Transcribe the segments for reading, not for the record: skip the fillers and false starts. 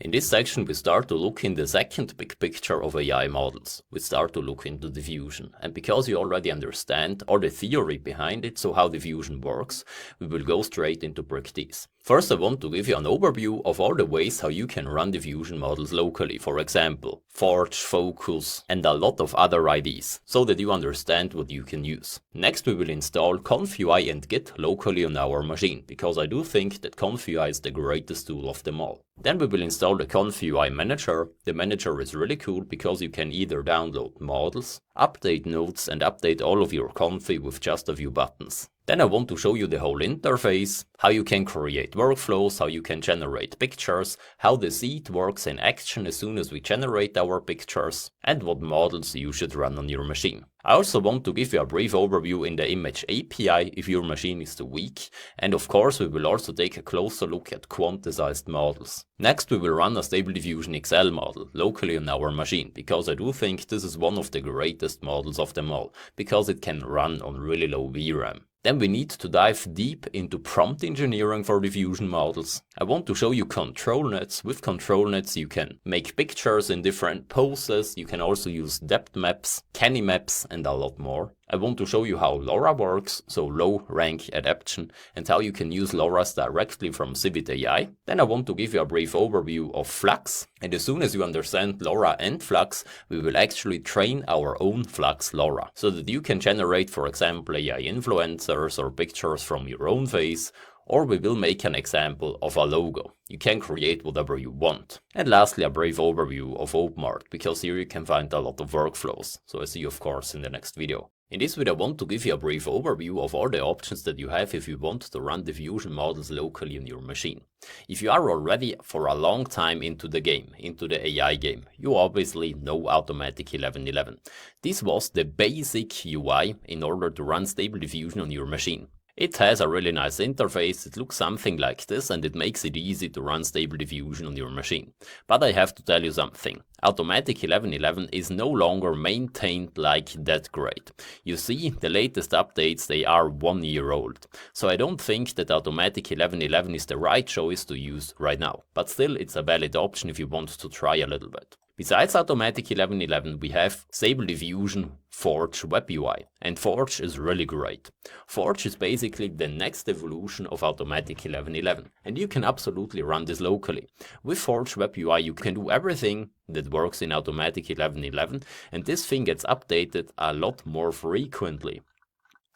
In this section we start to look in the second big picture of AI models. We start to look into diffusion, and because you already understand all the theory behind it, so how diffusion works, we will go straight into practice. First I want to give you an overview of all the ways how you can run diffusion models locally, for example, Forge, Focus and a lot of other IDs, so that you understand what you can use. Next we will install conf.ui and Git locally on our machine, because I do think that conf.ui is the greatest tool of them all. Then we will install the conf.ui manager. The manager is really cool because you can either download models, update nodes and update all of your conf with just a few buttons. Then I want to show you the whole interface, how you can create workflows, how you can generate pictures, how the seed works in action as soon as we generate our pictures, and what models you should run on your machine. I also want to give you a brief overview in the image API if your machine is too weak, and of course we will also take a closer look at quantized models. Next we will run a Stable Diffusion XL model locally on our machine, because I do think this is one of the greatest models of them all, because it can run on really low VRAM. Then we need to dive deep into prompt engineering for diffusion models. I want to show you control nets. With control nets you can make pictures in different poses, you can also use depth maps, canny maps and a lot more. I want to show you how LoRa works, so low rank adaptation, and how you can use LoRa's directly from Civit AI. Then I want to give you a brief overview of Flux, and as soon as you understand LoRa and Flux, we will actually train our own Flux LoRa, so that you can generate, for example, AI influencers or pictures from your own face, or we will make an example of a logo. You can create whatever you want. And lastly, a brief overview of OpenArt, because here you can find a lot of workflows, so I see you of course in the next video. In this video I want to give you a brief overview of all the options that you have if you want to run diffusion models locally on your machine. If you are already for a long time into the game, into the AI game, you obviously know Automatic 1111. This was the basic UI in order to run Stable Diffusion on your machine. It has a really nice interface, it looks something like this and it makes it easy to run Stable Diffusion on your machine. But I have to tell you something, Automatic 1111 is no longer maintained like that great. You see, the latest updates, they are 1 year old. So I don't think that Automatic 1111 is the right choice to use right now. But still, it's a valid option if you want to try a little bit. Besides Automatic 1111, we have Stable Diffusion Forge Web UI, and Forge is really great. Forge is basically the next evolution of Automatic 1111, and you can absolutely run this locally. With Forge Web UI you can do everything that works in Automatic 1111, and this thing gets updated a lot more frequently.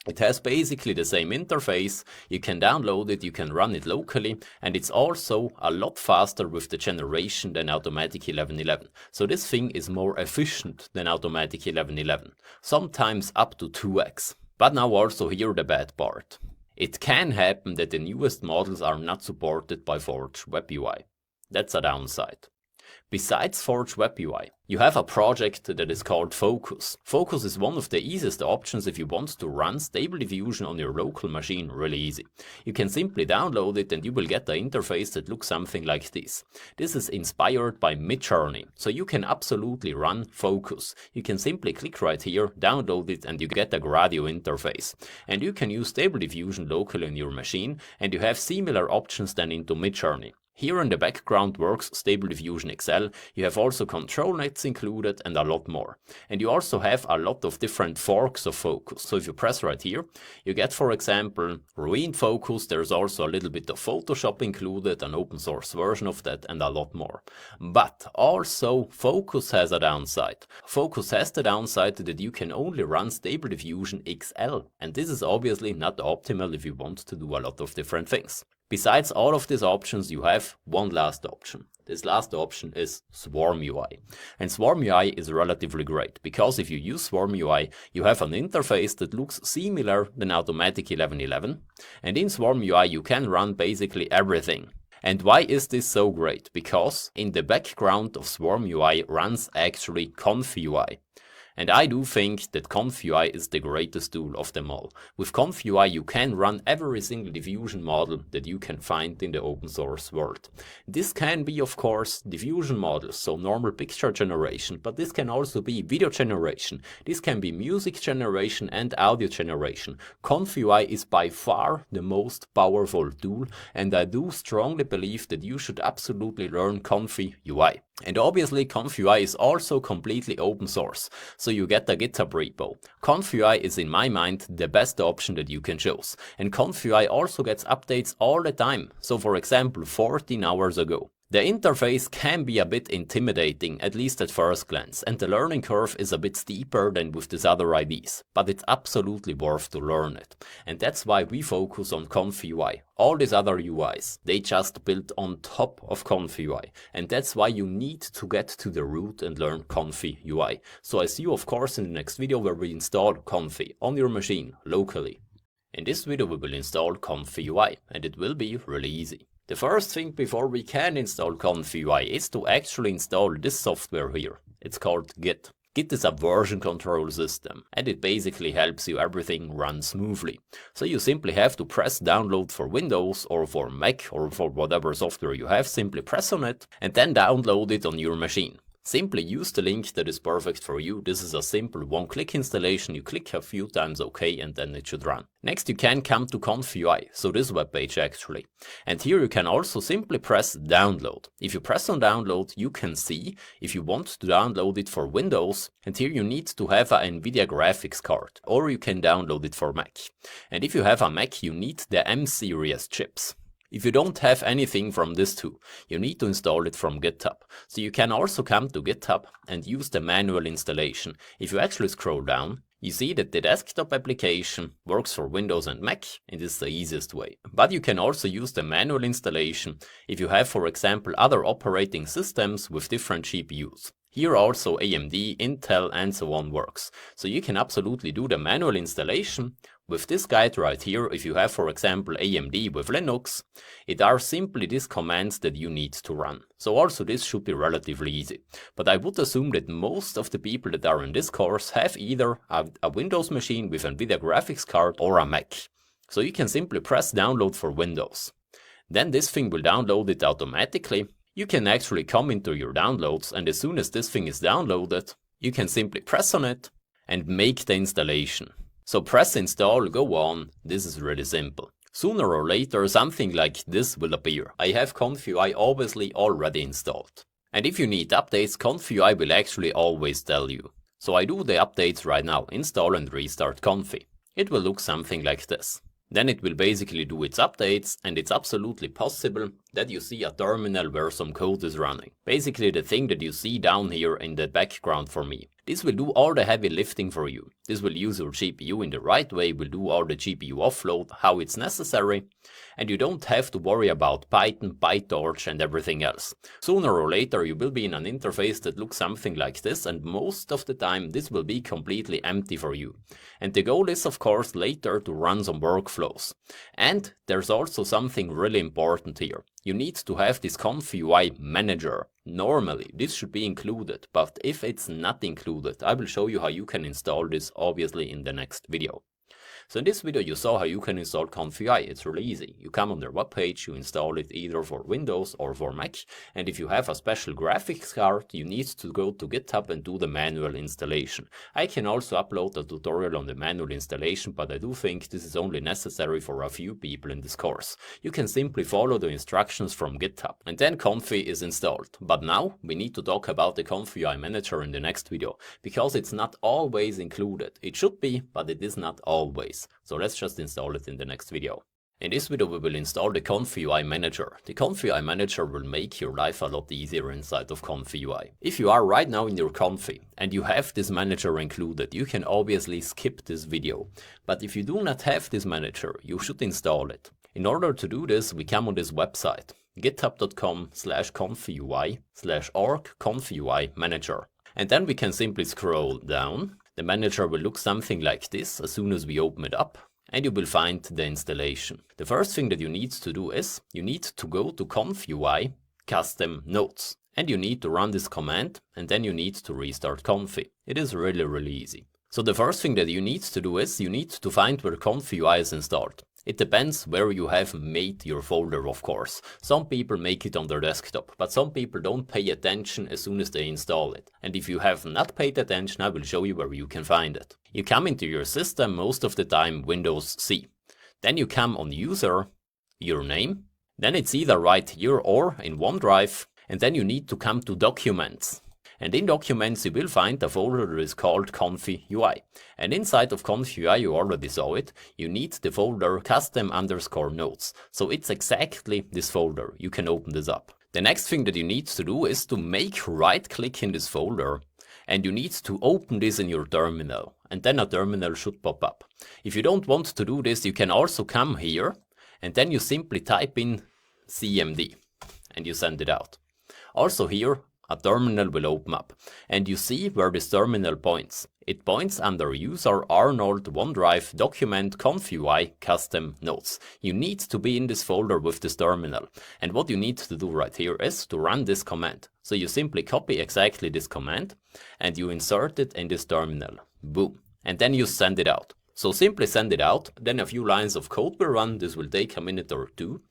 It has basically the same interface, you can download it, you can run it locally, and it's also a lot faster with the generation than Automatic 1111. So this thing is more efficient than Automatic 1111, sometimes up to 2x. But now also here the bad part. It can happen that the newest models are not supported by Forge Web UI. That's a downside. Besides Forge Web UI, you have a project that is called Focus. Focus is one of the easiest options if you want to run Stable Diffusion on your local machine really easy. You can simply download it and you will get an interface that looks something like this. This is inspired by Midjourney, so you can absolutely run Focus. You can simply click right here, download it and you get a Gradio interface. And you can use Stable Diffusion locally on your machine and you have similar options than into Midjourney. Here in the background works Stable Diffusion XL, you have also control nets included and a lot more. And you also have a lot of different forks of Focus. So if you press right here, you get for example Ruined Focus, there's also a little bit of Photoshop included, an open source version of that and a lot more. But also Focus has a downside. Focus has the downside that you can only run Stable Diffusion XL. And this is obviously not optimal if you want to do a lot of different things. Besides all of these options, you have one last option. This last option is Swarm UI. And Swarm UI is relatively great, because if you use Swarm UI, you have an interface that looks similar than Automatic 1111. And in Swarm UI, you can run basically everything. And why is this so great? Because in the background of Swarm UI runs actually conf UI. And I do think that ConfUI is the greatest tool of them all. With ConfUI you can run every single diffusion model that you can find in the open source world. This can be of course diffusion models, so normal picture generation, but this can also be video generation, this can be music generation and audio generation. ConfUI is by far the most powerful tool, and I do strongly believe that you should absolutely learn ConfUI. And obviously ConfUI is also completely open source, so you get a GitHub repo. ConfUI is in my mind the best option that you can choose, and ConfUI also gets updates all the time, so for example 14 hours ago. The interface can be a bit intimidating, at least at first glance, and the learning curve is a bit steeper than with these other IDs, but it's absolutely worth to learn it. And that's why we focus on ConfUI. All these other UIs, they just built on top of ConfUI, and that's why you need to get to the root and learn ConfUI. So I see you of course in the next video where we install Confi on your machine locally. In this video we will install ConfUI, and it will be really easy. The first thing before we can install ConfUI is to actually install this software here. It's called Git. Git is a version control system, and it basically helps you everything run smoothly. So you simply have to press download for Windows or for Mac or for whatever software you have, simply press on it and then download it on your machine. Simply use the link that is perfect for you. This is a simple one-click installation. You click a few times OK and then it should run. Next you can come to ConfUI, so this web page actually. And here you can also simply press download. If you press on download you can see if you want to download it for Windows, and here you need to have an NVIDIA graphics card, or you can download it for Mac. And if you have a Mac you need the M series chips. If you don't have anything from these two, you need to install it from GitHub. So you can also come to GitHub and use the manual installation. If you actually scroll down, you see that the desktop application works for Windows and Mac, and this is the easiest way. But you can also use the manual installation if you have, for example, other operating systems with different GPUs. Here also AMD, Intel and so on works. So you can absolutely do the manual installation. With this guide right here, if you have for example AMD with Linux, it are simply these commands that you need to run. So also this should be relatively easy. But I would assume that most of the people that are in this course have either a Windows machine with NVIDIA graphics card or a Mac. So you can simply press download for Windows. Then this thing will download it automatically. You can actually come into your downloads, and as soon as this thing is downloaded, you can simply press on it and make the installation. So press install, go on, this is really simple. Sooner or later something like this will appear. I have ConfUI obviously already installed. And if you need updates, ConfUI will actually always tell you. So I do the updates right now, install and restart Confi. It will look something like this. Then it will basically do its updates, and it's absolutely possible that you see a terminal where some code is running. Basically the thing that you see down here in the background for me. This will do all the heavy lifting for you. This will use your GPU in the right way, will do all the GPU offload how it's necessary, and you don't have to worry about Python, PyTorch and everything else. Sooner or later you will be in an interface that looks something like this, and most of the time this will be completely empty for you. And the goal is of course later to run some workflows. And there's also something really important here. You need to have this ConfUI manager. Normally this should be included, but if it's not included, I will show you how you can install this obviously in the next video. So in this video you saw how you can install ConfUI. It's really easy. You come on their webpage, you install it either for Windows or for Mac, and if you have a special graphics card you need to go to GitHub and do the manual installation. I can also upload a tutorial on the manual installation, but I do think this is only necessary for a few people in this course. You can simply follow the instructions from GitHub, and then Confi is installed. But now we need to talk about the ConfUI manager in the next video, because it's not always included. It should be, but it is not always. So let's just install it in the next video. In this video we will install the ConfUI manager. The ConfUI manager will make your life a lot easier inside of ConfUI. If you are right now in your Confi and you have this manager included, you can obviously skip this video. But if you do not have this manager, you should install it. In order to do this, we come on this website, github.com/confui/org ConfUI manager. And then we can simply scroll down. The manager will look something like this as soon as we open it up, and you will find the installation. The first thing that you need to do is, you need to go to ConfUI Custom Nodes. and you need to run this command, and then you need to restart Confi. It is really easy. So the first thing that you need to do is you need to find where ConfiUI is installed. It depends where you have made your folder, of course. Some people make it on their desktop, but some people don't pay attention as soon as they install it. And if you have not paid attention, I will show you where you can find it. You come into your system, most of the time Windows C. Then you come on User, your name. Then it's either right here or in OneDrive. And then you need to come to Documents. And in Documents you will find a folder that is called ConfiUI. And inside of ConfiUI, you already saw it, you need the folder custom_notes. So it's exactly this folder. You can open this up. The next thing that you need to do is to make right click in this folder. And you need to open this in your terminal. And then a terminal should pop up. If you don't want to do this, you can also come here. And then you simply type in CMD. And you send it out. Also here, a terminal will open up, and you see where this terminal points. It points under User Arnold OneDrive Document ConfiUI Custom Notes. You need to be in this folder with this terminal, and what you need to do right here is to run this command. So you simply copy exactly this command, and you insert it in this terminal. Boom. And then you send it out. So simply send it out, then a few lines of code will run. This will take a minute or two.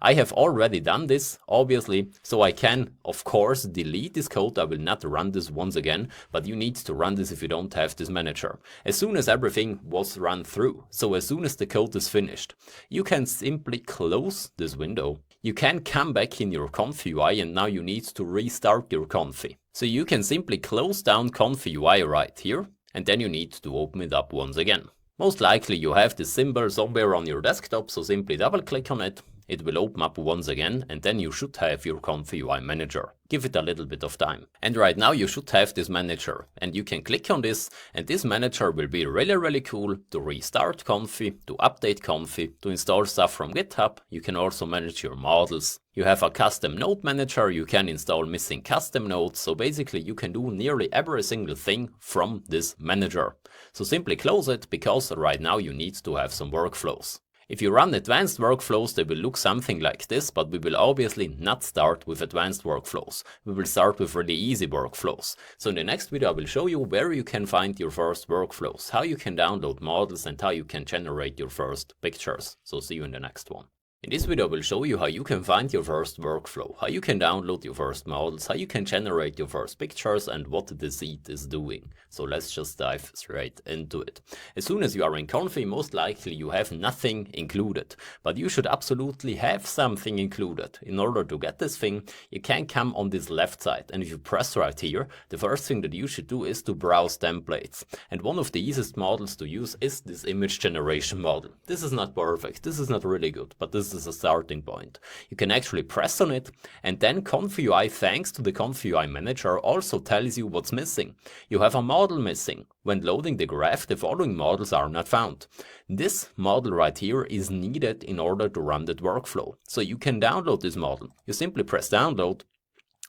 I have already done this, obviously, so I can, of course, delete this code. I will not run this once again, but you need to run this if you don't have this manager. As soon as everything was run through, so as soon as the code is finished, you can simply close this window. You can come back in your ConfiUI, and now you need to restart your Confi. So you can simply close down ConfiUI right here, and then you need to open it up once again. Most likely you have this symbol somewhere on your desktop, so simply double click on it. It will open up once again, and then you should have your ConfiUI manager. Give it a little bit of time. And right now you should have this manager, and you can click on this, and this manager will be really cool to restart Confi, to update Confi, to install stuff from GitHub. You can also manage your models. You have a custom node manager, you can install missing custom nodes, so basically you can do nearly every single thing from this manager. So simply close it, because right now you need to have some workflows. If you run advanced workflows, they will look something like this, but we will obviously not start with advanced workflows. We will start with really easy workflows. So in the next video I will show you where you can find your first workflows, how you can download models, and how you can generate your first pictures. So see you in the next one. In this video I will show you how you can find your first workflow, how you can download your first models, how you can generate your first pictures, and what the seed is doing. So let's just dive straight into it. As soon as you are in Confi, most likely you have nothing included, but you should absolutely have something included. In order to get this thing, you can come on this left side, and if you press right here, the first thing that you should do is to browse templates. And one of the easiest models to use is this image generation model. This is not perfect, this is not really good, but this is a starting point. You can actually press on it, and then ConfiUI, thanks to the ConfiUI manager, also tells you what's missing. You have a model missing. When loading the graph, the following models are not found. This model right here is needed in order to run that workflow. So you can download this model. You simply press download.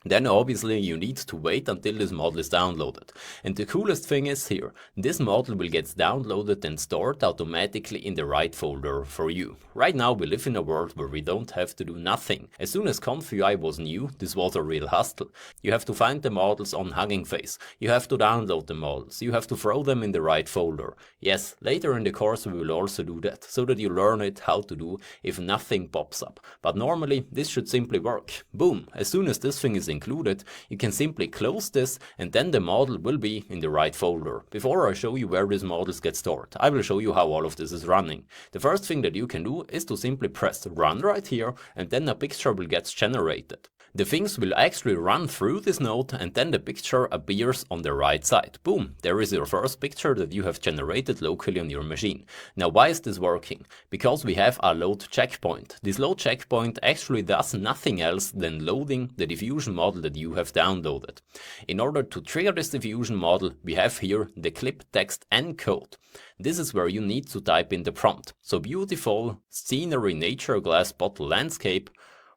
Then obviously you need to wait until this model is downloaded. And the coolest thing is here, this model will get downloaded and stored automatically in the right folder for you. Right now we live in a world where we don't have to do nothing. As soon as ConfiUI was new, this was a real hustle. You have to find the models on Hugging Face. You have to download the models. You have to throw them in the right folder. Yes, later in the course we will also do that, so that you learn it how to do if nothing pops up. But normally this should simply work. Boom, as soon as this thing is included, you can simply close this, and then the model will be in the right folder. Before I show you where these models get stored, I will show you how all of this is running. The first thing that you can do is to simply press run right here, and then a picture will get generated. The things will actually run through this node, and then the picture appears on the right side. Boom, there is your first picture that you have generated locally on your machine. Now why is this working? Because we have a load checkpoint. This load checkpoint actually does nothing else than loading the diffusion model that you have downloaded. In order to trigger this diffusion model, we have here the clip text encode. This is where you need to type in the prompt. So beautiful scenery nature glass bottle landscape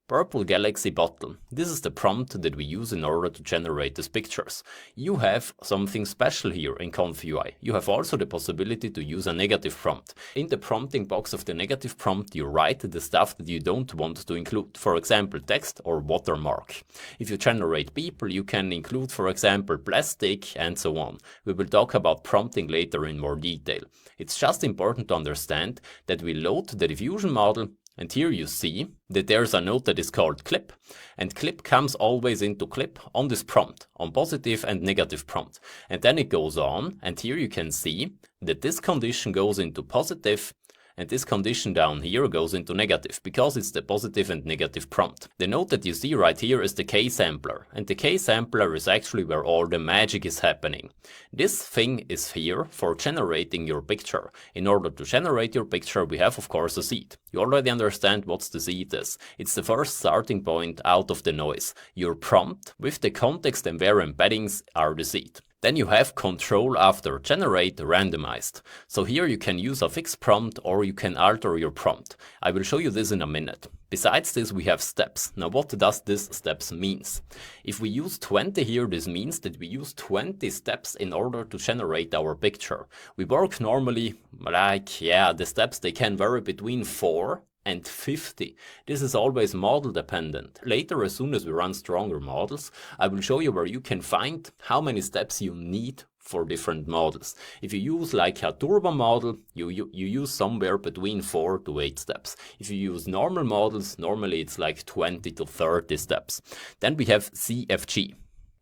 Purple galaxy bottle. This is the prompt that we use in order to generate these pictures. You have something special here in ConfUI. You have also the possibility to use a negative prompt. In the prompting box of the negative prompt, you write the stuff that you don't want to include. For example, text or watermark. If you generate people, you can include, for example, plastic and so on. We will talk about prompting later in more detail. It's just important to understand that we load the diffusion model. And here you see that there's a node that is called clip, and clip comes always into clip on this prompt, on positive and negative prompt. And then it goes on, and here you can see that this condition goes into positive, and this condition down here goes into negative, because it's the positive and negative prompt. The node that you see right here is the K-sampler, and the K-sampler is actually where all the magic is happening. This thing is here for generating your picture. In order to generate your picture, we have of course a seed. You already understand what the seed is. It's the first starting point out of the noise. Your prompt with the context and where embeddings are the seed. Then you have control after generate randomized. So here you can use a fixed prompt or you can alter your prompt. I will show you this in a minute. Besides this, we have steps. Now what does this steps means? If we use 20 here, this means that we use 20 steps in order to generate our picture. We work normally like, the steps, they can vary between 4 and 50. This is always model dependent. Later, as soon as we run stronger models, I will show you where you can find how many steps you need for different models. If you use like a turbo model, you use somewhere between 4 to 8 steps. If you use normal models, normally it's like 20 to 30 steps. Then we have CFG.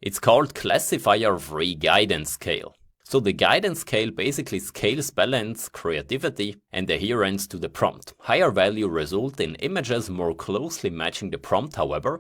It's called Classifier Free Guidance Scale. So the guidance scale basically scales balance, creativity and adherence to the prompt. Higher value result in images more closely matching the prompt, however,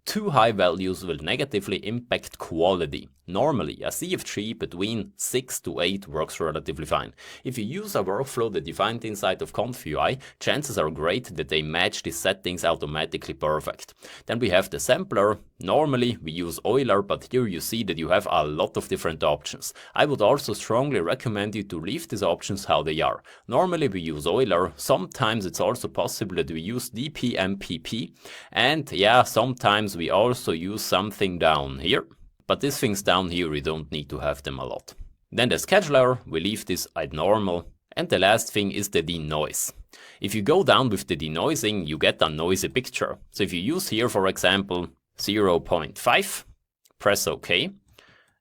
too high values will negatively impact quality. Normally, a CFG between 6 to 8 works relatively fine. If you use a workflow that you find inside of ConfUI, chances are great that they match the settings automatically perfect. Then we have the sampler. Normally, we use Euler, but here you see that you have a lot of different options. I would also strongly recommend you to leave these options how they are. Normally, we use Euler. Sometimes it's also possible that we use DPMPP. And sometimes we also use something down here. But these things down here, we don't need to have them a lot. Then the scheduler, we leave this at normal. And the last thing is the denoise. If you go down with the denoising, you get a noisy picture. So if you use here, for example, 0.5, press OK,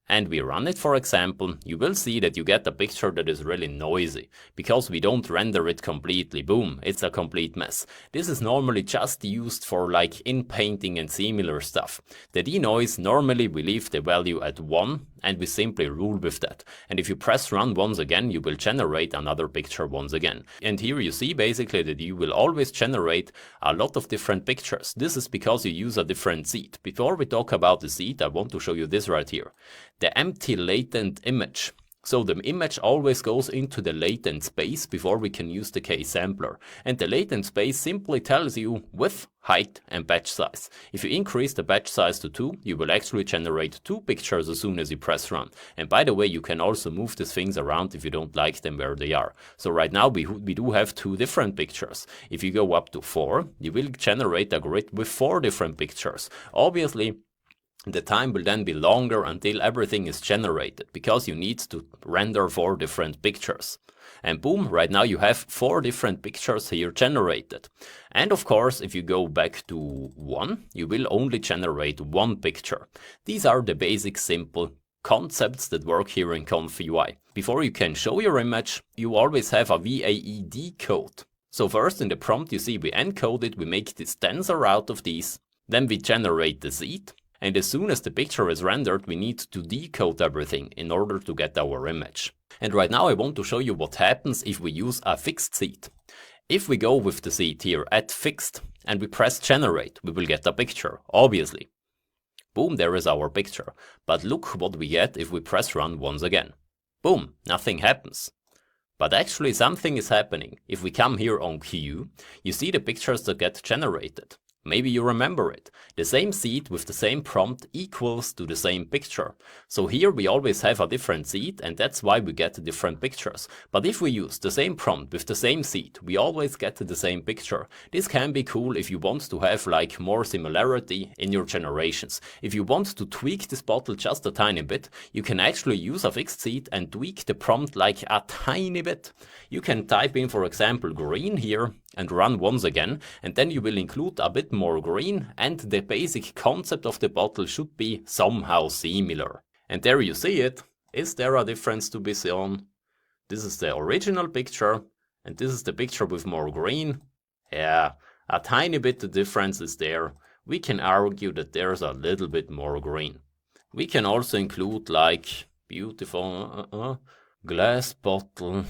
and we run it, for example, you will see that you get a picture that is really noisy, because we don't render it completely. Boom, it's a complete mess. This is normally just used for like in painting and similar stuff. The denoise, normally we leave the value at 1 and we simply rule with that. And if you press run once again, you will generate another picture once again. And here you see basically that you will always generate a lot of different pictures. This is because you use a different seed. Before we talk about the seed, I want to show you this right here. The empty latent image. So the image always goes into the latent space before we can use the K-sampler. And the latent space simply tells you width, height and batch size. If you increase the batch size to 2, you will actually generate 2 pictures as soon as you press run. And by the way, you can also move these things around if you don't like them where they are. So right now we do have 2 different pictures. If you go up to 4, you will generate a grid with 4 different pictures. Obviously, the time will then be longer until everything is generated, because you need to render 4 different pictures. And boom, right now you have 4 different pictures here generated. And of course, if you go back to 1, you will only generate 1 picture. These are the basic simple concepts that work here in ConfUI. Before you can show your image, you always have a VAED code. So first in the prompt you see we encode it, we make this tensor out of these, then we generate the seed. And as soon as the picture is rendered, we need to decode everything in order to get our image. And right now I want to show you what happens if we use a fixed seed. If we go with the seed here at fixed and we press generate, we will get a picture, obviously. Boom, there is our picture. But look what we get if we press run once again. Boom, nothing happens. But actually something is happening. If we come here on Q, you see the pictures that get generated. Maybe you remember it. The same seed with the same prompt equals to the same picture. So here we always have a different seed, and that's why we get different pictures. But if we use the same prompt with the same seed, we always get the same picture. This can be cool if you want to have like more similarity in your generations. If you want to tweak this bottle just a tiny bit, you can actually use a fixed seed and tweak the prompt like a tiny bit. You can type in, for example, green here and run once again, and then you will include a bit more green, and the basic concept of the bottle should be somehow similar. And there you see it. Is there a difference to be seen? This is the original picture, and this is the picture with more green. Yeah, a tiny bit of difference is there. We can argue that there's a little bit more green. We can also include like beautiful glass bottle,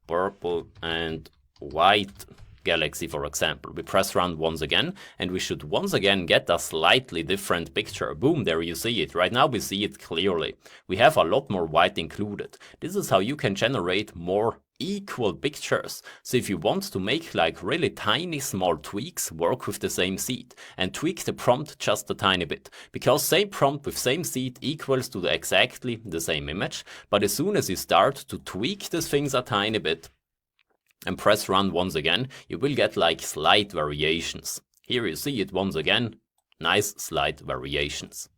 purple and white galaxy, for example. We press run once again, and we should once again get a slightly different picture. Boom, there you see it. Right now we see it clearly. We have a lot more white included. This is how you can generate more equal pictures. So if you want to make like really tiny small tweaks, work with the same seed and tweak the prompt just a tiny bit, because same prompt with same seed equals to exactly the same image. But as soon as you start to tweak these things a tiny bit and press run once again, you will get like slight variations. Here you see it once again, nice slight variations.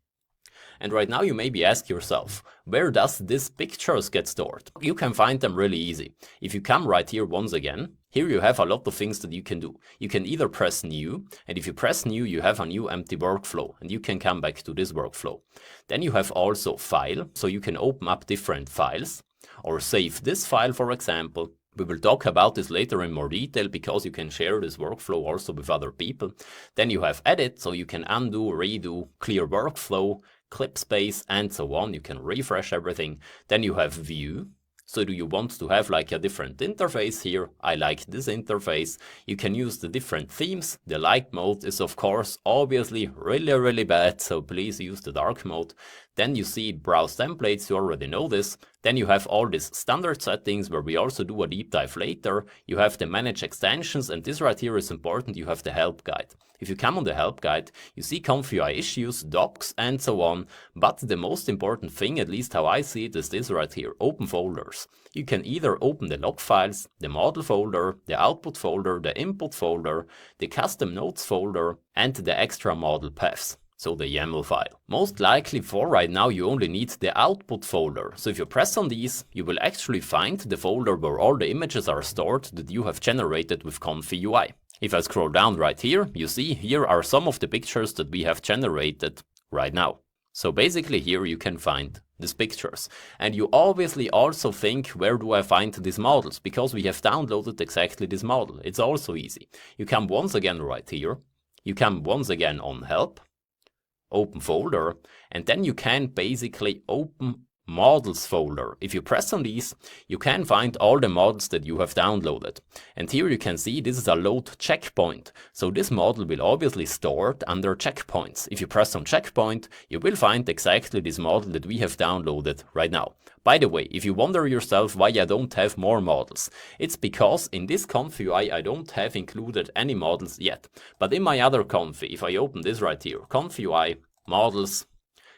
And right now you maybe ask yourself, where does these pictures get stored? You can find them really easy. If you come right here once again, here you have a lot of things that you can do. You can either press new, and if you press new, you have a new empty workflow, and you can come back to this workflow. Then you have also file, so you can open up different files, or save this file, for example. We will talk about this later in more detail, because you can share this workflow also with other people. Then you have edit, so you can undo, redo, clear workflow, clip space, and so on. You can refresh everything. Then you have view. So do you want to have like a different interface here? I like this interface. You can use the different themes. The light mode is of course obviously really bad, so please use the dark mode. Then you see browse templates, you already know this. Then you have all these standard settings where we also do a deep dive later. You have the manage extensions, and this right here is important. You have the help guide. If you come on the help guide, you see ComfyUI issues, docs, and so on. But the most important thing, at least how I see it, is this right here, open folders. You can either open the log files, the model folder, the output folder, the input folder, the custom notes folder, and the extra model paths. So the YAML file. Most likely for right now you only need the output folder. So if you press on these, you will actually find the folder where all the images are stored that you have generated with ComfyUI. If I scroll down right here, you see here are some of the pictures that we have generated right now. So basically here you can find these pictures. And you obviously also think, where do I find these models? Because we have downloaded exactly this model. It's also easy. You come once again right here. You come once again on help, open folder, and then you can basically open models folder. If you press on these, you can find all the models that you have downloaded. And here you can see this is a load checkpoint. So this model will obviously stored under checkpoints. If you press on checkpoint, you will find exactly this model that we have downloaded right now. By the way, if you wonder yourself why I don't have more models, it's because in this ComfyUI I don't have included any models yet. But in my other Comfy, if I open this right here, ComfyUI, models,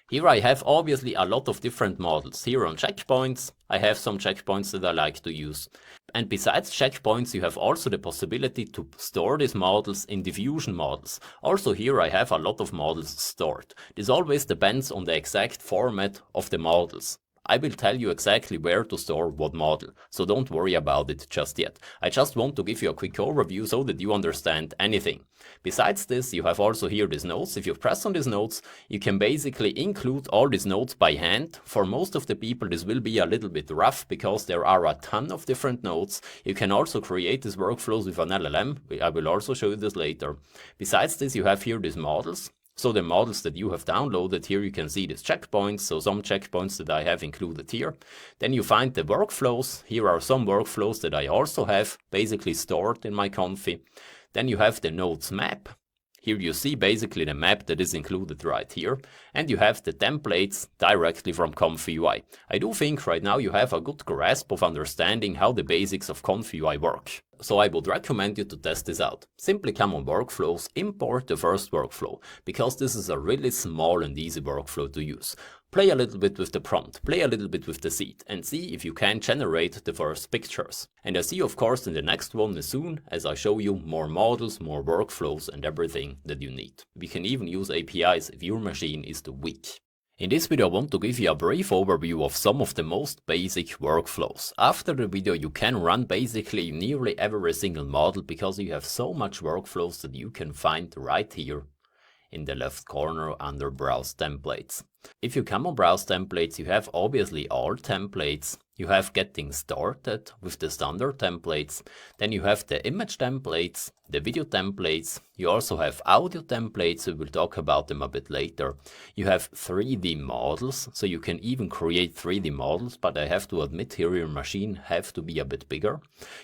here I have obviously a lot of different models. Here on checkpoints, I have some checkpoints that I like to use. And besides checkpoints, you have also the possibility to store these models in diffusion models. Also here I have a lot of models stored. This always depends on the exact format of the models. I will tell you exactly where to store what model, so don't worry about it just yet. I just want to give you a quick overview so that you understand anything. Besides this, you have also here these notes. If you press on these notes, you can basically include all these notes by hand. For most of the people, this will be a little bit rough because there are a ton of different notes. You can also create these workflows with an LLM. I will also show you this later. Besides this, you have here these models. So the models that you have downloaded, here you can see these checkpoints, so some checkpoints that I have included here. Then you find the workflows. Here are some workflows that I also have basically stored in my Comfy. Then you have the nodes map. Here you see basically the map that is included right here. And you have the templates directly from ComfyUI. I do think right now you have a good grasp of understanding how the basics of ComfyUI work. So I would recommend you to test this out. Simply come on workflows, import the first workflow, because this is a really small and easy workflow to use. Play a little bit with the prompt, play a little bit with the seed, and see if you can generate the first pictures. And I see you of course in the next one as soon as I show you more models, more workflows and everything that you need. We can even use APIs if your machine is too weak. In this video I want to give you a brief overview of some of the most basic workflows. After the video you can run basically nearly every single model because you have so much workflows that you can find right here in the left corner under Browse Templates. If you come on Browse Templates, you have obviously all templates. You have Getting Started with the standard templates. Then you have the image templates, the video templates. You also have audio templates. We will talk about them a bit later. You have 3D models, so you can even create 3D models, but I have to admit here your machine have to be a bit bigger.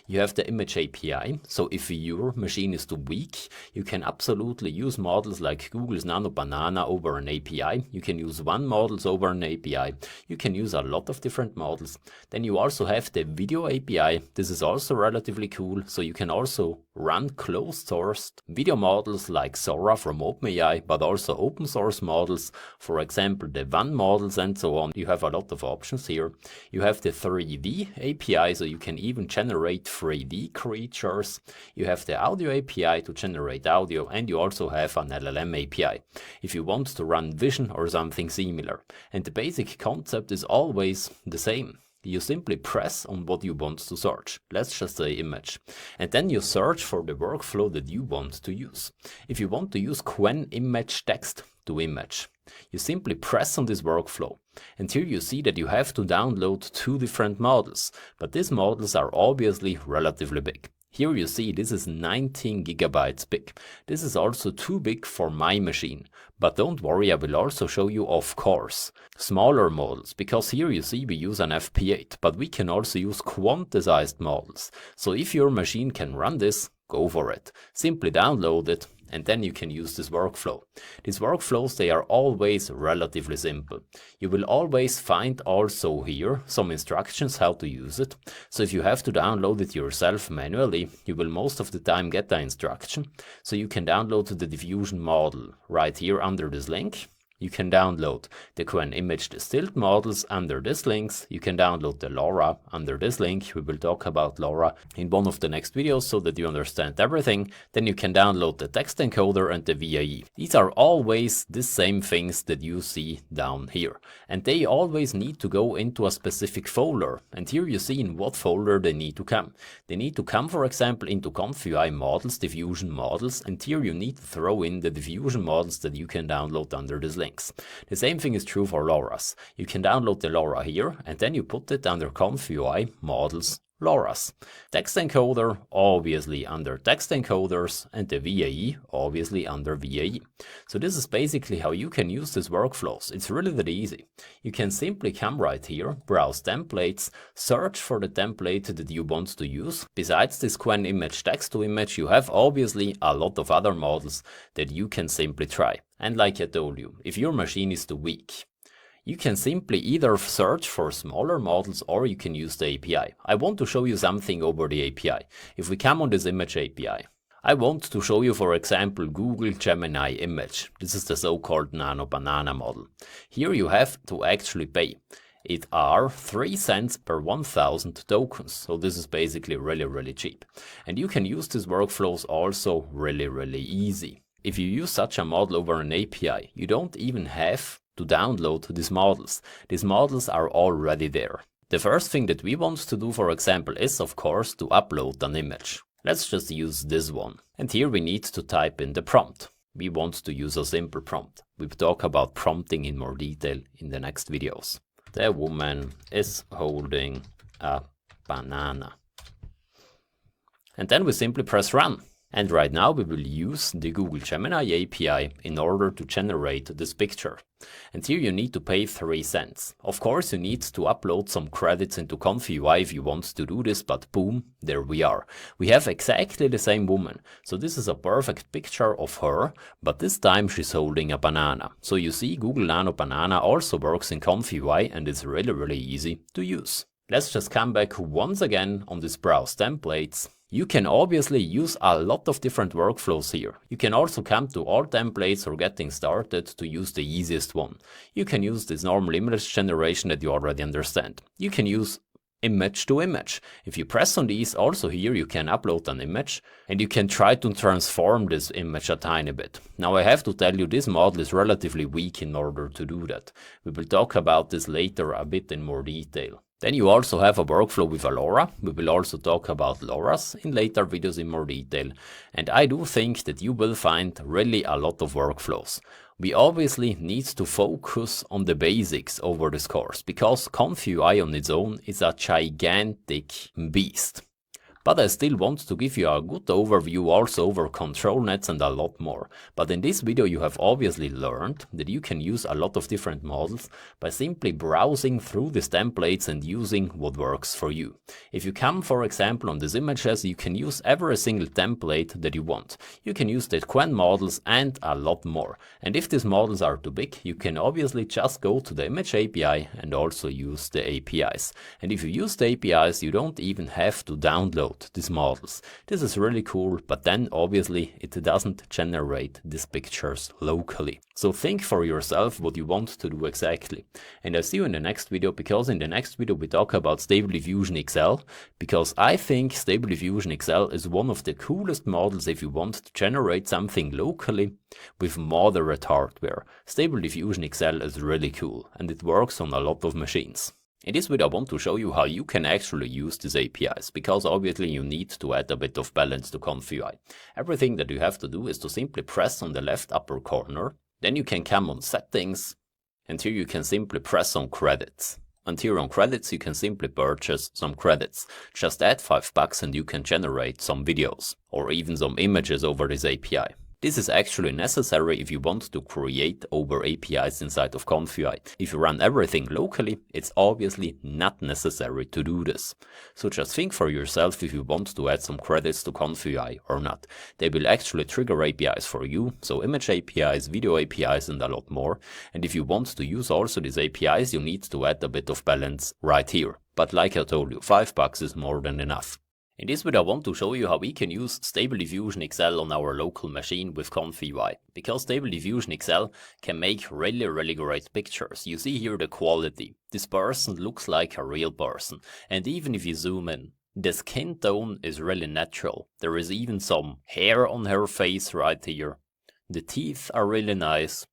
You have the image API, so if your machine is too weak, you can absolutely use models like Google's Nano Banana over an API. You can use one models over an API. You can use a lot of different models. Then you also have the video API. This is also relatively cool, so you can also run closed-sourced video models like Sora from OpenAI, but also open source models, for example the WAN models and so on. You have a lot of options here. You have the 3D API, so you can even generate 3D creatures. You have the audio API to generate audio, and you also have an LLM API if you want to run vision or something similar. And the basic concept is always the same. You simply press on what you want to search. Let's just say image. And then you search for the workflow that you want to use. If you want to use Qwen image text to image, you simply press on this workflow. And here you see that you have to download 2 different models. But these models are obviously relatively big. Here you see this is 19 gigabytes big. This is also too big for my machine. But don't worry, I will also show you, of course, smaller models, because here you see we use an FP8, but we can also use quantized models. So if your machine can run this, go for it. Simply download it, and then you can use this workflow. These workflows, they are always relatively simple. You will always find also here some instructions how to use it. So if you have to download it yourself manually, you will most of the time get the instruction. So you can download the diffusion model right here under this link. You can download the Qwen image distilled models under this links. You can download the LoRa under this link. We will talk about LoRa in one of the next videos so that you understand everything. Then you can download the text encoder and the VAE. These are always the same things that you see down here. And they always need to go into a specific folder. And here you see in what folder they need to come. They need to come, for example, into ComfUI models, diffusion models. And here you need to throw in the diffusion models that you can download under this link. The same thing is true for LoRa's. You can download the LoRa here and then you put it under ComfUI models LoRa's. Text encoder obviously under text encoders and the VAE obviously under VAE. So this is basically how you can use these workflows. It's really that easy. You can simply come right here, browse templates, search for the template that you want to use. Besides this Qwen image text to image, you have obviously a lot of other models that you can simply try. And like I told you, if your machine is too weak, you can simply either search for smaller models or you can use the API. I want to show you something over the API. If we come on this image API, I want to show you, for example, Google Gemini image. This is the so-called Nano Banana model. Here you have to actually pay. It are 3 cents per 1000 tokens. So this is basically really cheap. And you can use these workflows also really easy. If you use such a model over an API, you don't even have to download these models. These models are already there. The first thing that we want to do, for example, is of course to upload an image. Let's just use this one. And here we need to type in the prompt. We want to use a simple prompt. We'll talk about prompting in more detail in the next videos. The woman is holding a banana. And then we simply press run. And right now we will use the Google Gemini API in order to generate this picture. And here you need to pay 3 cents. Of course you need to upload some credits into ComfUI if you want to do this, but boom, there we are. We have exactly the same woman. So this is a perfect picture of her, but this time she's holding a banana. So you see Google Nano Banana also works in ComfUI and it's really easy to use. Let's just come back once again on this browse templates. You can obviously use a lot of different workflows here. You can also come to all templates or getting started to use the easiest one. You can use this normal image generation that you already understand. You can use image to image. If you press on these, also here you can upload an image and you can try to transform this image a tiny bit. Now I have to tell you, this model is relatively weak in order to do that. We will talk about this later a bit in more detail. Then you also have a workflow with a LoRa. We will also talk about LoRa's in later videos in more detail. And I do think that you will find really a lot of workflows. We obviously need to focus on the basics over this course, because ComfUI on its own is a gigantic beast. But I still want to give you a good overview also over control nets and a lot more. But in this video you have obviously learned that you can use a lot of different models by simply browsing through these templates and using what works for you. If you come, for example, on these images, you can use every single template that you want. You can use the Quen models and a lot more. And if these models are too big, you can obviously just go to the image API and also use the APIs. And if you use the APIs, you don't even have to download these models. This is really cool, but then obviously it doesn't generate these pictures locally. So think for yourself what you want to do exactly. And I'll see you in the next video, because in the next video we talk about Stable Diffusion XL, because I think Stable Diffusion XL is one of the coolest models if you want to generate something locally with moderate hardware. Stable Diffusion XL is really cool and it works on a lot of machines. In this video I want to show you how you can actually use these APIs, because obviously you need to add a bit of balance to ComfUI. Everything that you have to do is to simply press on the left upper corner, then you can come on settings, and here you can simply press on credits. And here on credits you can simply purchase some credits. Just add $5 and you can generate some videos or even some images over this API. This is actually necessary if you want to create over APIs inside of ComfUI. If you run everything locally, it's obviously not necessary to do this. So just think for yourself if you want to add some credits to ComfUI or not. They will actually trigger APIs for you, so image APIs, video APIs and a lot more. And if you want to use also these APIs, you need to add a bit of balance right here. But like I told you, $5 is more than enough. In this video I want to show you how we can use Stable Diffusion XL on our local machine with ComfUI, because Stable Diffusion XL can make really great pictures. You see here the quality. This person looks like a real person, and even if you zoom in, the skin tone is really natural. There is even some hair on her face right here. The teeth are really nice.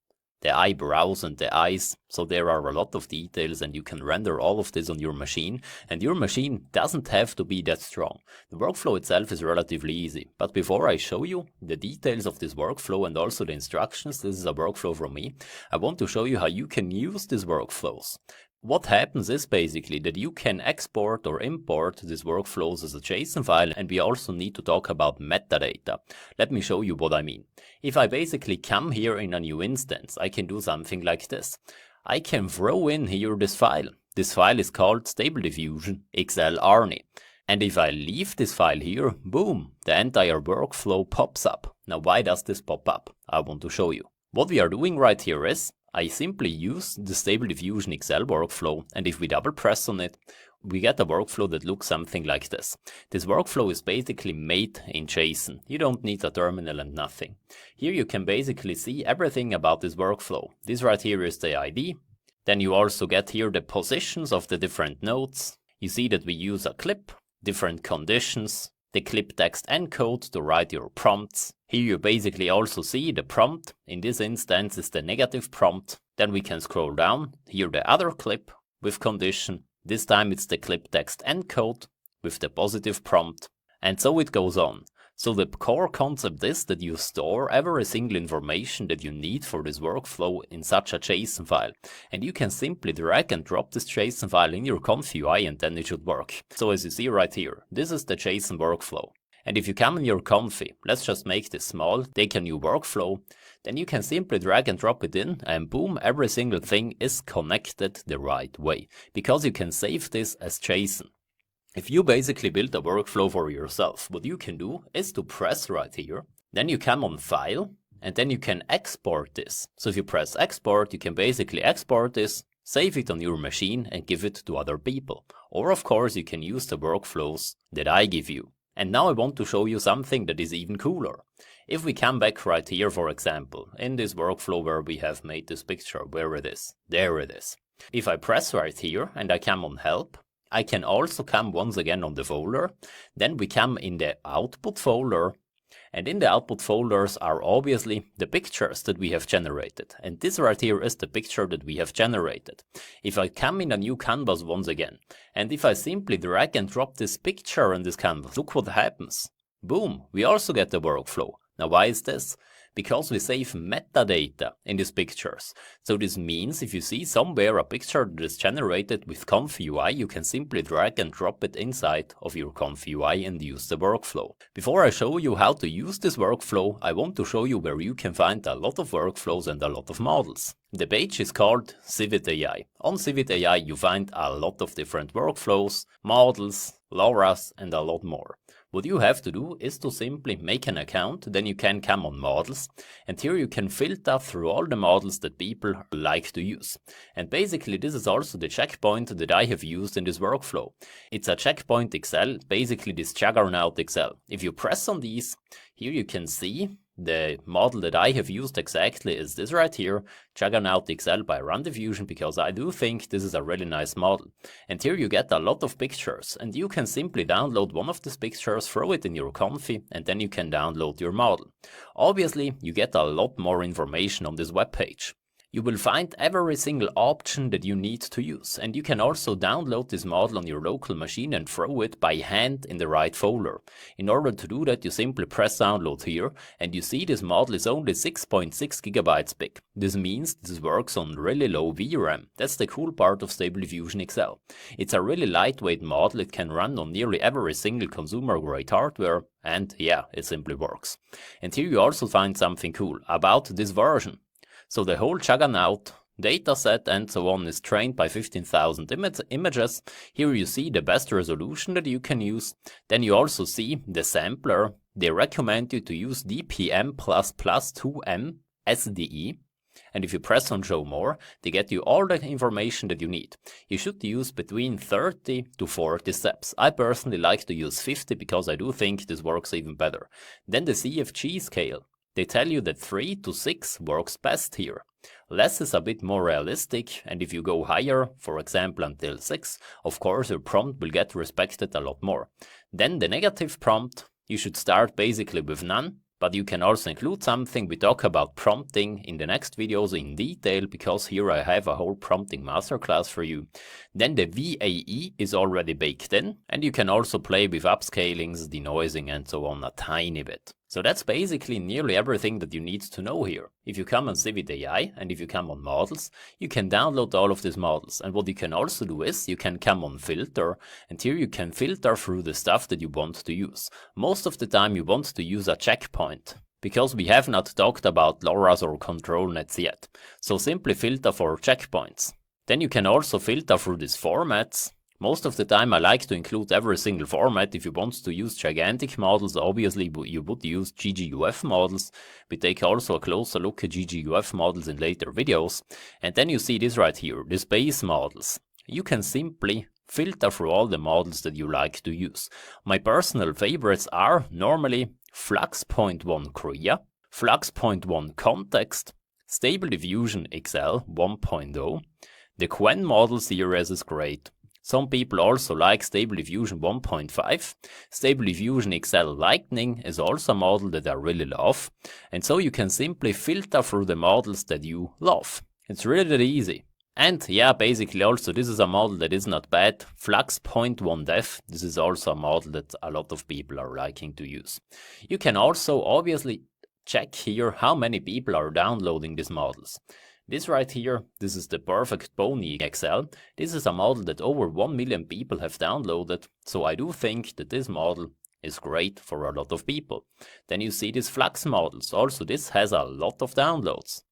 The eyebrows and the eyes, so there are a lot of details, and you can render all of this on your machine, and your machine doesn't have to be that strong. The workflow itself is relatively easy, but before I show you the details of this workflow and also the instructions, this is a workflow from me, I want to show you how you can use these workflows. What happens is basically that you can export or import these workflows as a JSON file, and we also need to talk about metadata. Let me show you what I mean. If I basically come here in a new instance, I can do something like this. I can throw in here this file. This file is called Stable Diffusion XL Arnie. And if I leave this file here, boom, the entire workflow pops up. Now why does this pop up? I want to show you. What we are doing right here is, I simply use the Stable Diffusion XL workflow, and if we double press on it, we get a workflow that looks something like this. This workflow is basically made in JSON. You don't need a terminal and nothing. Here you can basically see everything about this workflow. This right here is the ID. Then you also get here the positions of the different nodes. You see that we use a clip, different conditions, the clip text encode to write your prompts. Here you basically also see the prompt. In this instance is the negative prompt. Then we can scroll down. Here the other clip with condition. This time it's the clip text encode with the positive prompt. And so it goes on. So the core concept is that you store every single information that you need for this workflow in such a JSON file. And you can simply drag and drop this JSON file in your ComfUI and then it should work. So as you see right here, this is the JSON workflow. And if you come in your Confi, let's just make this small, take a new workflow, then you can simply drag and drop it in and boom, every single thing is connected the right way. Because you can save this as JSON. If you basically build a workflow for yourself, what you can do is to press right here, then you come on File, and then you can export this. So if you press Export, you can basically export this, save it on your machine and give it to other people. Or of course you can use the workflows that I give you. And now I want to show you something that is even cooler. If we come back right here, for example, in this workflow where we have made this picture, where it is, there it is. If I press right here and I come on help, I can also come once again on the folder. Then we come in the output folder. And in the output folders are obviously the pictures that we have generated. And this right here is the picture that we have generated. If I come in a new canvas once again, and if I simply drag and drop this picture on this canvas, look what happens. Boom, we also get the workflow. Now why is this? Because we save metadata in these pictures. So this means if you see somewhere a picture that is generated with Conf UI, you can simply drag and drop it inside of your Conf UI and use the workflow. Before I show you how to use this workflow, I want to show you where you can find a lot of workflows and a lot of models. The page is called Civit AI. On Civit AI you find a lot of different workflows, models, LoRa's and a lot more. What you have to do is to simply make an account, then you can come on models, and here you can filter through all the models that people like to use. And basically this is also the checkpoint that I have used in this workflow. It's a checkpoint Excel, basically this Juggernaut Excel. If you press on these, here you can see the model that I have used exactly is this right here, Juggernaut Excel by RunDiffusion, because I do think this is a really nice model. And here you get a lot of pictures, and you can simply download one of these pictures, throw it in your Confi, and then you can download your model. Obviously, you get a lot more information on this web page. You will find every single option that you need to use, and you can also download this model on your local machine and throw it by hand in the right folder. In order to do that, you simply press download here, and you see this model is only 6.6 gigabytes big. This means this works on really low VRAM. That's the cool part of Stable Diffusion XL. It's a really lightweight model, it can run on nearly every single consumer grade hardware, and yeah, it simply works. And here you also find something cool about this version. So the whole Juggernaut dataset and so on is trained by 15,000 images. Here you see the best resolution that you can use. Then you also see the sampler. They recommend you to use DPM++2M SDE. And if you press on show more, they get you all the information that you need. You should use between 30 to 40 steps. I personally like to use 50 because I do think this works even better. Then the CFG scale. They tell you that 3 to 6 works best here. Less is a bit more realistic, and if you go higher, for example until 6, of course your prompt will get respected a lot more. Then the negative prompt, you should start basically with none, but you can also include something. We talk about prompting in the next videos in detail, because here I have a whole prompting masterclass for you. Then the VAE is already baked in, and you can also play with upscalings, denoising and so on a tiny bit. So that's basically nearly everything that you need to know here. If you come on Civit AI and if you come on models, you can download all of these models. And what you can also do is you can come on filter, and here you can filter through the stuff that you want to use. Most of the time you want to use a checkpoint, because we have not talked about LoRa's or control nets yet. So simply filter for checkpoints. Then you can also filter through these formats. Most of the time I like to include every single format. If you want to use gigantic models, obviously you would use GGUF models. We take also a closer look at GGUF models in later videos. And then you see this right here, these base models. You can simply filter through all the models that you like to use. My personal favorites are normally Flux.1 Korea, Flux.1 Context, Stable Diffusion XL 1.0. The Quen model series is great. Some people also like Stable Diffusion 1.5. Stable Diffusion XL Lightning is also a model that I really love. And so you can simply filter through the models that you love. It's really easy. And yeah, basically also this is a model that is not bad. Flux.1 Dev, this is also a model that a lot of people are liking to use. You can also obviously check here how many people are downloading these models. This right here, this is the perfect Pony XL. This is a model that over 1 million people have downloaded, so I do think that this model is great for a lot of people. Then you see these Flux models, also this has a lot of downloads.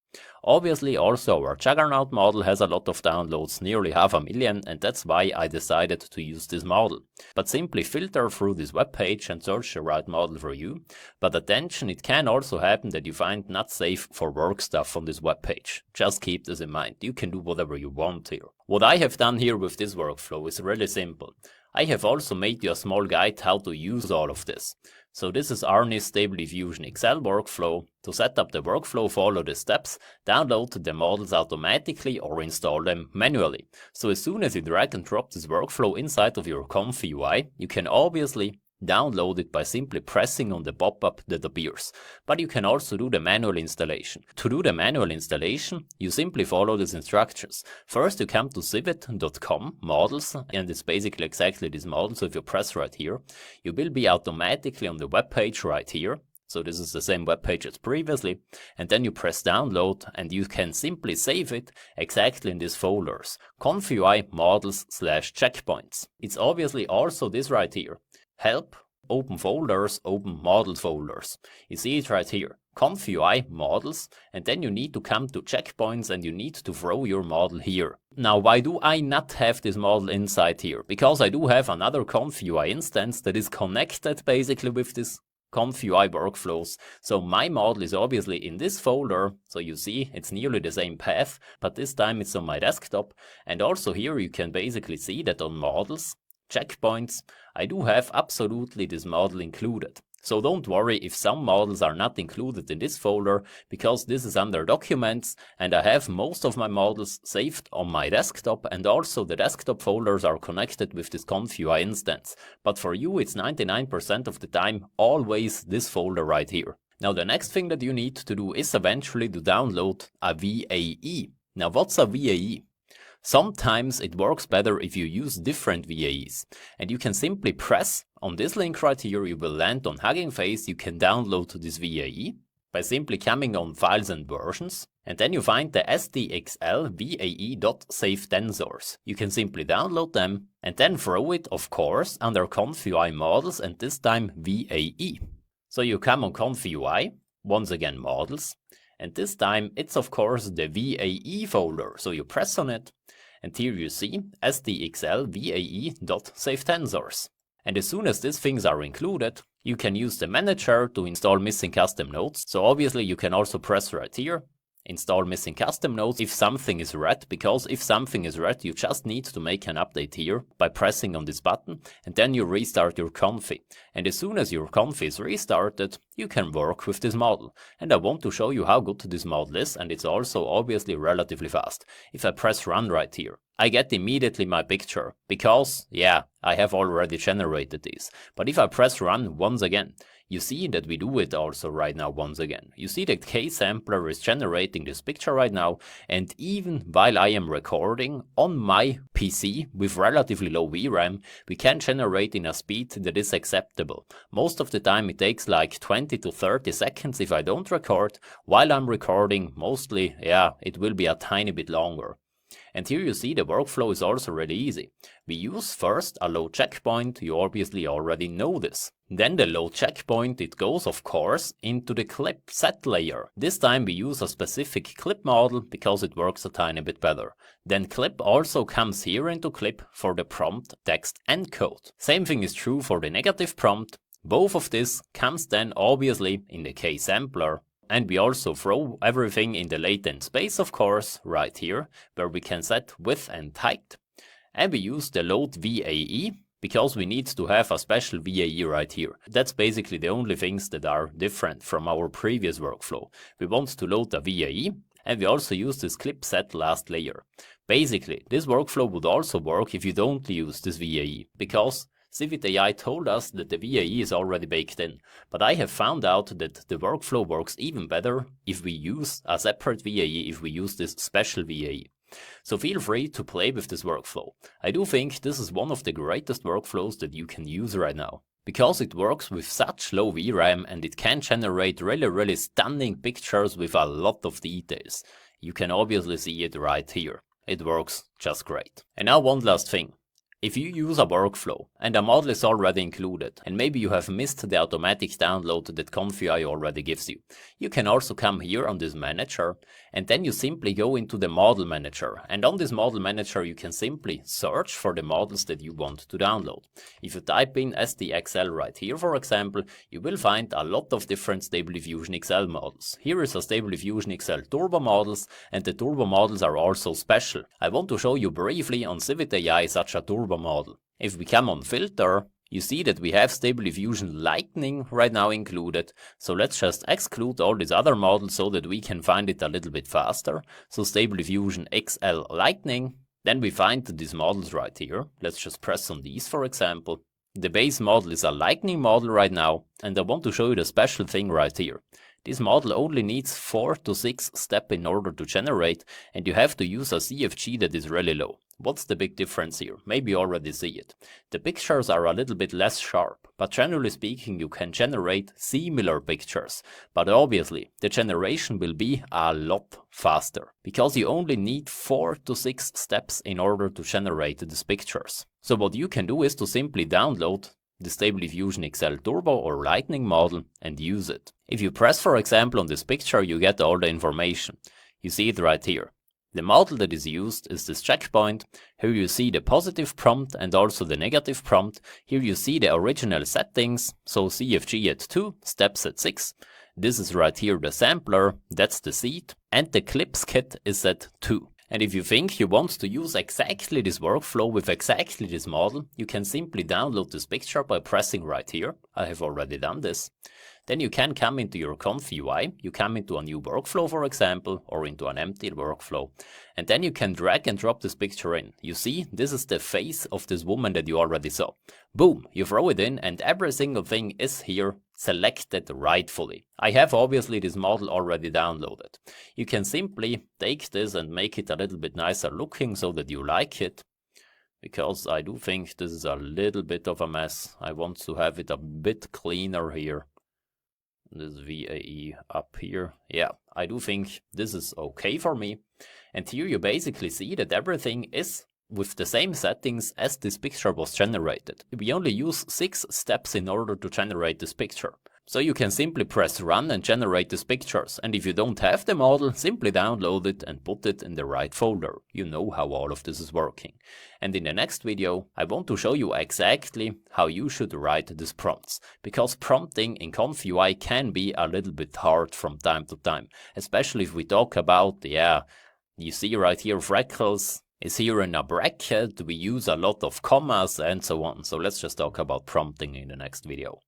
Obviously also our Juggernaut model has a lot of downloads, nearly 500,000, and that's why I decided to use this model. But simply filter through this web page and search the right model for you. But attention, it can also happen that you find not safe for work stuff on this web page. Just keep this in mind, you can do whatever you want here. What I have done here with this workflow is really simple. I have also made you a small guide how to use all of this. So this is Arne's Stable Diffusion Excel workflow. To set up the workflow, follow the steps, download the models automatically or install them manually. So as soon as you drag and drop this workflow inside of your Conf UI, you can obviously download it by simply pressing on the pop-up that appears. But you can also do the manual installation. To do the manual installation, you simply follow these instructions. First you come to civit.com models, and it's basically exactly this model. So if you press right here, you will be automatically on the web page right here. So this is the same web page as previously, and then you press download and you can simply save it exactly in these folders, ConfUI models/checkpoints. It's obviously also this right here. Help, open folders, open model folders. You see it right here, ConfUI models, and then you need to come to checkpoints and you need to throw your model here. Now, why do I not have this model inside here? Because I do have another ConfUI instance that is connected basically with this ConfUI workflows. So my model is obviously in this folder, so you see it's nearly the same path, but this time it's on my desktop. And also here you can basically see that on models, checkpoints, I do have absolutely this model included. So don't worry if some models are not included in this folder, because this is under documents and I have most of my models saved on my desktop, and also the desktop folders are connected with this ConfUI instance. But for you it's 99% of the time always this folder right here. Now the next thing that you need to do is eventually to download a VAE. Now what's a VAE? Sometimes it works better if you use different VAEs, and you can simply press on this link right here. You will land on Hugging Face. You can download this VAE by simply coming on Files and Versions, and then you find the SDXL VAE.save tensors. You can simply download them and then throw it, of course, under ConfUI models, and this time VAE. So you come on ConfUI, once again models, and this time it's of course the VAE folder. So you press on it, and here you see SDXL VAE.save tensors. And as soon as these things are included, you can use the manager to install missing custom nodes. So obviously you can also press right here, install missing custom nodes if something is red, because if something is red you just need to make an update here by pressing on this button, and then you restart your Confi. And as soon as your Confi is restarted, you can work with this model. And I want to show you how good this model is, and it's also obviously relatively fast. If I press run right here, I get immediately my picture, because, yeah, I have already generated these. But if I press run once again, you see that we do it also right now once again. You see that K-Sampler is generating this picture right now, and even while I am recording on my PC with relatively low VRAM, we can generate in a speed that is acceptable. Most of the time it takes like 20 to 30 seconds if I don't record. While I'm recording, mostly, yeah, it will be a tiny bit longer. And here you see the workflow is also really easy. We use first a load checkpoint, you obviously already know this. Then the load checkpoint, it goes of course into the clip set layer. This time we use a specific clip model because it works a tiny bit better. Then clip also comes here into clip for the prompt text encode. Same thing is true for the negative prompt. Both of this comes then obviously in the K-Sampler. And we also throw everything in the latent space, of course, right here, where we can set width and height. And we use the load VAE, because we need to have a special VAE right here. That's basically the only things that are different from our previous workflow. We want to load a VAE, and we also use this clip set last layer. Basically, this workflow would also work if you don't use this VAE, because Civit AI told us that the VAE is already baked in, but I have found out that the workflow works even better if we use a separate VAE, if we use this special VAE. So feel free to play with this workflow. I do think this is one of the greatest workflows that you can use right now, because it works with such low VRAM and it can generate really stunning pictures with a lot of details. You can obviously see it right here. It works just great. And now one last thing. If you use a workflow and a model is already included, and maybe you have missed the automatic download that ConfUI already gives you, you can also come here on this manager, and then you simply go into the model manager. And on this model manager you can simply search for the models that you want to download. If you type in SDXL right here, for example, you will find a lot of different Stable Diffusion XL models. Here is a Stable Diffusion XL Turbo models, and the Turbo models are also special. I want to show you briefly on Civit AI such a Turbo Turbo model. If we come on filter, you see that we have Stable Diffusion Lightning right now included. So let's just exclude all these other models so that we can find it a little bit faster. So Stable Diffusion XL Lightning. Then we find these models right here. Let's just press on these, for example. The base model is a Lightning model right now, and I want to show you the special thing right here. This model only needs 4 to 6 steps in order to generate, and you have to use a CFG that is really low. What's the big difference here? Maybe you already see it. The pictures are a little bit less sharp, but generally speaking you can generate similar pictures. But obviously the generation will be a lot faster, because you only need 4 to 6 steps in order to generate these pictures. So what you can do is to simply download the Stable Diffusion XL Turbo or Lightning model and use it. If you press, for example, on this picture, you get all the information. You see it right here. The model that is used is this checkpoint. Here you see the positive prompt and also the negative prompt. Here you see the original settings, so CFG at 2, steps at 6. This is right here the sampler, that's the seed, and the clips kit is at 2. And if you think you want to use exactly this workflow with exactly this model, you can simply download this picture by pressing right here. I have already done this. Then you can come into your conf UI, you come into a new workflow, for example, or into an empty workflow. And then you can drag and drop this picture in. You see, this is the face of this woman that you already saw. Boom, you throw it in and every single thing is here selected rightfully. I have obviously this model already downloaded. You can simply take this and make it a little bit nicer looking so that you like it. Because I do think this is a little bit of a mess. I want to have it a bit cleaner here. This VAE up here. Yeah, I do think this is okay for me. And here you basically see that everything is with the same settings as this picture was generated. We only use 6 steps in order to generate this picture. So you can simply press run and generate these pictures. And if you don't have the model, simply download it and put it in the right folder. You know how all of this is working. And in the next video, I want to show you exactly how you should write these prompts. Because prompting in conf UI can be a little bit hard from time to time. Especially if we talk about, you see right here freckles is here in a bracket, we use a lot of commas and so on. So let's just talk about prompting in the next video.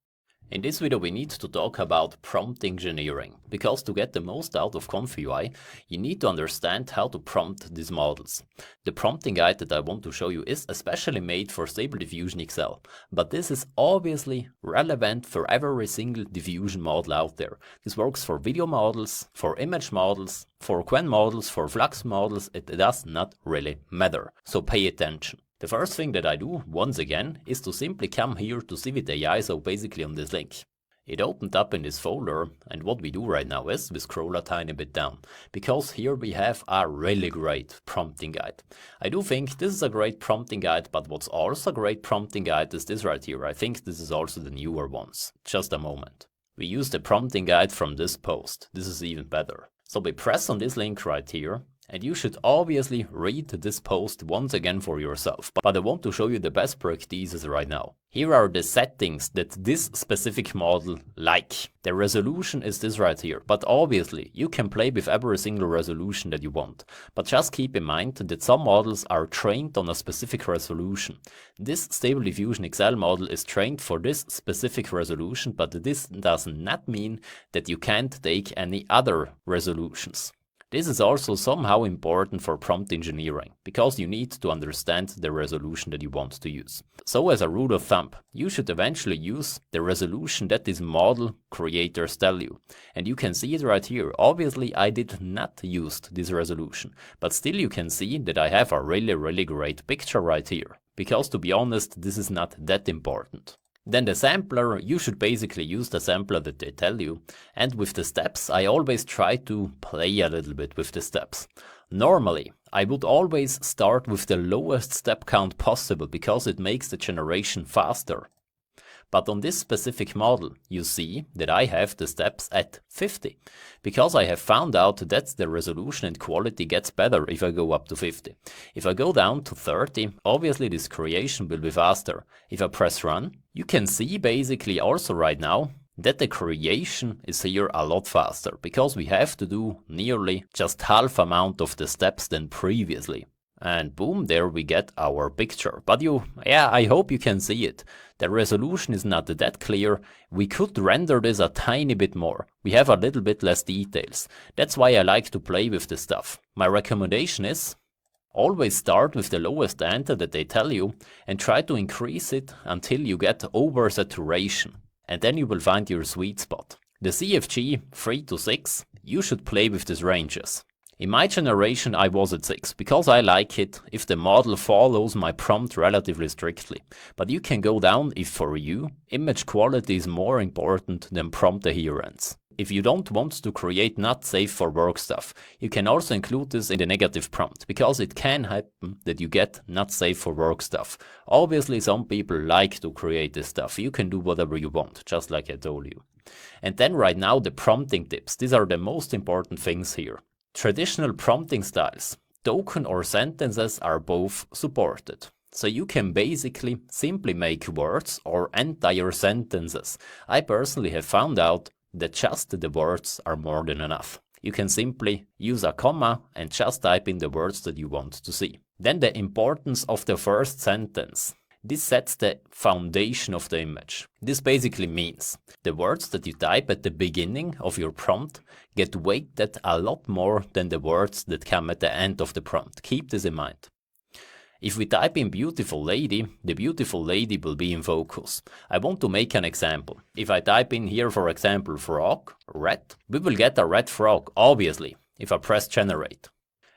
In this video we need to talk about prompt engineering, because to get the most out of conf UI, you need to understand how to prompt these models. The prompting guide that I want to show you is especially made for Stable Diffusion XL, but this is obviously relevant for every single diffusion model out there. This works for video models, for image models, for Qwen models, for Flux models, it does not really matter. So pay attention. The first thing that I do, once again, is to simply come here to Civit AI, so basically on this link. It opened up in this folder, and what we do right now is we scroll a tiny bit down, because here we have a really great prompting guide. I do think this is a great prompting guide, but what's also a great prompting guide is this right here. I think this is also the newer ones. Just a moment. We use the prompting guide from this post. This is even better. So we press on this link right here. And you should obviously read this post once again for yourself. But I want to show you the best practices right now. Here are the settings that this specific model like. The resolution is this right here. But obviously you can play with every single resolution that you want. But just keep in mind that some models are trained on a specific resolution. This Stable Diffusion XL model is trained for this specific resolution, but this does not mean that you can't take any other resolutions. This is also somehow important for prompt engineering, because you need to understand the resolution that you want to use. So as a rule of thumb, you should eventually use the resolution that these model creators tell you. And you can see it right here. Obviously I did not use this resolution, but still you can see that I have a really great picture right here. Because to be honest, this is not that important. Then the sampler, you should basically use the sampler that they tell you. And with the steps, I always try to play a little bit with the steps. Normally, I would always start with the lowest step count possible, because it makes the generation faster. But on this specific model, you see that I have the steps at 50, because I have found out that the resolution and quality gets better if I go up to 50. If I go down to 30, obviously this creation will be faster. If I press run, you can see basically also right now that the creation is here a lot faster, because we have to do nearly just half amount of the steps than previously. And boom, there we get our picture. But I hope you can see it. The resolution is not that clear. We could render this a tiny bit more. We have a little bit less details. That's why I like to play with this stuff. My recommendation is always start with the lowest enter that they tell you and try to increase it until you get oversaturation. And then you will find your sweet spot. The CFG 3 to 6, you should play with these ranges. In my generation I was at 6, because I like it if the model follows my prompt relatively strictly. But you can go down if for you, image quality is more important than prompt adherence. If you don't want to create not safe for work stuff, you can also include this in the negative prompt, because it can happen that you get not safe for work stuff. Obviously some people like to create this stuff, you can do whatever you want, just like I told you. And then right now the prompting tips, these are the most important things here. Traditional prompting styles, token or sentences are both supported. So you can basically simply make words or entire sentences. I personally have found out that just the words are more than enough. You can simply use a comma and just type in the words that you want to see. Then the importance of the first sentence. This sets the foundation of the image. This basically means the words that you type at the beginning of your prompt get weighted a lot more than the words that come at the end of the prompt. Keep this in mind. If we type in beautiful lady, the beautiful lady will be in focus. I want to make an example. If I type in here, for example, frog, red, we will get a red frog, obviously, if I press generate.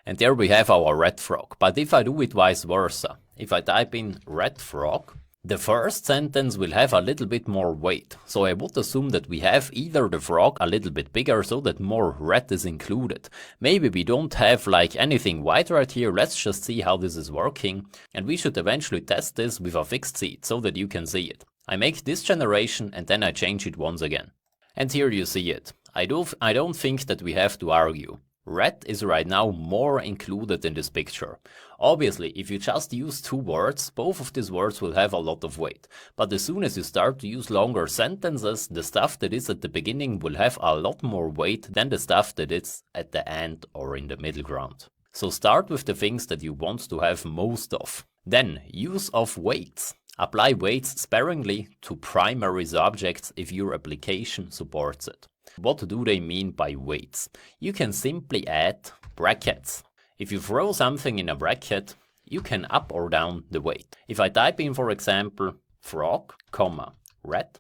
And there we have our red frog. But if I do it vice versa, if I type in red frog, the first sentence will have a little bit more weight. So I would assume that we have either the frog a little bit bigger so that more red is included. Maybe we don't have like anything white right here. Let's just see how this is working. And we should eventually test this with a fixed seed so that you can see it. I make this generation and then I change it once again. And here you see it. I don't think that we have to argue. Red is right now more included in this picture. Obviously, if you just use two words, both of these words will have a lot of weight. But as soon as you start to use longer sentences, the stuff that is at the beginning will have a lot more weight than the stuff that is at the end or in the middle ground. So start with the things that you want to have most of. Then, use of weights. Apply weights sparingly to primary subjects if your application supports it. What do they mean by weights? You can simply add brackets. If you throw something in a bracket, you can up or down the weight. If I type in, for example, frog, comma, red,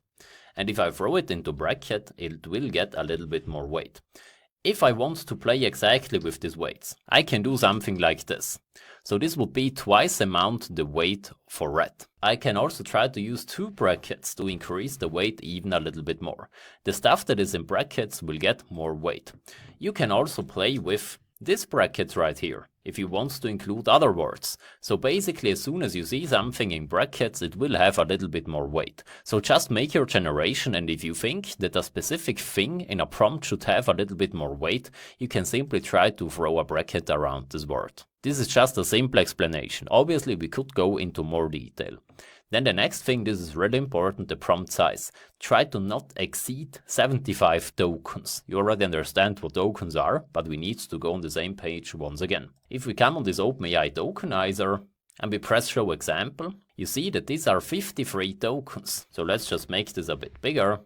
and if I throw it into bracket, it will get a little bit more weight. If I want to play exactly with these weights, I can do something like this. So this would be twice amount the weight for red. I can also try to use two brackets to increase the weight even a little bit more. The stuff that is in brackets will get more weight. You can also play with this bracket right here, if you want to include other words. So basically as soon as you see something in brackets, it will have a little bit more weight. So just make your generation, and if you think that a specific thing in a prompt should have a little bit more weight, you can simply try to throw a bracket around this word. This is just a simple explanation. Obviously we could go into more detail. Then the next thing, this is really important, the prompt size. Try to not exceed 75 tokens. You already understand what tokens are, but we need to go on the same page once again. If we come on this OpenAI tokenizer and we press show example, you see that these are 53 tokens. So let's just make this a bit bigger.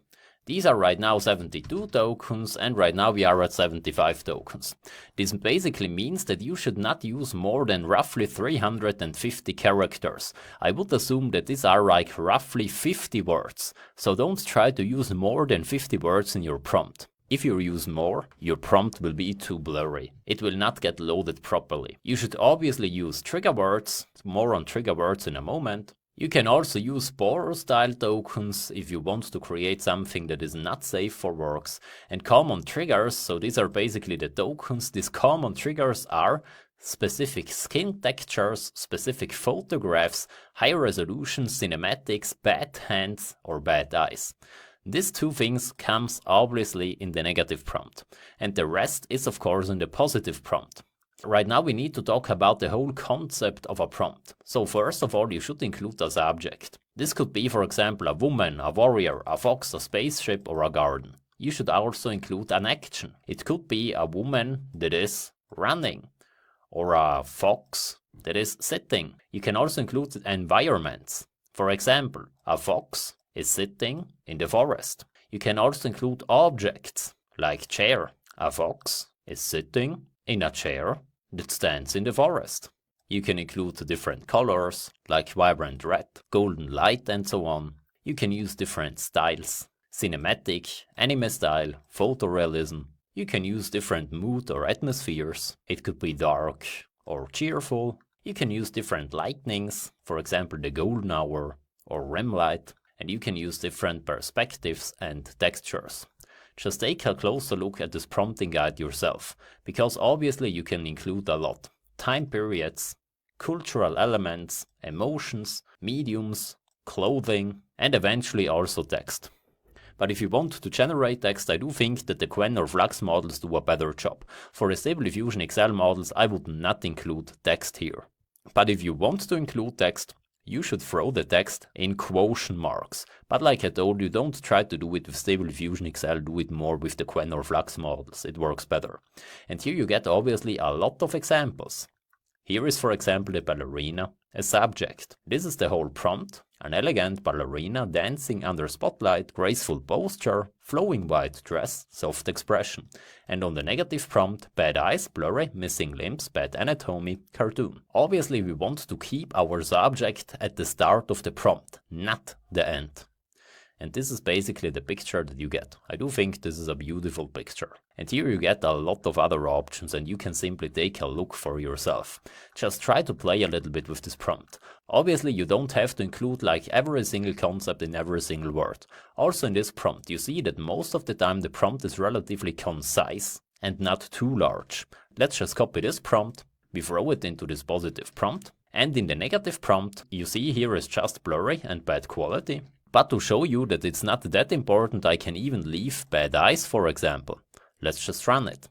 These are right now 72 tokens, and right now we are at 75 tokens. This basically means that you should not use more than roughly 350 characters. I would assume that these are like roughly 50 words. So don't try to use more than 50 words in your prompt. If you use more, your prompt will be too blurry. It will not get loaded properly. You should obviously use trigger words, more on trigger words in a moment. You can also use borrow style tokens if you want to create something that is not safe for works. And common triggers, so these are basically the tokens. These common triggers are specific skin textures, specific photographs, high resolution cinematics, bad hands or bad eyes. These two things comes obviously in the negative prompt, and the rest is of course in the positive prompt. Right now we need to talk about the whole concept of a prompt. So first of all, you should include a subject. This could be, for example, a woman, a warrior, a fox, a spaceship or a garden. You should also include an action. It could be a woman that is running, or a fox that is sitting. You can also include environments. For example, a fox is sitting in the forest. You can also include objects, like chair. A fox is sitting in a chair that stands in the forest. You can include different colors, like vibrant red, golden light, and so on. You can use different styles, cinematic, anime style, photorealism. You can use different mood or atmospheres. It could be dark or cheerful. You can use different lightnings, for example the golden hour or REM light, and you can use different perspectives and textures. Just take a closer look at this prompting guide yourself, because obviously you can include a lot. Time periods, cultural elements, emotions, mediums, clothing, and eventually also text. But if you want to generate text, I do think that the Qwen or Flux models do a better job. For the Stable Diffusion XL models, I would not include text here. But if you want to include text, you should throw the text in quotation marks. But like I told you, don't try to do it with Stable Diffusion XL, do it more with the Qwen or Flux models, it works better. And here you get obviously a lot of examples. Here is for example the ballerina, a subject. This is the whole prompt, an elegant ballerina dancing under spotlight, graceful posture, flowing white dress, soft expression. And on the negative prompt, bad eyes, blurry, missing limbs, bad anatomy, cartoon. Obviously we want to keep our subject at the start of the prompt, not the end. And this is basically the picture that you get. I do think this is a beautiful picture. And here you get a lot of other options and you can simply take a look for yourself. Just try to play a little bit with this prompt. Obviously you don't have to include like every single concept in every single word. Also in this prompt you see that most of the time the prompt is relatively concise and not too large. Let's just copy this prompt, we throw it into this positive prompt. And in the negative prompt you see here is just blurry and bad quality. But to show you that it's not that important, I can even leave bad eyes, for example. Let's just run it.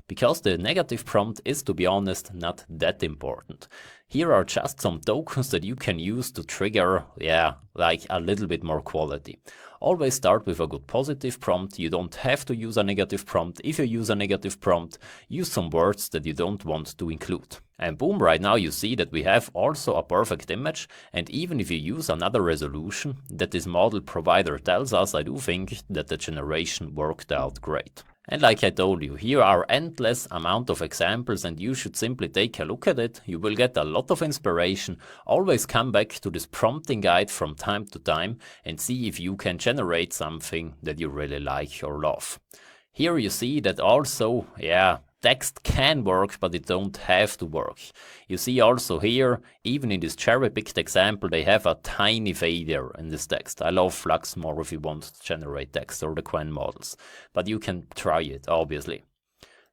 Because the negative prompt is, to be honest, not that important. Here are just some tokens that you can use to trigger, like a little bit more quality. Always start with a good positive prompt. You don't have to use a negative prompt. If you use a negative prompt, use some words that you don't want to include. And boom, right now you see that we have also a perfect image, and even if you use another resolution that this model provider tells us, I do think that the generation worked out great. And like I told you, here are endless amount of examples and you should simply take a look at it. You will get a lot of inspiration. Always come back to this prompting guide from time to time and see if you can generate something that you really like or love. Here you see that also, text can work, but it don't have to work. You see also here, even in this cherry-picked example, they have a tiny failure in this text. I love Flux more if you want to generate text or the Qwen models, but you can try it, obviously.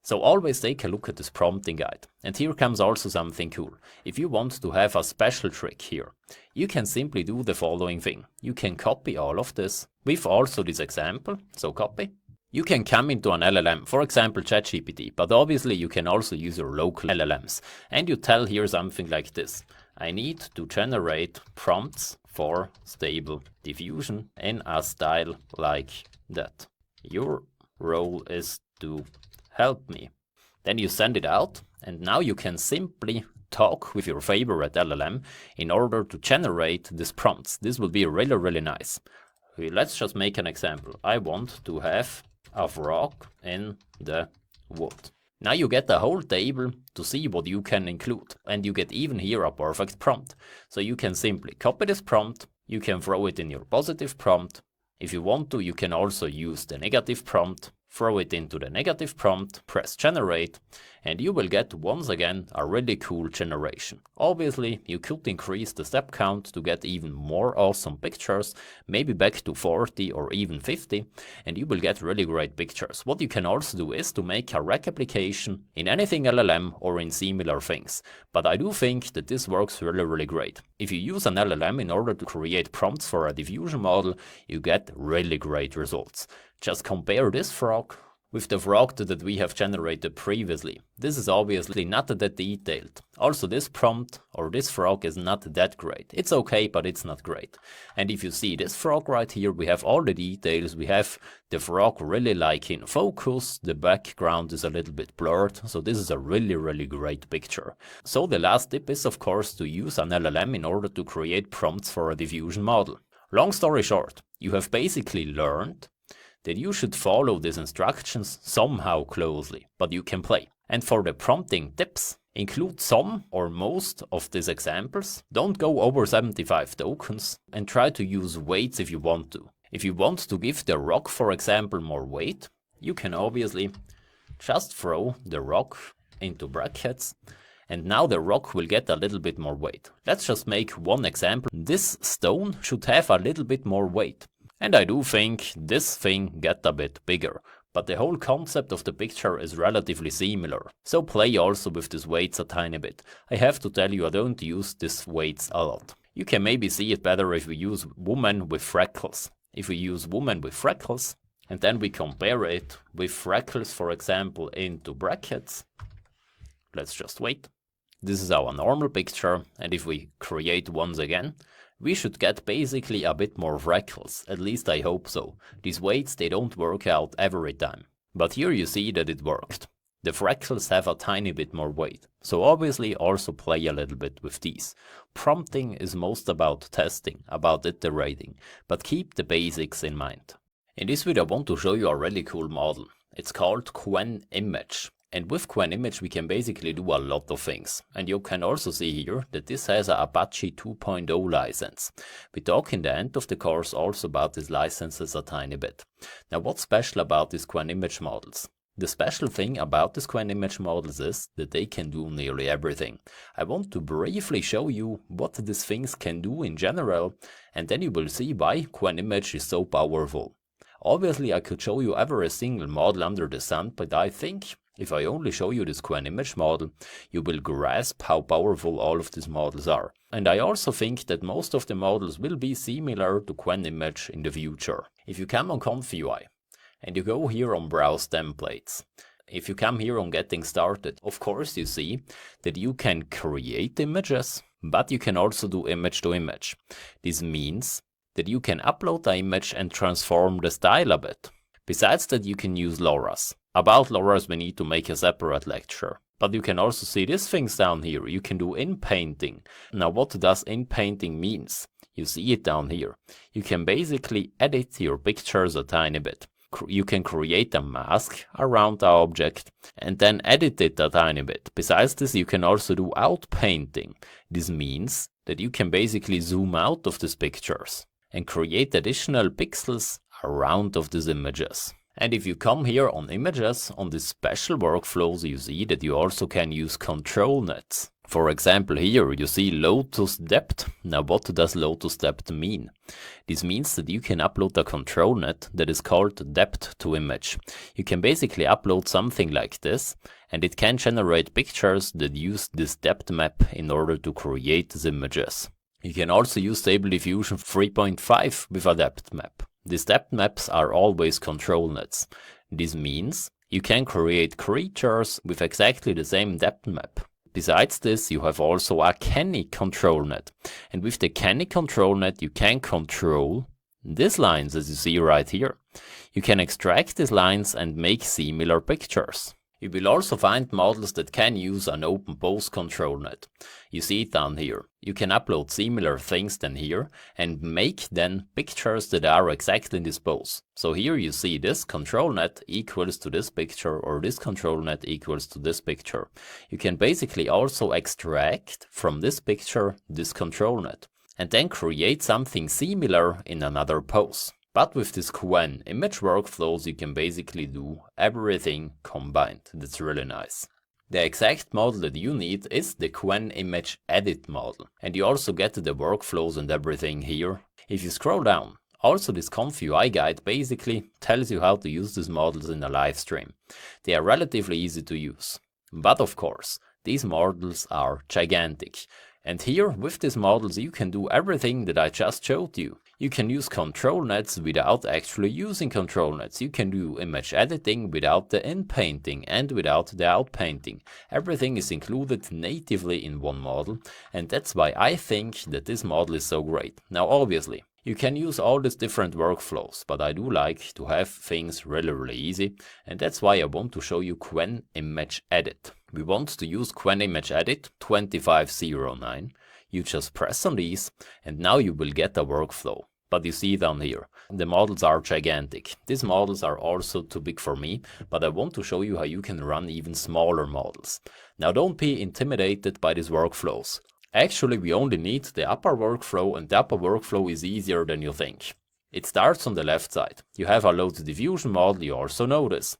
So always take a look at this prompting guide. And here comes also something cool. If you want to have a special trick here, you can simply do the following thing. You can copy all of this with also this example, so copy. You can come into an LLM, for example ChatGPT, but obviously you can also use your local LLMs. And you tell here something like this. I need to generate prompts for Stable Diffusion in a style like that. Your role is to help me. Then you send it out, and now you can simply talk with your favorite LLM in order to generate these prompts. This will be really, really nice. Let's just make an example. I want to have a frog in the wood. Now you get a whole table to see what you can include, and you get even here a perfect prompt. So you can simply copy this prompt, you can throw it in your positive prompt. If you want to, you can also use the negative prompt, throw it into the negative prompt, press generate, and you will get once again a really cool generation. Obviously, you could increase the step count to get even more awesome pictures, maybe back to 40 or even 50, and you will get really great pictures. What you can also do is to make a rec application in anything LLM or in similar things. But I do think that this works really, really great. If you use an LLM in order to create prompts for a diffusion model, you get really great results. Just compare this frog with the frog that we have generated previously. This is obviously not that detailed. Also this prompt or this frog is not that great. It's okay, but it's not great. And if you see this frog right here, we have all the details. We have the frog really like in focus. The background is a little bit blurred. So this is a really great picture. So the last tip is of course to use an LLM in order to create prompts for a diffusion model. Long story short, you have basically learned that you should follow these instructions somehow closely, but you can play. And for the prompting tips, include some or most of these examples. Don't go over 75 tokens and try to use weights if you want to. If you want to give the rock, for example, more weight, you can obviously just throw the rock into brackets and now the rock will get a little bit more weight. Let's just make one example. This stone should have a little bit more weight. And I do think this thing get a bit bigger, but the whole concept of the picture is relatively similar. So play also with these weights a tiny bit. I have to tell you, I don't use these weights a lot. You can maybe see it better if we use woman with freckles. If we use woman with freckles, and then we compare it with freckles, for example, into brackets. Let's just wait. This is our normal picture, and if we create once again, we should get basically a bit more freckles, at least I hope so. These weights, they don't work out every time. But here you see that it worked. The freckles have a tiny bit more weight, so obviously also play a little bit with these. Prompting is most about testing, about iterating, but keep the basics in mind. In this video I want to show you a really cool model. It's called Qwen Image. And with Qwen Image we can basically do a lot of things. And you can also see here that this has a Apache 2.0 license. We talk in the end of the course also about these licenses a tiny bit. Now what's special about these Qwen Image models? The special thing about these Qwen Image models is that they can do nearly everything. I want to briefly show you what these things can do in general, and then you will see why Qwen Image is so powerful. Obviously I could show you every single model under the sun, but I think if I only show you this Qwen Image model, you will grasp how powerful all of these models are. And I also think that most of the models will be similar to Qwen Image in the future. If you come on ComfyUI and you go here on Browse Templates, if you come here on Getting Started, of course you see that you can create images, but you can also do image to image. This means that you can upload the image and transform the style a bit. Besides that, you can use LoRa's. About LoRa's we need to make a separate lecture. But you can also see these things down here. You can do in-painting. Now what does in-painting means? You see it down here. You can basically edit your pictures a tiny bit. You can create a mask around the object and then edit it a tiny bit. Besides this, you can also do outpainting. This means that you can basically zoom out of these pictures and create additional pixels around of these images. And if you come here on images, on these special workflows, you see that you also can use control nets. For example, here you see Lotus Depth. Now what does Lotus Depth mean? This means that you can upload a control net that is called depth to image. You can basically upload something like this, and it can generate pictures that use this depth map in order to create these images. You can also use Stable Diffusion 3.5 with a depth map. These depth maps are always control nets. This means you can create creatures with exactly the same depth map. Besides this, you have also a canny control net. And with the canny control net, you can control these lines as you see right here. You can extract these lines and make similar pictures. You will also find models that can use an open pose control net. You see it down here. You can upload similar things than here and make then pictures that are exactly in this pose. So here you see this control net equals to this picture, or this control net equals to this picture. You can basically also extract from this picture this control net and then create something similar in another pose. But with this Qwen Image workflows, you can basically do everything combined. That's really nice. The exact model that you need is the Qwen Image Edit model. And you also get the workflows and everything here. If you scroll down, also this ComfyUI guide basically tells you how to use these models in a live stream. They are relatively easy to use. But of course, these models are gigantic. And here, with these models, you can do everything that I just showed you. You can use control nets without actually using control nets. You can do image editing without the in-painting and without the out-painting. Everything is included natively in one model, and that's why I think that this model is so great. Now obviously, you can use all these different workflows, but I do like to have things really easy, and that's why I want to show you Qwen Image Edit. We want to use Qwen Image Edit 2509. You just press on these, and now you will get a workflow. But you see down here, the models are gigantic. These models are also too big for me, but I want to show you how you can run even smaller models. Now don't be intimidated by these workflows. Actually, we only need the upper workflow, and the upper workflow is easier than you think. It starts on the left side. You have a load diffusion model, you also know this.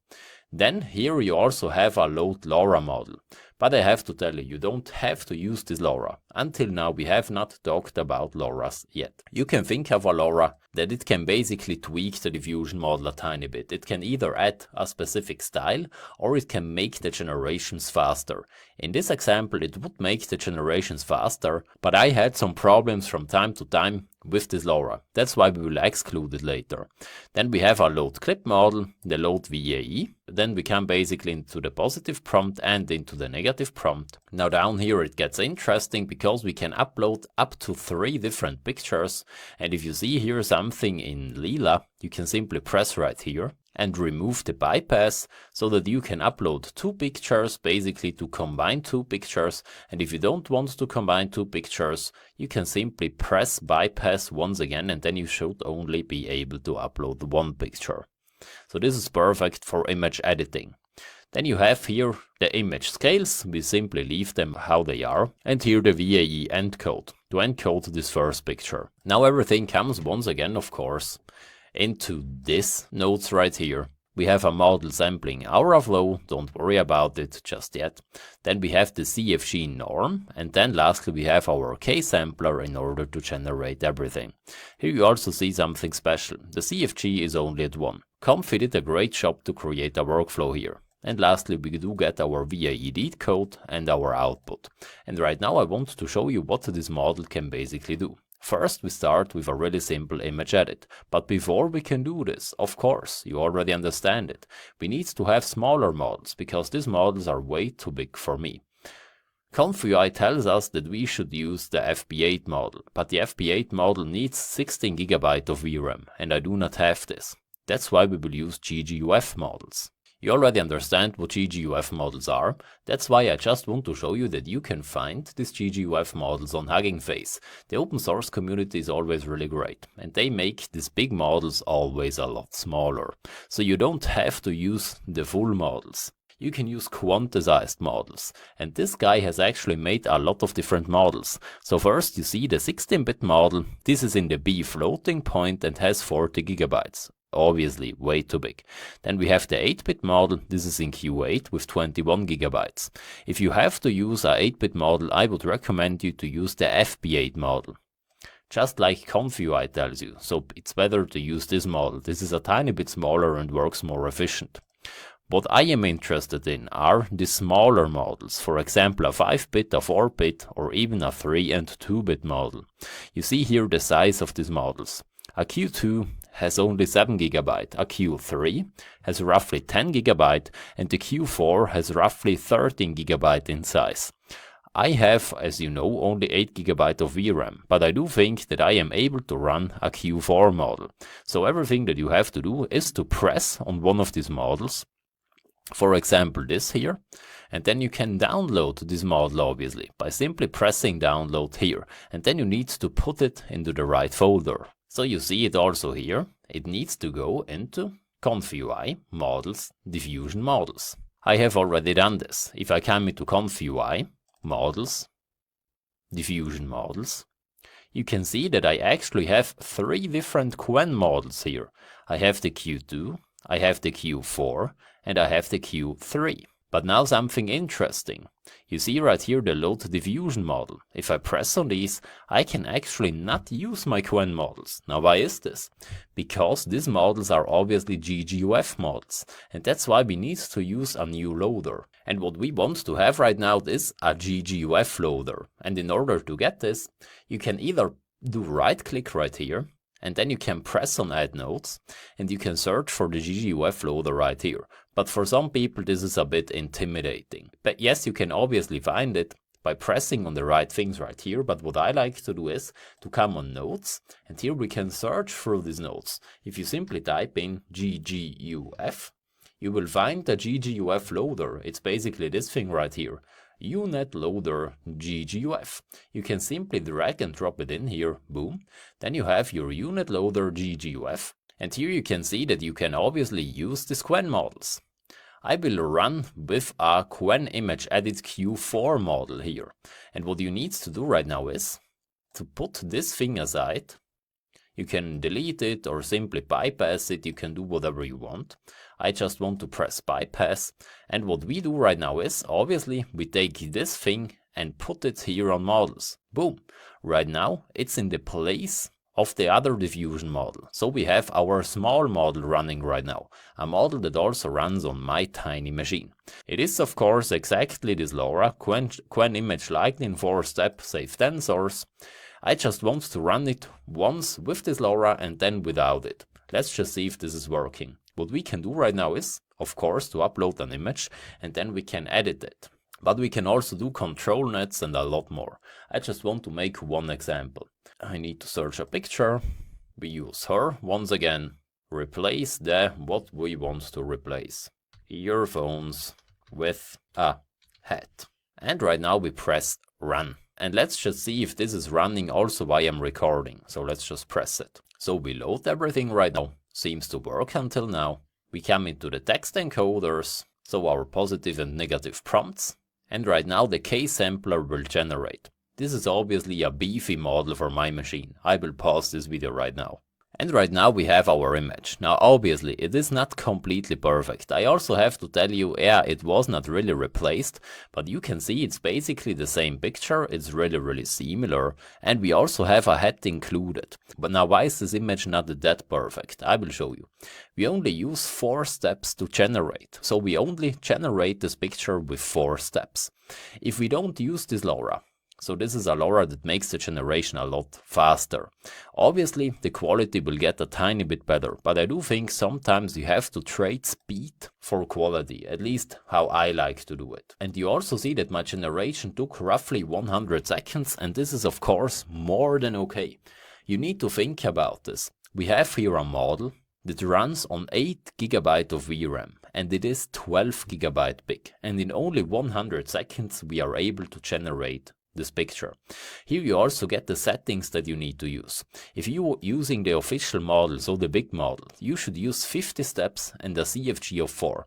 Then here you also have a load LoRa model. But I have to tell you, you don't have to use this LoRa. Until now we have not talked about LoRas yet. You can think of a LoRa that it can basically tweak the diffusion model a tiny bit. It can either add a specific style or it can make the generations faster. In this example it would make the generations faster, but I had some problems from time to time with this LoRa. That's why we will exclude it later. Then we have our load clip model, the load VAE. Then we come basically into the positive prompt and into the negative prompt. Now down here it gets interesting because we can upload up to 3 different pictures, and if you see here something in lila, you can simply press right here and remove the bypass so that you can upload 2 pictures, basically to combine 2 pictures, and if you don't want to combine 2 pictures, you can simply press bypass once again and then you should only be able to upload 1 picture. So this is perfect for image editing. Then you have here the image scales, we simply leave them how they are, and here the VAE encode to encode this first picture. Now everything comes once again, of course, into this notes right here. We have a model sampling aura flow, don't worry about it just yet. Then we have the CFG norm, and then lastly we have our K-sampler in order to generate everything. Here you also see something special. The CFG is only at 1. Comfy did a great job to create a workflow here. And lastly we do get our VAE decode and our output. And right now I want to show you what this model can basically do. First we start with a really simple image edit, but before we can do this, of course, you already understand it, we need to have smaller models, because these models are way too big for me. ComfyUI tells us that we should use the FP8 model, but the FP8 model needs 16 GB of VRAM, and I do not have this. That's why we will use GGUF models. You already understand what GGUF models are, that's why I just want to show you that you can find these GGUF models on Hugging Face. The open source community is always really great, and they make these big models always a lot smaller. So you don't have to use the full models. You can use quantized models, and this guy has actually made a lot of different models. So first you see the 16-bit model, this is in the B floating point and has 40 GB. Obviously way too big. Then we have the 8-bit model, this is in Q8 with 21 GB. If you have to use a 8-bit model, I would recommend you to use the FP8 model. Just like ComfyUI tells you, so it's better to use this model. This is a tiny bit smaller and works more efficient. What I am interested in are the smaller models, for example a 5-bit, a 4-bit or even a 3 and 2-bit model. You see here the size of these models. A Q2 has only 7 GB, a Q3 has roughly 10 GB, and the Q4 has roughly 13 GB in size. I have, as you know, only 8 GB of VRAM, but I do think that I am able to run a Q4 model. So everything that you have to do is to press on one of these models, for example this here, and then you can download this model obviously by simply pressing download here, and then you need to put it into the right folder. So you see it also here, it needs to go into ComfyUI, Models, Diffusion Models. I have already done this. If I come into ComfyUI, Models, Diffusion Models, you can see that I actually have 3 different Qwen models here. I have the Q2, I have the Q4, and I have the Q3. But now something interesting. You see right here the load diffusion model. If I press on these, I can actually not use my Qwen models. Now why is this? Because these models are obviously GGUF models, and that's why we need to use a new loader. And what we want to have right now is a GGUF loader. And in order to get this, you can either do right click right here and then you can press on add nodes and you can search for the GGUF loader right here. But for some people this is a bit intimidating. But yes, you can obviously find it by pressing on the right things right here, but what I like to do is to come on nodes, and here we can search through these nodes. If you simply type in GGUF, you will find the GGUF loader. It's basically this thing right here, unit loader GGUF. You can simply drag and drop it in here, boom. Then you have your unit loader GGUF, and here you can see that you can obviously use the Qwen models. I will run with a Qwen image edit Q4 model here. And what you need to do right now is to put this thing aside. You can delete it or simply bypass it. You can do whatever you want. I just want to press bypass. And what we do right now is, obviously, we take this thing and put it here on models. Boom. Right now, it's in the place of the other diffusion model. So we have our small model running right now, a model that also runs on my tiny machine. It is of course exactly this LoRa, Qwen image Lightning 4-step safe tensors. I just want to run it once with this LoRa and then without it. Let's just see if this is working. What we can do right now is, of course, to upload an image and then we can edit it. But we can also do control nets and a lot more. I just want to make one example. I need to search a picture. We use her. Once again, replace what we want to replace. Earphones with a hat. And right now we press run. And let's just see if this is running also while I'm recording. So let's just press it. So we load everything right now. Seems to work until now. We come into the text encoders. So our positive and negative prompts. And right now the K-sampler will generate. This is obviously a beefy model for my machine. I will pause this video right now. And right now we have our image. Now obviously it is not completely perfect. I also have to tell you, yeah, it was not really replaced, but you can see it's basically the same picture. It's really similar, and we also have a hat included. But now why is this image not that perfect? I will show you. We only use 4 steps to generate. So we only generate this picture with 4 steps. If we don't use this LoRa, so this is a LoRa that makes the generation a lot faster. Obviously the quality will get a tiny bit better, but I do think sometimes you have to trade speed for quality, at least how I like to do it. And you also see that my generation took roughly 100 seconds, and this is of course more than okay. You need to think about this. We have here a model that runs on 8 GB of VRAM, and it is 12 GB big, and in only 100 seconds we are able to generate this picture. Here you also get the settings that you need to use. If you are using the official model, so the big model, you should use 50 steps and a CFG of 4.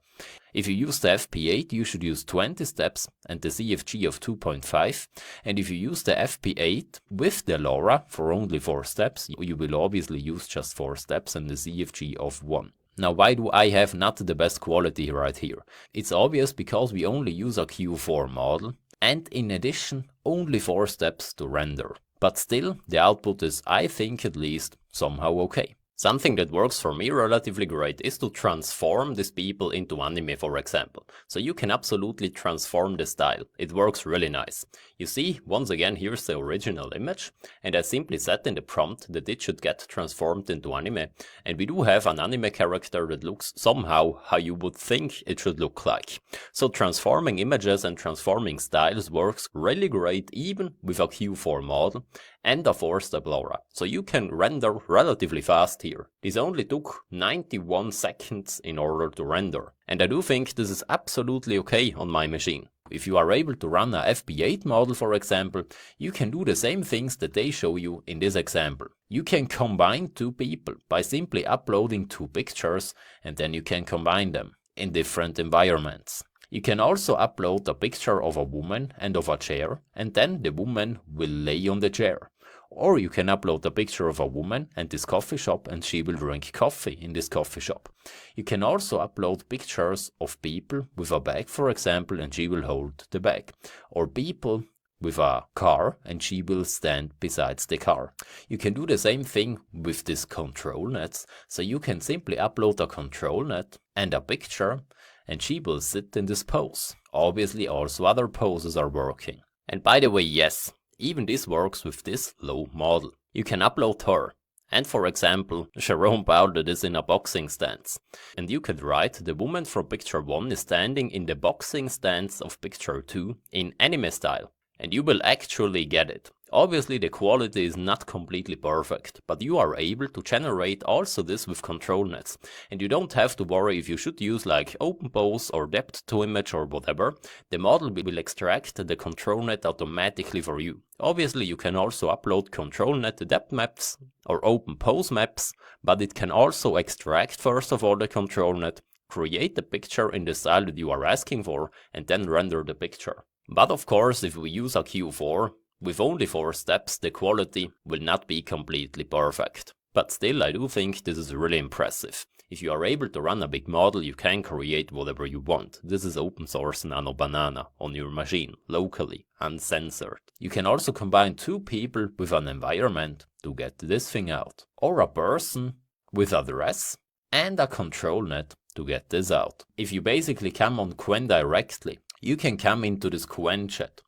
If you use the FP8, you should use 20 steps and the CFG of 2.5. And if you use the FP8 with the LoRa for only 4 steps, you will obviously use just 4 steps and the CFG of 1. Now why do I have not the best quality right here? It's obvious because we only use a Q4 model, and in addition only 4 steps to render. But still the output is, I think at least, somehow okay. Something that works for me relatively great is to transform these people into anime, for example. So you can absolutely transform the style. It works really nice. You see, once again, here's the original image, and I simply set in the prompt that it should get transformed into anime. And we do have an anime character that looks somehow how you would think it should look like. So transforming images and transforming styles works really great even with a Q4 model and a 4-step LoRa. So you can render relatively fast here. This only took 91 seconds in order to render. And I do think this is absolutely okay on my machine. If you are able to run a FP8 model, for example, you can do the same things that they show you in this example. You can combine 2 people by simply uploading 2 pictures, and then you can combine them in different environments. You can also upload a picture of a woman and of a chair, and then the woman will lay on the chair. Or you can upload a picture of a woman and this coffee shop, and she will drink coffee in this coffee shop. You can also upload pictures of people with a bag, for example, and she will hold the bag. Or people with a car and she will stand beside the car. You can do the same thing with these control nets. So you can simply upload a control net and a picture, and she will sit in this pose. Obviously also other poses are working. And by the way, yes, even this works with this low model. You can upload her, And for example, Jerome Baudet is in a boxing stance. And you could write the woman from picture 1 is standing in the boxing stance of picture 2 in anime style. And you will actually get it. Obviously the quality is not completely perfect, but you are able to generate also this with control nets. And you don't have to worry if you should use like open pose or depth to image or whatever. The model will extract the control net automatically for you. Obviously you can also upload control net depth maps or open pose maps, but it can also extract first of all the control net, create the picture in the style that you are asking for, and then render the picture. But of course, if we use a Q4, with only 4 steps, the quality will not be completely perfect. But still, I do think this is really impressive. If you are able to run a big model, you can create whatever you want. This is open source Nano Banana on your machine, locally, uncensored. You can also combine 2 people with an environment to get this thing out. Or a person with a dress and a control net to get this out. If you basically come on Qwen directly, you can come into this Qwen chat.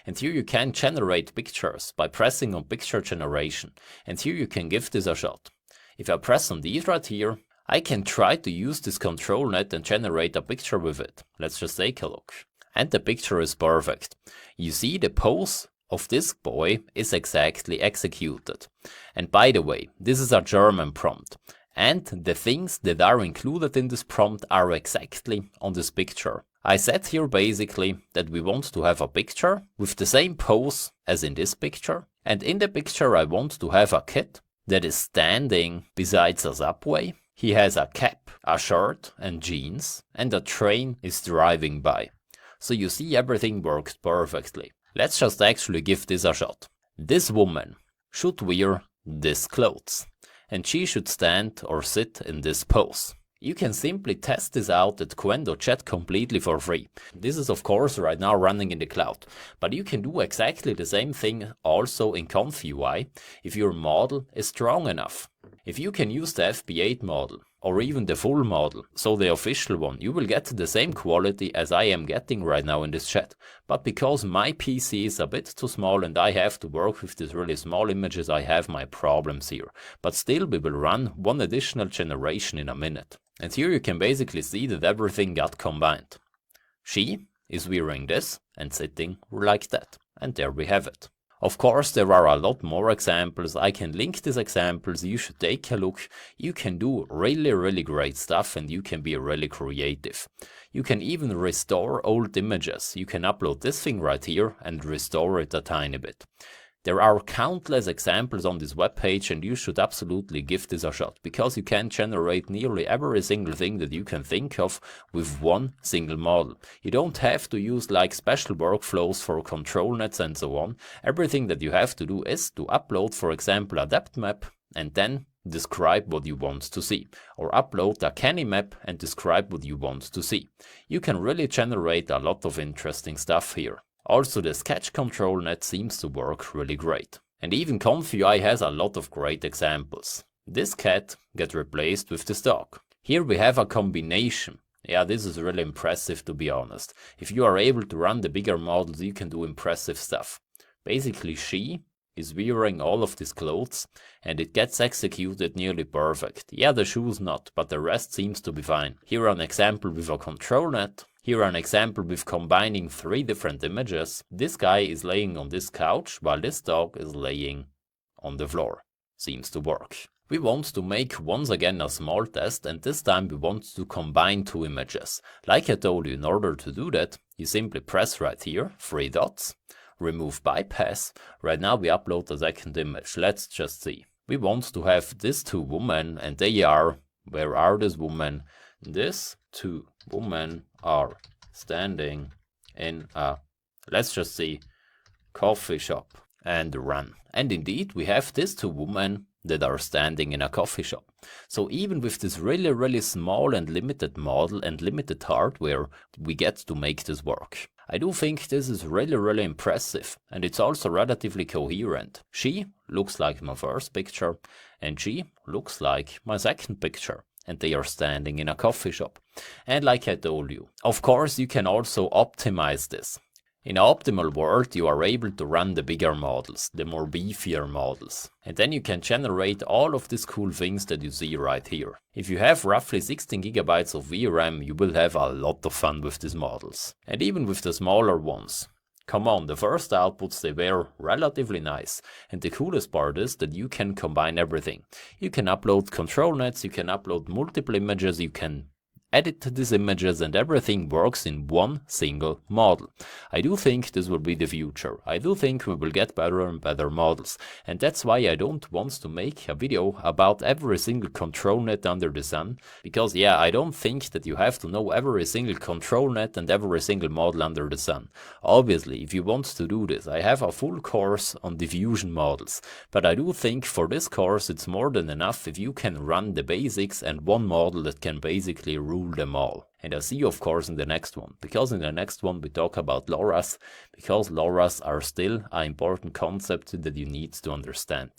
And here you can generate pictures by pressing on picture generation. And here you can give this a shot. If I press on these right here, I can try to use this control net and generate a picture with it. Let's just take a look. And the picture is perfect. You see the pose of this boy is exactly executed. And by the way, this is a German prompt. And the things that are included in this prompt are exactly on this picture. I said here basically that we want to have a picture with the same pose as in this picture. And in the picture I want to have a kid that is standing beside a subway. He has a cap, a shirt and jeans, and a train is driving by. So you see everything works perfectly. Let's just actually give this a shot. This woman should wear these clothes. And she should stand or sit in this pose. You can simply test this out at Qwen.chat completely for free. This is of course right now running in the cloud, but you can do exactly the same thing also in ComfUI if your model is strong enough. If you can use the FP8 model or even the full model, so the official one, you will get the same quality as I am getting right now in this chat. But because my PC is a bit too small and I have to work with these really small images, I have my problems here. But still we will run one additional generation in a minute. And here you can basically see that everything got combined. She is wearing this and sitting like that. And there we have it. Of course, there are a lot more examples. I can link these examples. You should take a look. You can do really great stuff and you can be really creative. You can even restore old images. You can upload this thing right here and restore it a tiny bit. There are countless examples on this webpage and you should absolutely give this a shot, because you can generate nearly every single thing that you can think of with one single model. You don't have to use like special workflows for control nets and so on. Everything that you have to do is to upload, for example, a depth map and then describe what you want to see, or upload a canny map and describe what you want to see. You can really generate a lot of interesting stuff here. Also, the sketch control net seems to work really great. And even ComfUI has a lot of great examples. This cat gets replaced with this dog. Here we have a combination. Yeah, this is really impressive, to be honest. If you are able to run the bigger models, you can do impressive stuff. Basically, she is wearing all of these clothes and it gets executed nearly perfect. Yeah, the shoes not, but the rest seems to be fine. Here an example with a control net. Here an example with combining 3 different images. This guy is laying on this couch while this dog is laying on the floor. Seems to work. We want to make once again a small test, and this time we want to combine 2 images. Like I told you, in order to do that, you simply press right here, 3 dots, remove bypass. Right now we upload the second image. Let's just see. We want to have these 2 women, and they are, where are these women? These 2 women are standing in a, let's just see, coffee shop, and run. And indeed we have these 2 women that are standing in a coffee shop. So even with this really small and limited model and limited hardware, we get to make this work. I do think this is really impressive, and it's also relatively coherent. She looks like my first picture and she looks like my second picture. And they are standing in a coffee shop. And like I told you, of course you can also optimize this. In an optimal world, you are able to run the bigger models, the more beefier models. And then you can generate all of these cool things that you see right here. If you have roughly 16 GB of VRAM, you will have a lot of fun with these models. And even with the smaller ones. Come on, the first outputs, they were relatively nice. And the coolest part is that you can combine everything. You can upload control nets, you can upload multiple images, you can edit these images, and everything works in one single model. I do think this will be the future. I do think we will get better and better models. And that's why I don't want to make a video about every single control net under the sun. Because yeah, I don't think that you have to know every single control net and every single model under the sun. Obviously, if you want to do this, I have a full course on diffusion models. But I do think for this course it's more than enough if you can run the basics and one model that can basically rule them all. And I'll see you of course in the next one, because in the next one we talk about LoRa's, because LoRa's are still an important concept that you need to understand.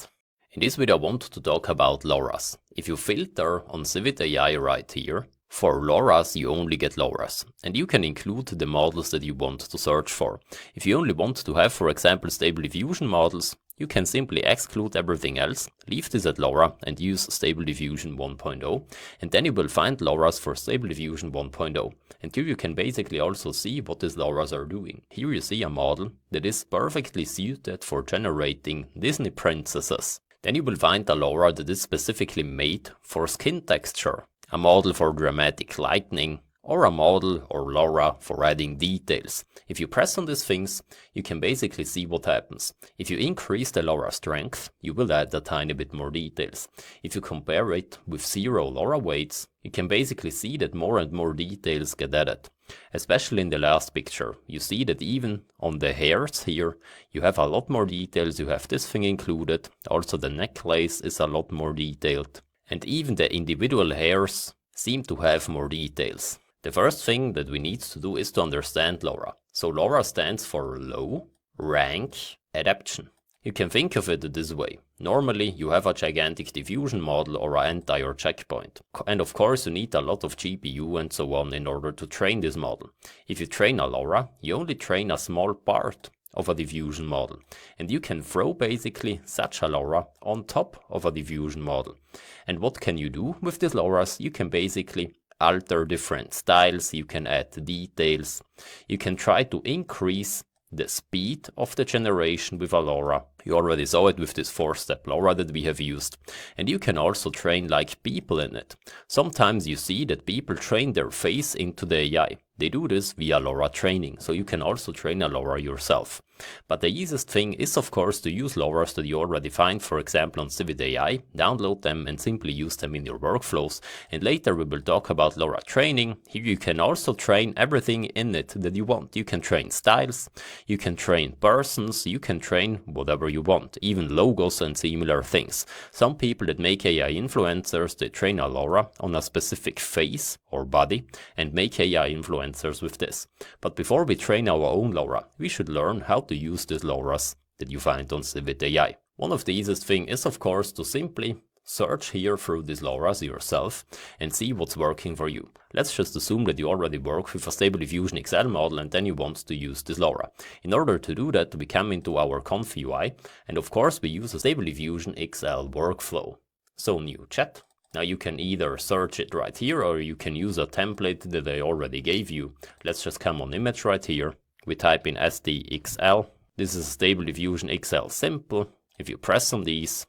In this video I want to talk about LoRa's. If you filter on Civit AI right here, for LoRa's you only get LoRa's, and you can include the models that you want to search for. If you only want to have, for example, stable diffusion models, you can simply exclude everything else, leave this at LoRa and use Stable Diffusion 1.0, and then you will find LoRa's for Stable Diffusion 1.0. And here you can basically also see what these LoRa's are doing. Here you see a model that is perfectly suited for generating Disney princesses. Then you will find a LoRa that is specifically made for skin texture, a model for dramatic lightning, or a model or LoRa for adding details. If you press on these things, you can basically see what happens. If you increase the LoRa strength, you will add a tiny bit more details. If you compare it with 0 LoRa weights, you can basically see that more and more details get added. Especially in the last picture, you see that even on the hairs here, you have a lot more details, you have this thing included, also the necklace is a lot more detailed. And even the individual hairs seem to have more details. The first thing that we need to do is to understand LoRa. So LoRa stands for Low Rank Adaptation. You can think of it this way. Normally you have a gigantic diffusion model or an entire checkpoint. And of course you need a lot of GPU and so on in order to train this model. If you train a LoRa, you only train a small part of a diffusion model. And you can throw basically such a LoRa on top of a diffusion model. And what can you do with these LoRa's? You can basically alter different styles, you can add details, you can try to increase the speed of the generation with a LoRa. You already saw it with this 4-step LoRa that we have used. And you can also train like people in it. Sometimes you see that people train their face into the AI. They do this via LoRa training, so you can also train a LoRa yourself. But the easiest thing is of course to use LoRa's that you already find, for example on Civit AI, download them and simply use them in your workflows. And later we will talk about LoRa training. Here you can also train everything in it that you want. You can train styles, you can train persons, you can train whatever you want, even logos and similar things. Some people that make AI influencers, they train a LoRa on a specific face or body and make AI influencers with this. But before we train our own LoRa, we should learn how to use these LoRa's that you find on Civit AI. One of the easiest things is of course to simply search here through these LoRa's yourself and see what's working for you. Let's just assume that you already work with a Stable Diffusion XL model and then you want to use this LoRa. In order to do that, we come into our conf UI and of course we use a Stable Diffusion XL workflow. So new chat. Now you can either search it right here or you can use a template that I already gave you. Let's just come on image right here. We type in SDXL. This is a Stable Diffusion XL simple. If you press on these,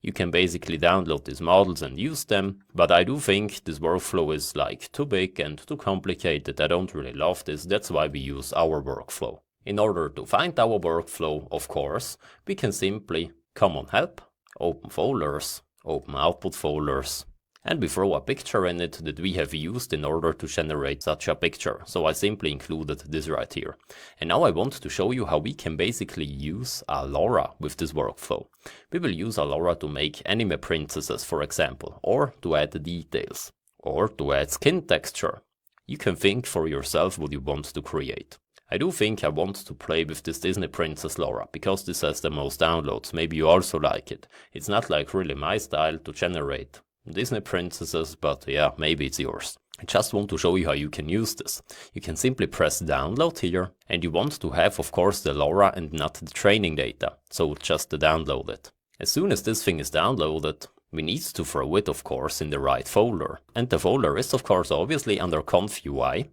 you can basically download these models and use them. But I do think this workflow is like too big and too complicated. I don't really love this. That's why we use our workflow. In order to find our workflow, of course, we can simply come on help, open folders, open output folders, and we throw a picture in it that we have used in order to generate such a picture. So I simply included this right here. And now I want to show you how we can basically use a LoRa with this workflow. We will use a LoRa to make anime princesses, for example, or to add details, or to add skin texture. You can think for yourself what you want to create. I do think I want to play with this Disney Princess LoRa, because this has the most downloads. Maybe you also like it. It's not like really my style to generate Disney princesses, but yeah, maybe it's yours. I just want to show you how you can use this. You can simply press download here, and you want to have of course the LoRa and not the training data, so just to download it. As soon as this thing is downloaded, we need to throw it of course in the right folder. And the folder is of course obviously under conf UI,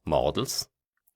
models,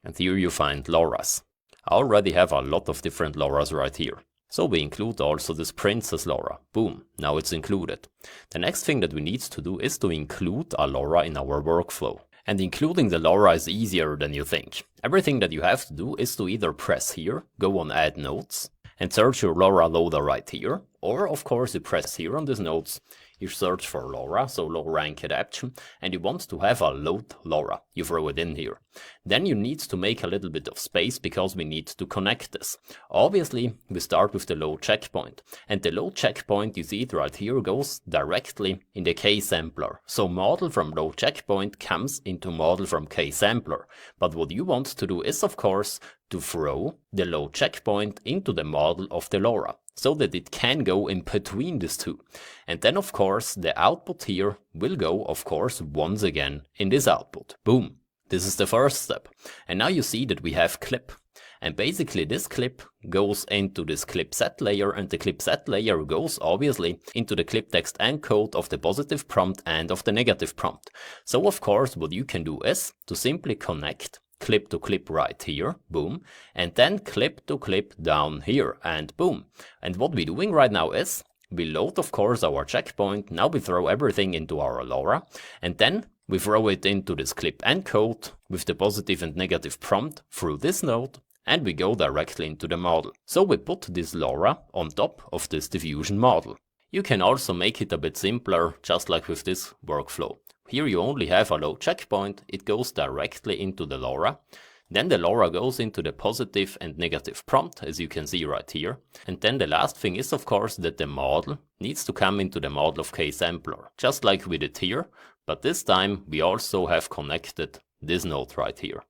and here you find LoRa's. I already have a lot of different LoRa's right here. So we include also this Princess LoRa. Boom, now it's included. The next thing that we need to do is to include a LoRa in our workflow. And including the LoRa is easier than you think. Everything that you have to do is to either press here, go on add nodes, and search your LoRa loader right here. Or of course you press here on these nodes, you search for LoRa, so low rank adaptation, and you want to have a load LoRa. You throw it in here. Then you need to make a little bit of space because we need to connect this. Obviously, we start with the load checkpoint. And the load checkpoint, you see it right here, goes directly in the K-sampler. So model from load checkpoint comes into model from K-sampler. But what you want to do is, of course, to throw the load checkpoint into the model of the LoRa, so that it can go in between these two. And then of course the output here will go of course once again in this output. Boom. This is the first step. And now you see that we have clip. And basically this clip goes into this clip set layer, and the clip set layer goes obviously into the clip text encode of the positive prompt and of the negative prompt. So of course what you can do is to simply connect clip to clip right here, boom, and then clip to clip down here, and boom. And what we're doing right now is, we load of course our checkpoint, now we throw everything into our LoRa, and then we throw it into this clip encode with the positive and negative prompt through this node, and we go directly into the model. So we put this LoRa on top of this diffusion model. You can also make it a bit simpler, just like with this workflow. Here you only have a load checkpoint, it goes directly into the LoRa. Then the LoRa goes into the positive and negative prompt, as you can see right here. And then the last thing is of course that the model needs to come into the model of K-sampler, just like we did here. But this time we also have connected this node right here.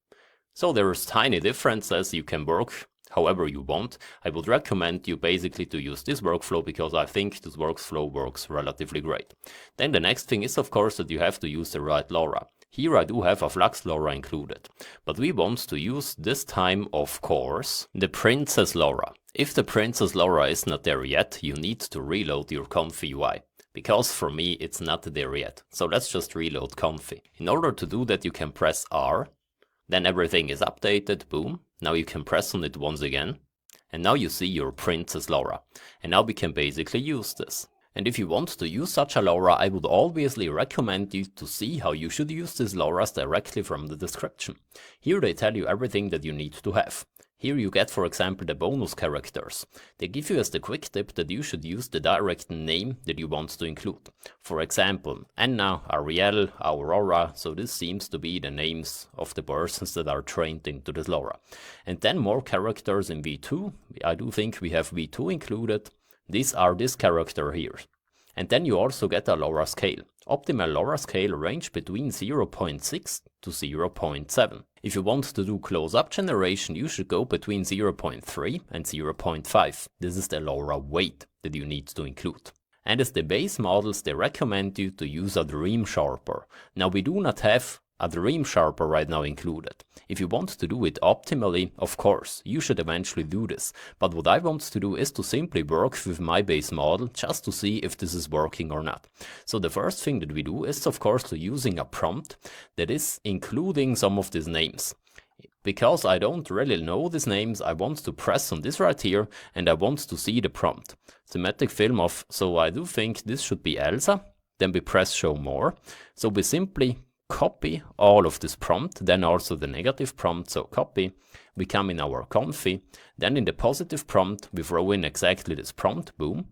So there's tiny differences, you can work however you want. I would recommend you basically to use this workflow because I think this workflow works relatively great. Then the next thing is of course that you have to use the right LoRa. Here I do have a Flux LoRa included, but we want to use this time of course the Princess LoRa. If the Princess LoRa is not there yet, you need to reload your conf UI. Because for me it's not there yet, so let's just reload conf. In order to do that you can press R, then everything is updated, boom. Now you can press on it once again, and now you see your Princess LoRa. And now we can basically use this. And if you want to use such a LoRa, I would obviously recommend you to see how you should use these LoRa's directly from the description. Here they tell you everything that you need to have. Here you get, for example, the bonus characters. They give you as the quick tip that you should use the direct name that you want to include. For example, Anna, Ariel, Aurora, so this seems to be the names of the persons that are trained into this LoRa. And then more characters in V2. I do think we have V2 included. These are this character here. And then you also get a LoRa scale. Optimal LoRa scale range between 0.6 to 0.7. If you want to do close-up generation, you should go between 0.3 and 0.5. This is the LoRa weight that you need to include. And as the base models, they recommend you to use a Dream Sharper. Now we do not have a Dream Sharper right now included. If you want to do it optimally, of course, you should eventually do this. But what I want to do is to simply work with my base model just to see if this is working or not. So the first thing that we do is of course to using a prompt that is including some of these names. Because I don't really know these names, I want to press on this right here and I want to see the prompt. Thematic film off, so I do think this should be Elsa. Then we press show more. So we simply copy all of this prompt, then also the negative prompt, so copy, we come in our conf, then in the positive prompt we throw in exactly this prompt, boom.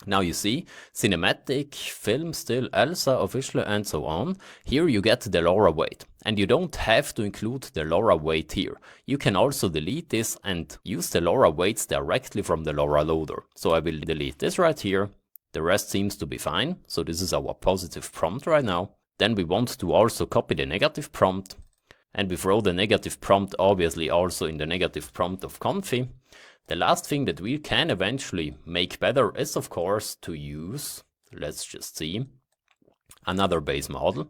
Now you see, cinematic, film still, Elsa, official and so on. Here you get the LoRa weight, and you don't have to include the LoRa weight here. You can also delete this and use the LoRa weights directly from the LoRa loader. So I will delete this right here, the rest seems to be fine, so this is our positive prompt right now. Then we want to also copy the negative prompt, and we throw the negative prompt obviously also in the negative prompt of conf. The last thing that we can eventually make better is of course to use, let's just see, another base model.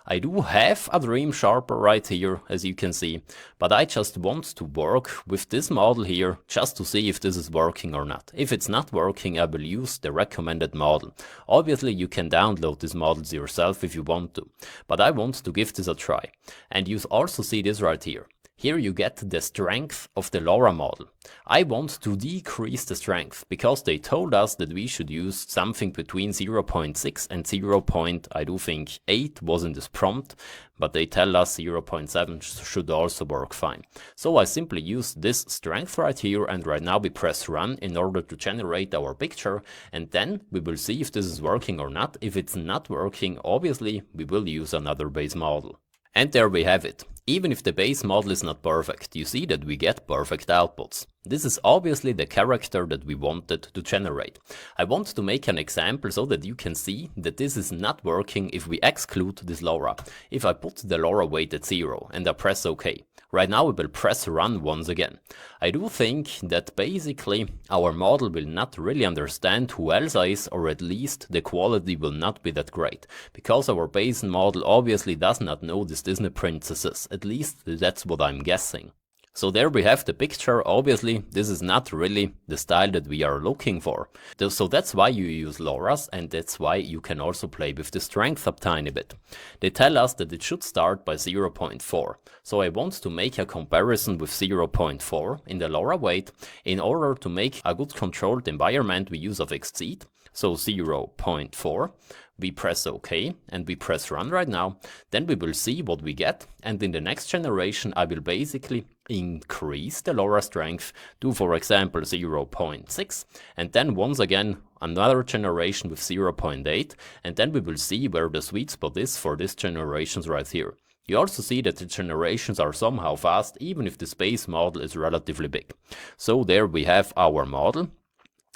I do have a dream sharper right here, as you can see, but I just want to work with this model here just to see if this is working or not. If it's not working, I will use the recommended model. Obviously, you can download these models yourself if you want to, but I want to give this a try. And you also see this right here. Here you get the strength of the LoRa model. I want to decrease the strength because they told us that we should use something between 0.6 and 0.8 was in this prompt, but they tell us 0.7 should also work fine. So I simply use this strength right here, and right now we press run in order to generate our picture, and then we will see if this is working or not. If it's not working, obviously we will use another base model. And there we have it. Even if the base model is not perfect, you see that we get perfect outputs. This is obviously the character that we wanted to generate. I want to make an example so that you can see that this is not working if we exclude this LoRa. If I put the LoRa weight at 0 and I press OK. Right now we will press run once again. I do think that basically our model will not really understand who Elsa is, or at least the quality will not be that great. Because our base model obviously does not know these Disney princesses, at least that's what I'm guessing. So there we have the picture. Obviously this is not really the style that we are looking for. So that's why you use LoRa's, and that's why you can also play with the strength a tiny bit. They tell us that it should start by 0.4. So I want to make a comparison with 0.4 in the LoRa weight. In order to make a good controlled environment, we use of exceed. So 0.4. We press OK and we press run right now. Then we will see what we get, and in the next generation I will basically increase the LoRa strength to, for example, 0.6, and then once again another generation with 0.8, and then we will see where the sweet spot is for these generations right here. You also see that the generations are somehow fast, even if the base model is relatively big. So there we have our model.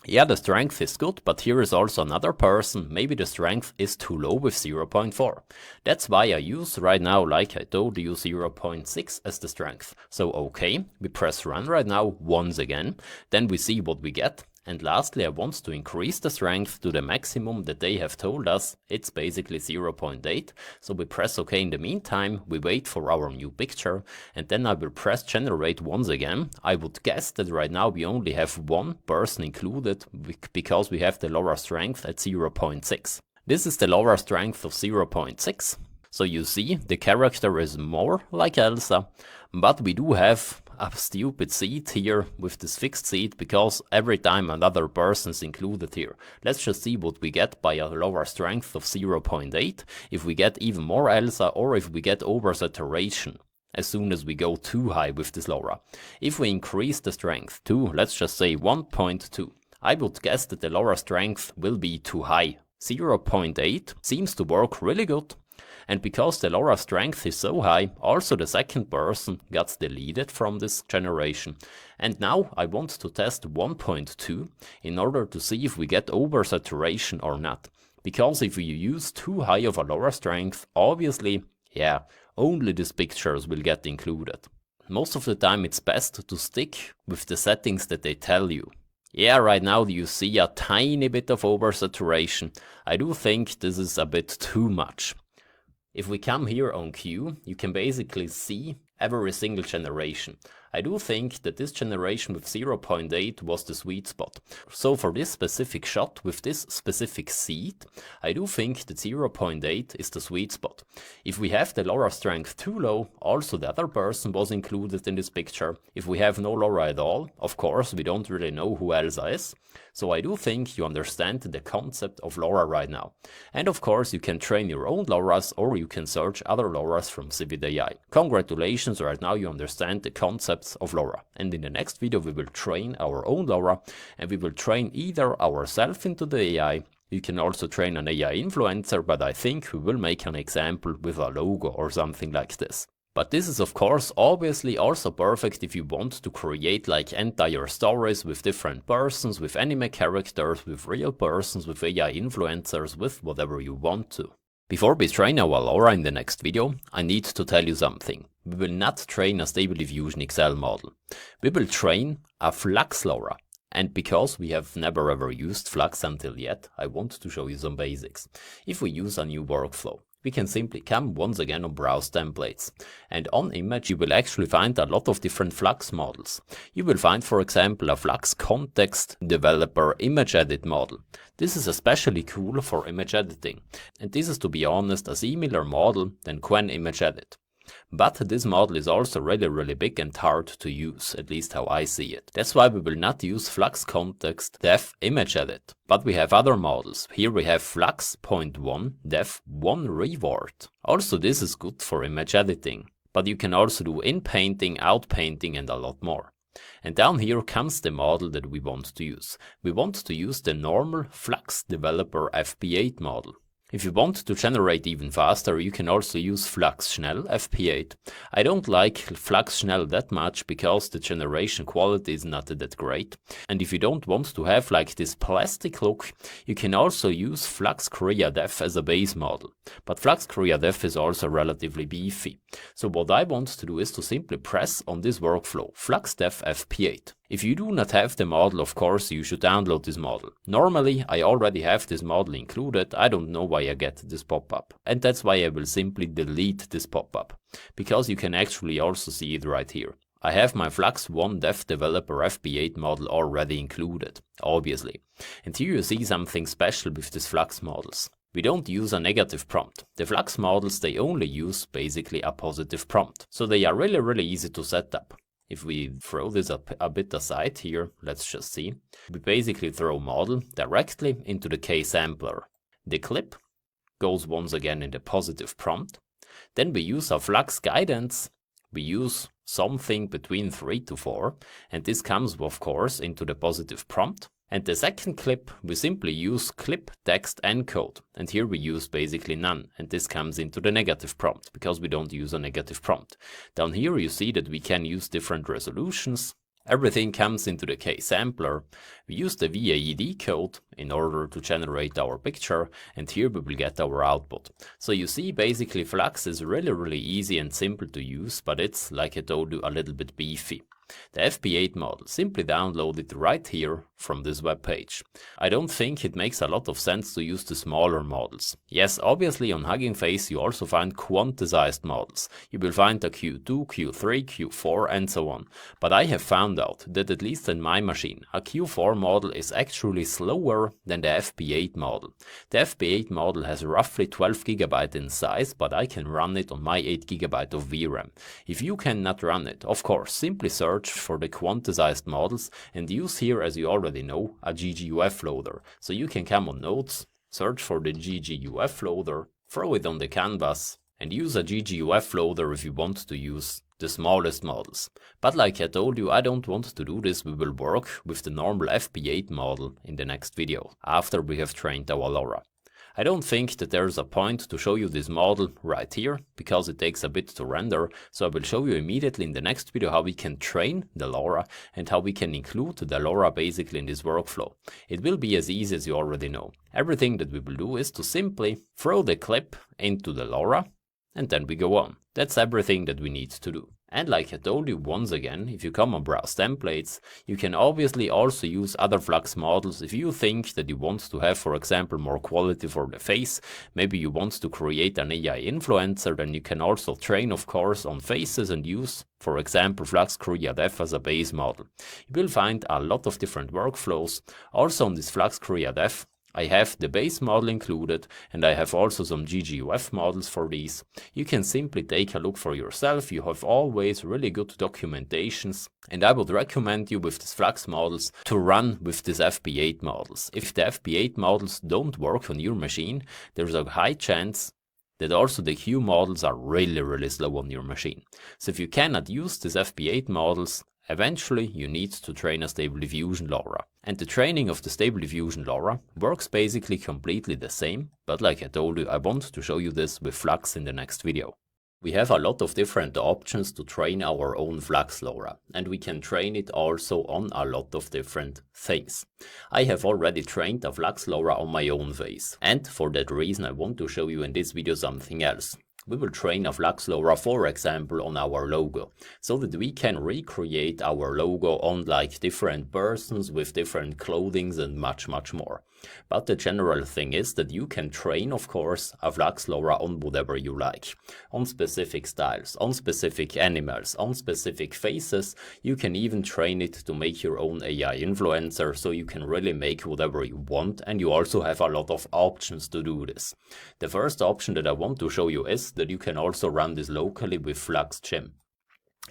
Yeah, the strength is good, but here is also another person. Maybe the strength is too low with 0.4. That's why I use right now, like I told you, 0.6 as the strength. So okay, we press run right now once again. Then we see what we get. And lastly, I want to increase the strength to the maximum that they have told us. It's basically 0.8. So we press OK in the meantime, we wait for our new picture, and then I will press generate once again. I would guess that right now we only have one person included because we have the LoRa strength at 0.6. This is the LoRa strength of 0.6. So you see, the character is more like Elsa, but we do have a stupid seed here with this fixed seed because every time another person is included here. Let's just see what we get by a LoRa strength of 0.8, if we get even more Elsa, or if we get oversaturation as soon as we go too high with this LoRa. If we increase the strength to, let's just say 1.2, I would guess that the LoRa strength will be too high. 0.8 seems to work really good. And because the LoRa strength is so high, also the second person got deleted from this generation. And now I want to test 1.2 in order to see if we get oversaturation or not. Because if you use too high of a LoRa strength, obviously, yeah, only these pictures will get included. Most of the time it's best to stick with the settings that they tell you. Yeah, right now you see a tiny bit of oversaturation. I do think this is a bit too much. If we come here on Q, you can basically see every single generation. I do think that this generation with 0.8 was the sweet spot. So for this specific shot with this specific seed, I do think that 0.8 is the sweet spot. If we have the LoRa strength too low, also the other person was included in this picture. If we have no LoRa at all, of course we don't really know who Elsa is. So I do think you understand the concept of LoRa right now. And of course you can train your own LoRa's, or you can search other LoRa's from Civid AI. Congratulations, right now you understand the concepts of LoRa. And in the next video we will train our own LoRa, and we will train either ourselves into the AI. You can also train an AI influencer, but I think we will make an example with a logo or something like this. But this is of course obviously also perfect if you want to create like entire stories with different persons, with anime characters, with real persons, with AI influencers, with whatever you want to. Before we train our LoRa in the next video, I need to tell you something. We will not train a Stable Diffusion XL model. We will train a Flux LoRa. And because we have never ever used Flux until yet, I want to show you some basics. If we use a new workflow, we can simply come once again on Browse Templates. And on Image you will actually find a lot of different Flux models. You will find, for example, a Flux Context Developer Image Edit model. This is especially cool for image editing. And this is, to be honest, a similar model than Qwen Image Edit. But this model is also really big and hard to use, at least how I see it. That's why we will not use Flux Context Dev Image Edit. But we have other models. Here we have Flux.1 Dev 1 Reward. Also this is good for image editing. But you can also do in-painting, out-painting and a lot more. And down here comes the model that we want to use. We want to use the normal Flux Developer FP8 model. If you want to generate even faster, you can also use Flux Schnell FP8. I don't like Flux Schnell that much because the generation quality is not that great. And if you don't want to have like this plastic look, you can also use Flux Korea Dev as a base model. But Flux Korea Dev is also relatively beefy. So what I want to do is to simply press on this workflow, Flux Dev FP8. If you do not have the model, of course, you should download this model. Normally, I already have this model included. I don't know why I get this pop-up. And that's why I will simply delete this pop-up. Because you can actually also see it right here. I have my Flux 1 Dev Developer FP8 model already included, obviously. And here you see something special with these Flux models. We don't use a negative prompt. The Flux models, they only use basically a positive prompt. So they are really easy to set up. If we throw this a bit aside here, let's just see. We basically throw model directly into the K-sampler. The clip goes once again in the positive prompt. Then we use our Flux guidance. We use something between 3 to 4. And this comes, of course, into the positive prompt. And the second clip, we simply use clip text encode. And here we use basically none. And this comes into the negative prompt because we don't use a negative prompt. Down here you see that we can use different resolutions. Everything comes into the K-sampler. We use the VAED code in order to generate our picture, and here we will get our output. So you see, basically Flux is really easy and simple to use, but it's, like I told you, a little bit beefy. The FP8 model, simply download it right here from this web page. I don't think it makes a lot of sense to use the smaller models. Yes, obviously on Hugging Face you also find quantized models. You will find a Q2, Q3, Q4 and so on. But I have found out that at least in my machine, a Q4 model is actually slower than the FP8 model. The FP8 model has roughly 12 GB in size, but I can run it on my 8 GB of VRAM. If you cannot run it, of course, simply search for the quantized models and use here, as you already know, a gguf loader. So you can come on Notes, search for the gguf loader, throw it on the canvas and use a gguf loader if you want to use the smallest models. But like I told you, I don't want to do this. We will work with the normal FP8 model in the next video, after we have trained our LoRa. I don't think that there's a point to show you this model right here, because it takes a bit to render, so I will show you immediately in the next video how we can train the LoRa and how we can include the LoRa basically in this workflow. It will be as easy as you already know. Everything that we will do is to simply throw the clip into the LoRa and then we go on. That's everything that we need to do. And like I told you once again, if you come on Browse Templates, you can obviously also use other Flux models if you think that you want to have, for example, more quality for the face. Maybe you want to create an AI influencer, then you can also train, of course, on faces and use, for example, Flux Korea Dev as a base model. You will find a lot of different workflows. Also on this Flux Korea Dev, I have the base model included and I have also some gguf models for these. You can simply take a look for yourself. You have always really good documentations and I would recommend you with these Flux models to run with these FP8 models. If the FP8 models don't work on your machine, there's a high chance that also the Q models are really slow on your machine. So if you cannot use these FP8 models, eventually you need to train a Stable Diffusion LoRa. And the training of the Stable Diffusion LoRa works basically completely the same, but like I told you, I want to show you this with Flux in the next video. We have a lot of different options to train our own Flux LoRa, and we can train it also on a lot of different things. I have already trained a Flux LoRa on my own face, and for that reason I want to show you in this video something else. We will train a Flux LoRa, for example, on our logo, so that we can recreate our logo on like different persons with different clothings and much more. But the general thing is that you can train, of course, a Flux LoRa on whatever you like. On specific styles, on specific animals, on specific faces. You can even train it to make your own AI influencer, so you can really make whatever you want, and you also have a lot of options to do this. The first option that I want to show you is that you can also run this locally with Flux Gym.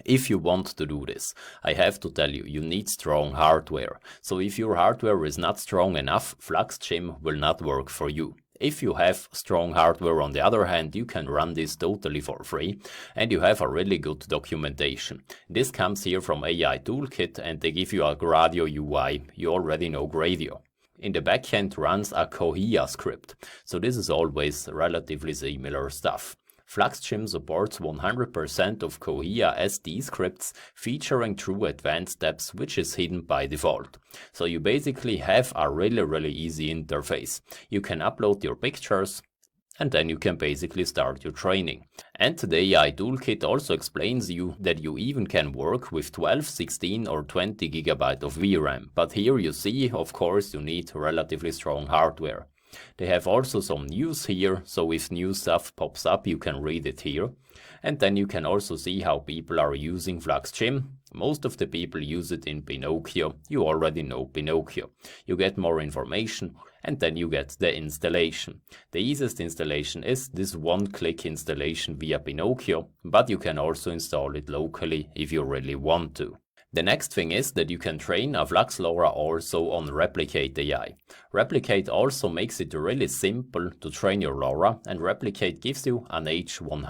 If you want to do this, I have to tell you, you need strong hardware. So if your hardware is not strong enough, Flux Gym will not work for you. If you have strong hardware on the other hand, you can run this totally for free, and you have a really good documentation. This comes here from AI Toolkit, and they give you a Gradio UI. You already know Gradio. In the backend runs a Cohia script, so this is always relatively similar stuff. Flux Gym supports 100% of Cohia SD scripts featuring true advanced steps, which is hidden by default. So you basically have a really easy interface. You can upload your pictures, and then you can basically start your training. And the AI Toolkit also explains you that you even can work with 12, 16 or 20 GB of VRAM. But here you see, of course, you need relatively strong hardware. They have also some news here, so if new stuff pops up you can read it here. And then you can also see how people are using Flux Gym. Most of the people use it in Pinocchio. You already know Pinocchio. You get more information and then you get the installation. The easiest installation is this one-click installation via Pinocchio, but you can also install it locally if you really want to. The next thing is that you can train a Flux LoRa also on Replicate AI. Replicate also makes it really simple to train your LoRa, and Replicate gives you an H100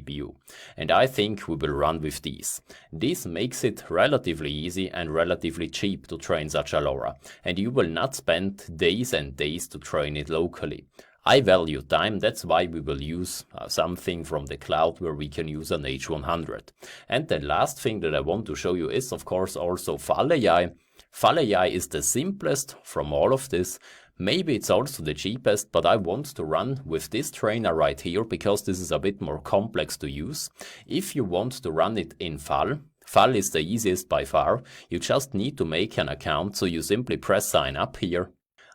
GPU. And I think we will run with these. This makes it relatively easy and relatively cheap to train such a LoRa, and you will not spend days and days to train it locally. I value time, that's why we will use something from the cloud where we can use an H100. And the last thing that I want to show you is of course also Fall AI. Fall AI is the simplest from all of this. Maybe it's also the cheapest, but I want to run with this trainer right here because this is a bit more complex to use. If you want to run it in Fall is the easiest by far. You just need to make an account, so you simply press sign up here.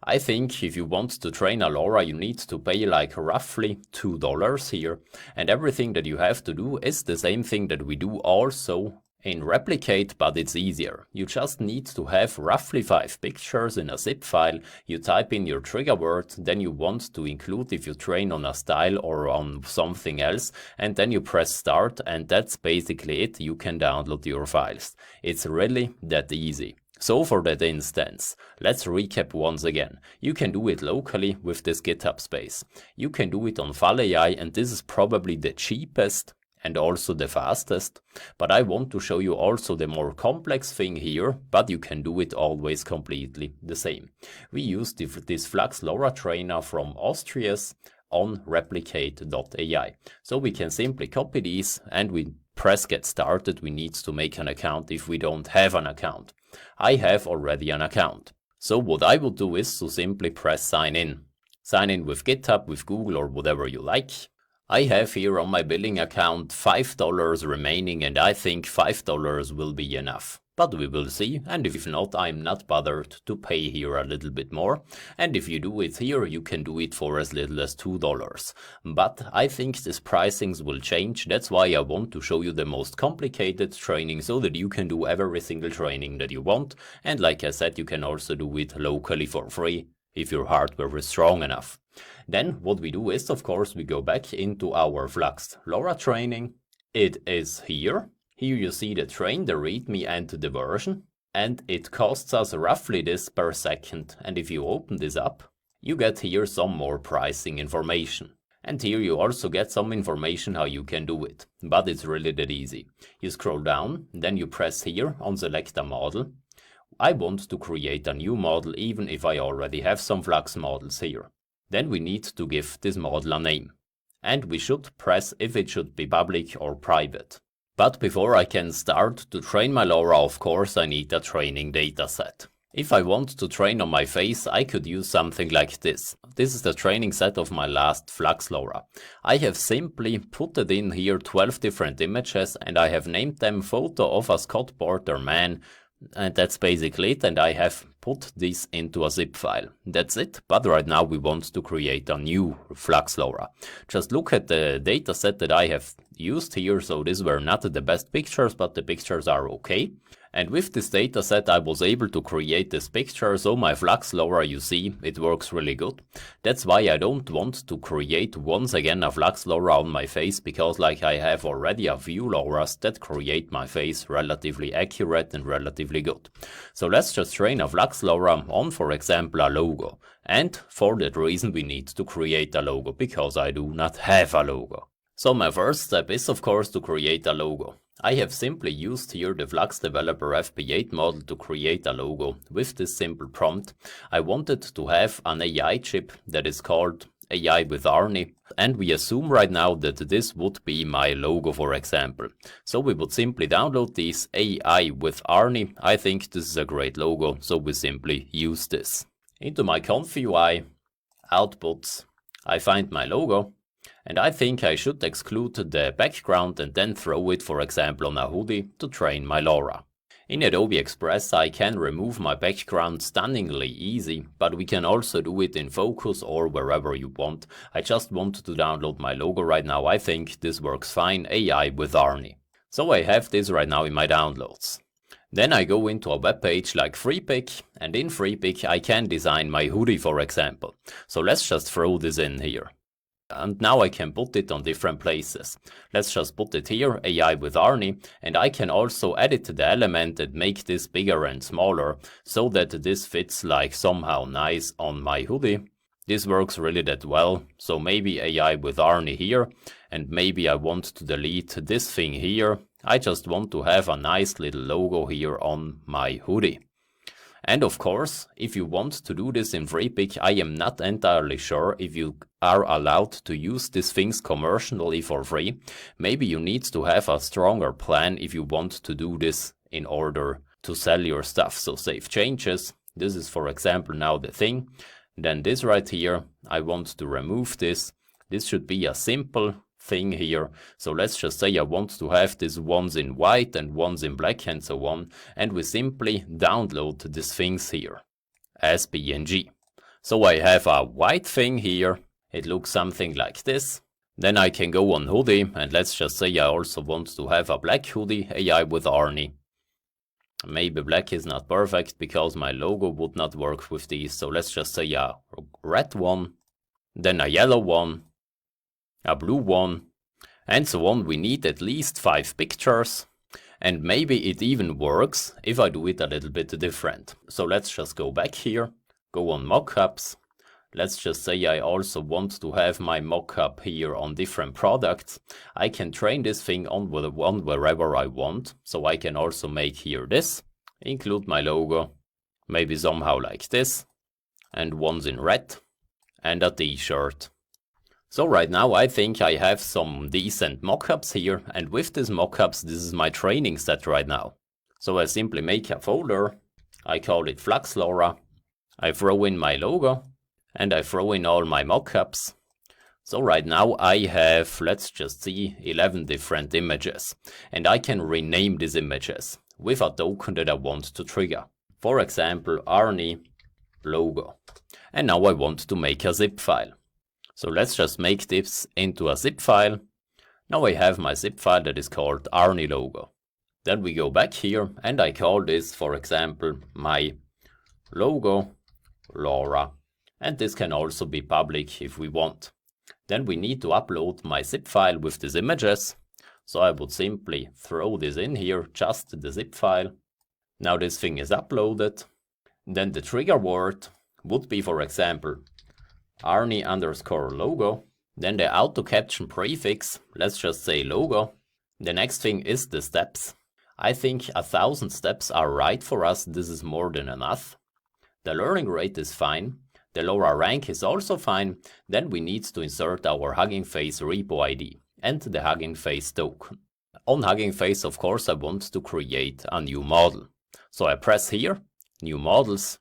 I think if you want to train a LoRa, you need to pay like roughly $2 here. And everything that you have to do is the same thing that we do also in Replicate, but it's easier. You just need to have roughly 5 pictures in a zip file. You type in your trigger word, then you want to include if you train on a style or on something else, and then you press start, and that's basically it. You can download your files. It's really that easy. So for that instance, let's recap once again. You can do it locally with this GitHub space. You can do it on Fall AI, and this is probably the cheapest and also the fastest. But I want to show you also the more complex thing here, but you can do it always completely the same. We use this Flux LoRa trainer from Austria's on replicate.ai. So we can simply copy these and we press get started. We need to make an account if we don't have an account. I have already an account. So what I will do is to simply press sign in. Sign in with GitHub, with Google or whatever you like. I have here on my billing account $5 remaining, and I think $5 will be enough. But we will see, and if not, I'm not bothered to pay here a little bit more. And if you do it here, you can do it for as little as $2. But I think these pricings will change. That's why I want to show you the most complicated training so that you can do every single training that you want. And like I said, you can also do it locally for free if your hardware is strong enough. Then what we do is, of course, we go back into our Flux LoRa training. It is here. Here you see the train, the README and the version, and it costs us roughly this per second. And if you open this up, you get here some more pricing information. And here you also get some information how you can do it. But it's really that easy. You scroll down, then you press here on select a model. I want to create a new model even if I already have some Flux models here. Then we need to give this model a name. And we should press if it should be public or private. But before I can start to train my LoRa, of course, I need a training dataset. If I want to train on my face, I could use something like this. This is the training set of my last Flux LoRa. I have simply put it in here 12 different images, and I have named them photo of a Scott Porter man, And that's basically it, and I have put this into a zip file. That's it, but right now we want to create a new Flux LoRa. Just look at the dataset that I have used here, so these were not the best pictures, but the pictures are okay. And with this dataset I was able to create this picture, so my Flux LoRa, you see, it works really good. That's why I don't want to create once again a Flux LoRa on my face, because like I have already a few LoRas that create my face relatively accurate and relatively good. So let's just train a Flux LoRa on, for example, a logo. And for that reason we need to create a logo, because I do not have a logo. So my first step is of course to create a logo. I have simply used here the Flux Developer FP8 model to create a logo with this simple prompt. I wanted to have an AI chip that is called AI with Arnie, and we assume right now that this would be my logo, for example. So we would simply download this AI with Arnie. I think this is a great logo, so we simply use this. Into my conf UI, outputs, I find my logo. And I think I should exclude the background and then throw it, for example, on a hoodie to train my LoRa. In Adobe Express I can remove my background stunningly easy, but we can also do it in Focus or wherever you want. I just want to download my logo right now. I think this works fine, AI with Arnie. So I have this right now in my downloads. Then I go into a web page like FreePic, and in FreePic I can design my hoodie, for example. So let's just throw this in here. And now I can put it on different places. Let's just put it here, AI with Arnie, and I can also edit the element and make this bigger and smaller so that this fits like somehow nice on my hoodie. This works really that well, so maybe AI with Arnie here, and maybe I want to delete this thing here. I just want to have a nice little logo here on my hoodie. And of course, if you want to do this in FreePic, I am not entirely sure if you are allowed to use these things commercially for free. Maybe you need to have a stronger plan if you want to do this in order to sell your stuff. So save changes. This is, for example, now the thing. Then this right here, I want to remove this. This should be a simple thing here. So let's just say I want to have this ones in white and ones in black and so on, and we simply download these things here as PNG. So I have a white thing here, it looks something like this. Then I can go on hoodie, and let's just say I also want to have a black hoodie, AI with Arnie. Maybe black is not perfect because my logo would not work with these, so let's just say a red one, then a yellow one, a blue one, and so on. We need at least 5 pictures, and maybe it even works if I do it a little bit different. So let's just go back here, go on mockups. Let's just say I also want to have my mockup here on different products. I can train this thing on wherever I want, so I can also make here this, include my logo, maybe somehow like this, and ones in red, and a t-shirt. So right now I think I have some decent mockups here, and with these mockups this is my training set right now. So I simply make a folder, I call it Flux LoRa, I throw in my logo, and I throw in all my mockups. So right now I have, let's just see, 11 different images, and I can rename these images with a token that I want to trigger. For example, Arnie logo. And now I want to make a zip file. So let's just make this into a zip file. Now I have my zip file that is called Arnie logo. Then we go back here and I call this, for example, my logo LoRa. And this can also be public if we want. Then we need to upload my zip file with these images. So I would simply throw this in here, just the zip file. Now this thing is uploaded. Then the trigger word would be, for example, Arnie underscore logo. Then the auto caption prefix, let's just say logo. The next thing is the steps. I think 1,000 steps are right for us. This is more than enough. The learning rate is fine. The LoRa rank is also fine. Then we need to insert our Hugging Face repo ID and the Hugging Face token. On Hugging Face, of course, I want to create a new model. So I press here, new models.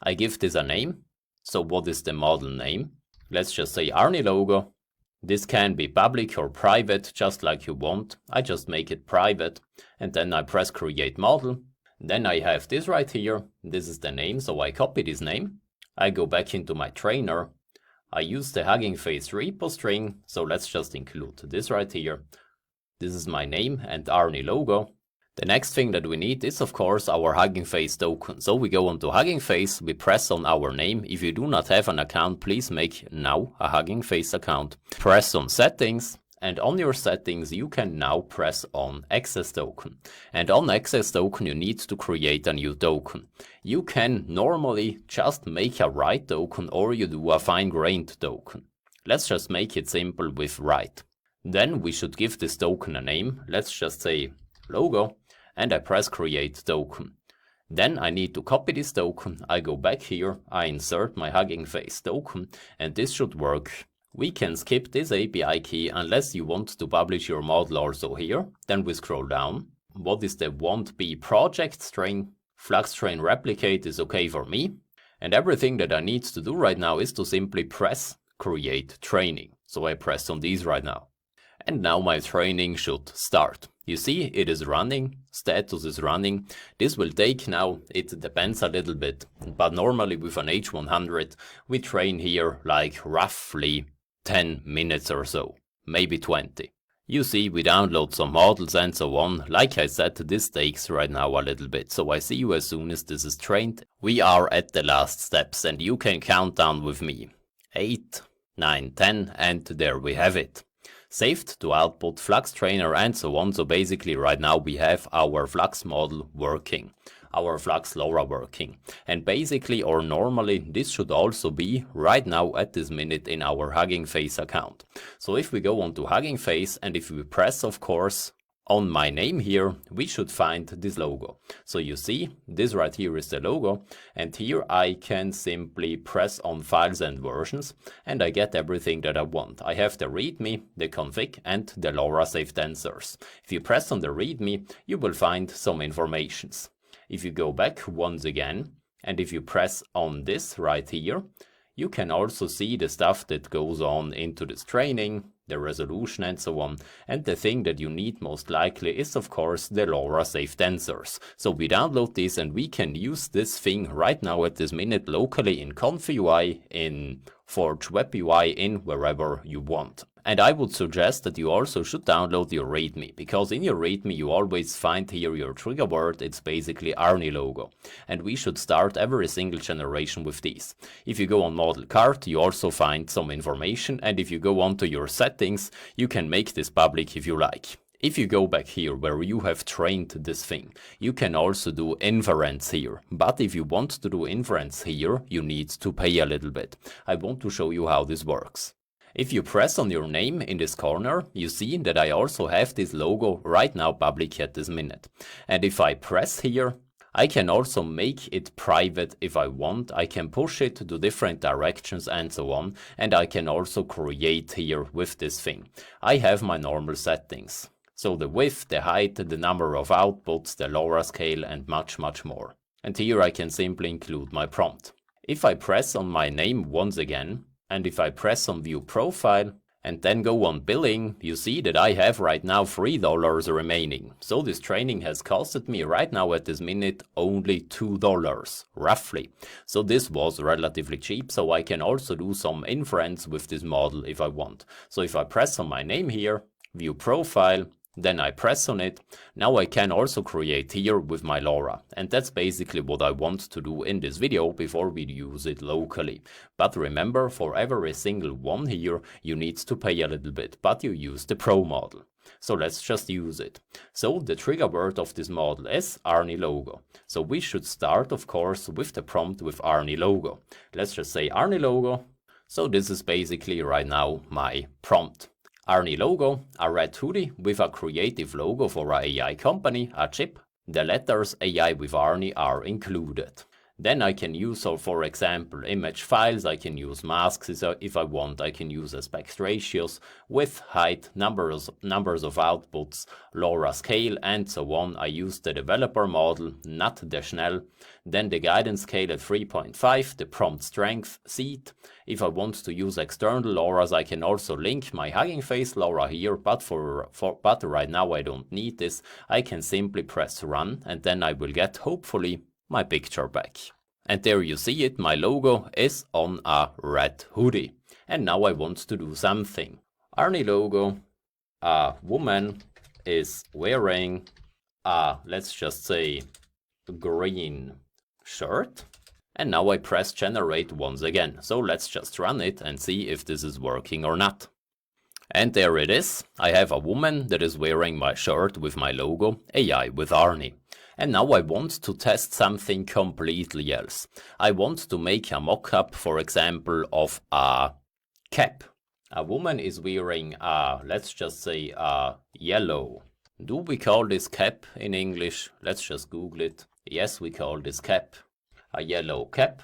I give this a name. So what is the model name? Let's just say Arnie logo. This can be public or private, just like you want. I just make it private, and then I press create model. Then I have this right here. This is the name, so I copy this name. I go back into my trainer. I use the Hugging Face repo string, so let's just include this right here. This is my name and Arnie logo. The next thing that we need is of course our Hugging Face token. So we go onto Hugging Face, we press on our name. If you do not have an account, please make now a Hugging Face account. Press on settings, and on your settings you can now press on access token. And on access token you need to create a new token. You can normally just make a right token or you do a fine-grained token. Let's just make it simple with right. Then we should give this token a name. Let's just say logo. And I press create token. Then I need to copy this token. I go back here, I insert my Hugging Face token, and this should work. We can skip this API key unless you want to publish your model also here. Then we scroll down. What is the won't be project string? Flux train replicate is okay for me. And everything that I need to do right now is to simply press create training. So I press on these right now. And now my training should start. You see, it is running, status is running. This will take now, it depends a little bit, but normally with an H100, we train here like roughly 10 minutes or so, maybe 20. You see, we download some models and so on. Like I said, this takes right now a little bit, so I see you as soon as this is trained. We are at the last steps and you can count down with me. 8, 9, 10, and there we have it. Saved to output, Flux trainer and so on. So basically right now we have our Flux model working, our Flux LoRa working. And basically or normally this should also be right now at this minute in our Hugging Face account. So if we go on to Hugging Face and if we press of course on my name here, we should find this logo. So you see, this right here is the logo, and here I can simply press on files and versions, and I get everything that I want. I have the README, the config, and the LoRa safe tensors. If you press on the README, you will find some informations. If you go back once again, and if you press on this right here, you can also see the stuff that goes on into this training, the resolution and so on. And the thing that you need most likely is of course the LoRa safe tensors. So we download this and we can use this thing right now at this minute locally in ConfUI, in Forge Web UI, in wherever you want. And I would suggest that you also should download your README, because in your README you always find here your trigger word. It's basically Arnie logo. And we should start every single generation with these. If you go on model card, you also find some information. And if you go onto your settings, you can make this public if you like. If you go back here where you have trained this thing, you can also do inference here. But if you want to do inference here, you need to pay a little bit. I want to show you how this works. If you press on your name in this corner, you see that I also have this logo right now public at this minute. And if I press here, I can also make it private if I want. I can push it to different directions and so on. And I can also create here with this thing. I have my normal settings. So the width, the height, the number of outputs, the LoRa scale and much more. And here I can simply include my prompt. If I press on my name once again, and if I press on view profile and then go on billing, you see that I have right now $3 remaining. So this training has costed me right now at this minute only $2, roughly. So this was relatively cheap, so I can also do some inference with this model if I want. So if I press on my name here, view profile, then I press on it. Now I can also create here with my LoRa. And that's basically what I want to do in this video before we use it locally. But remember, for every single one here, you need to pay a little bit, but you use the Pro model. So let's just use it. So the trigger word of this model is Arnie logo. So we should start, of course, with the prompt with Arnie logo. Let's just say Arnie logo. So this is basically right now my prompt. Arnie logo, a red hoodie with a creative logo for a AI company, a chip. The letters AI with Arnie are included. Then I can use, for example, image files, I can use masks if I want, I can use aspect ratios, width, height, numbers of outputs, LoRa scale, and so on. I use the developer model, not the Schnell, then the guidance scale at 3.5, the prompt strength, seed. If I want to use external LoRa's, I can also link my Hugging Face LoRa here, but but right now I don't need this. I can simply press run, and then I will get, hopefully, my picture back. And there you see it, my logo is on a red hoodie. And now I want to do something. Arnie logo, a woman is wearing a, let's just say, green shirt. And now I press generate once again. So let's just run it and see if this is working or not. And there it is. I have a woman that is wearing my shirt with my logo, AI with Arnie. And now I want to test something completely else. I want to make a mock-up, for example, of a cap. A woman is wearing a, let's just say, a yellow. Do we call this cap in English? Let's just Google it. Yes, we call this cap. A yellow cap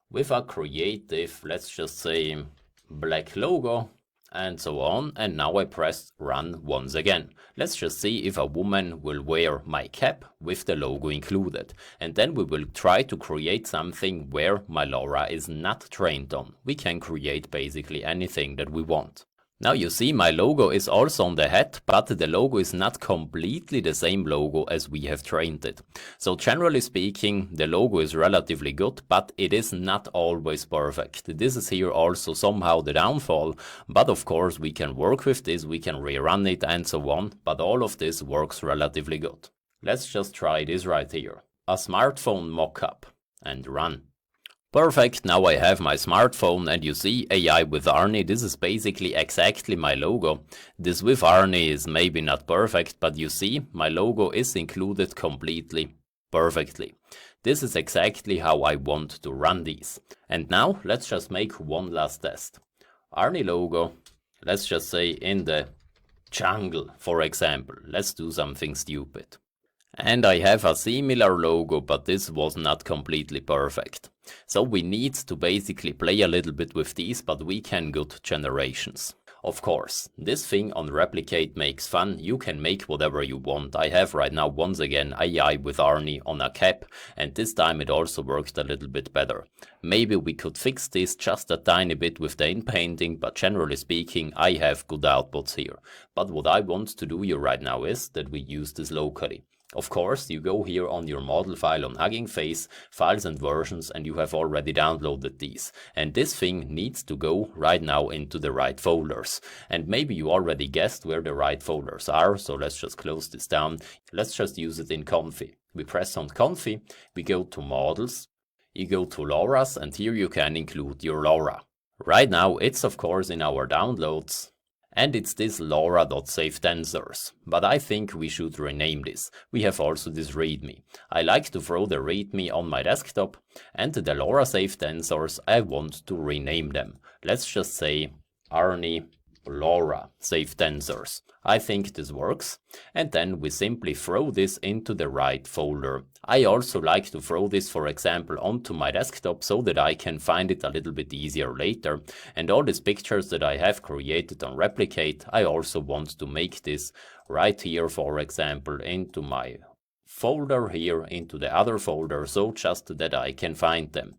with a creative, let's just say, black logo. And so on, and now I press run once again. Let's just see if a woman will wear my cap with the logo included. And then we will try to create something where my LoRa is not trained on. We can create basically anything that we want. Now you see my logo is also on the hat, but the logo is not completely the same logo as we have trained it. So generally speaking, the logo is relatively good, but it is not always perfect. This is here also somehow the downfall, but of course we can work with this, we can rerun it and so on, but all of this works relatively good. Let's just try this right here. A smartphone mockup and run. Perfect, now I have my smartphone and you see AI with Arnie, this is basically exactly my logo. This with Arnie is maybe not perfect, but you see my logo is included completely perfectly. This is exactly how I want to run these. And now let's just make one last test. Arnie logo, let's just say in the jungle, for example. Let's do something stupid. And I have a similar logo, but this was not completely perfect. So we need to basically play a little bit with these, but we can good generations. Of course, this thing on replicate makes fun, you can make whatever you want. I have right now once again AI with Arnie on a cap, and this time it also worked a little bit better. Maybe we could fix this just a tiny bit with the inpainting, but generally speaking I have good outputs here. But what I want to do here right now is that we use this locally. Of course, you go here on your model file on Hugging Face, files and versions, and you have already downloaded these. And this thing needs to go right now into the right folders. And maybe you already guessed where the right folders are, so let's just close this down. Let's just use it in Comfy. We press on Comfy, we go to Models, you go to LoRa's, and here you can include your LoRa. Right now it's of course in our downloads. And it's this LoRa.SafeTensors, but I think we should rename this. We have also this README. I like to throw the README on my desktop, and the LoRa SafeTensors, I want to rename them. Let's just say Arnie LoRa SafeTensors. I think this works, and then we simply throw this into the right folder. I also like to throw this, for example, onto my desktop so that I can find it a little bit easier later. And all these pictures that I have created on Replicate, I also want to make this right here, for example, into my folder here, into the other folder, so just that I can find them.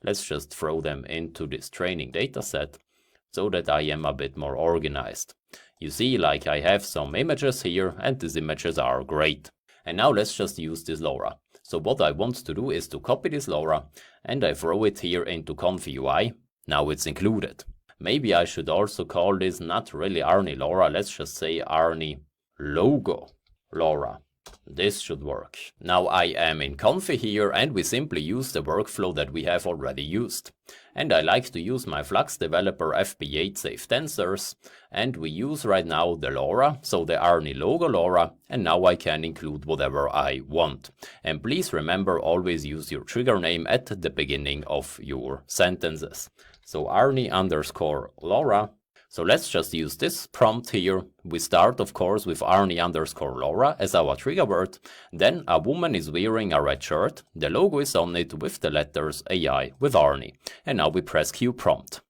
Let's just throw them into this training dataset so that I am a bit more organized. You see, like I have some images here, and these images are great. And now let's just use this LoRa. So what I want to do is to copy this LoRa, and I throw it here into Comfy UI. Now it's included. Maybe I should also call this not really Arnie LoRa, let's just say Arnie Logo LoRa. This should work. Now I am in Comfy here, and we simply use the workflow that we have already used. And I like to use my Flux Developer FP8 SafeTensors, and we use right now the LoRa, so the Arnie Logo LoRa, and now I can include whatever I want. And please remember, always use your trigger name at the beginning of your sentences. So Arnie_LoRa. So let's just use this prompt here. We start of course with Arnie_Laura as our trigger word. Then a woman is wearing a red shirt. The logo is on it with the letters AI with Arnie. And now we press Q prompt.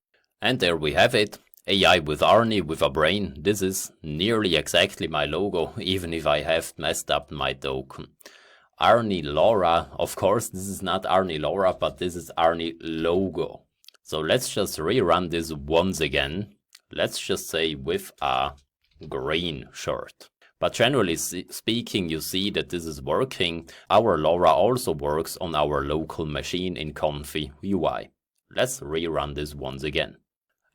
And there we have it. AI with Arnie with a brain. This is nearly exactly my logo, even if I have messed up my token. Arnie Laura, of course this is not Arnie Laura, but this is Arnie logo. So let's just rerun this once again. Let's just say with a green shirt. But generally speaking, you see that this is working. Our Laura also works on our local machine in Confi UI. Let's rerun this once again.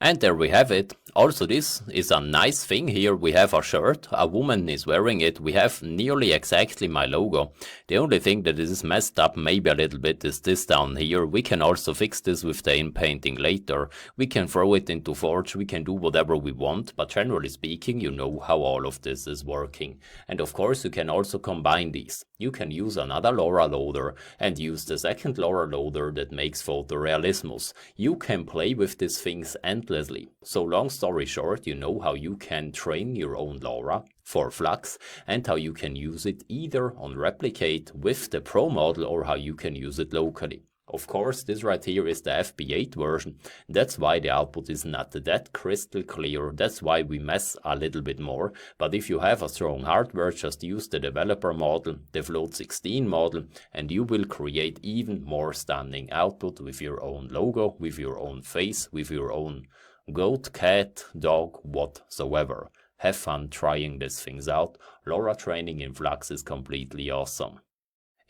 And there we have it. Also this is a nice thing here. We have a shirt, a woman is wearing it. We have nearly exactly my logo. The only thing that is messed up maybe a little bit is this down here. We can also fix this with the inpainting later. We can throw it into Forge, we can do whatever we want, but generally speaking, you know how all of this is working. And of course you can also combine these. You can use another LoRa loader and use the second LoRa loader that makes photorealismus. You can play with these things endlessly. So long story short, you know how you can train your own LoRa for Flux and how you can use it either on Replicate with the Pro model or how you can use it locally. Of course, this right here is the FP8 version. That's why the output is not that crystal clear. That's why we mess a little bit more. But if you have a strong hardware, just use the developer model, the Float 16 model, and you will create even more stunning output with your own logo, with your own face, with your own goat, cat, dog, whatsoever. Have fun trying these things out. LoRa training in Flux is completely awesome.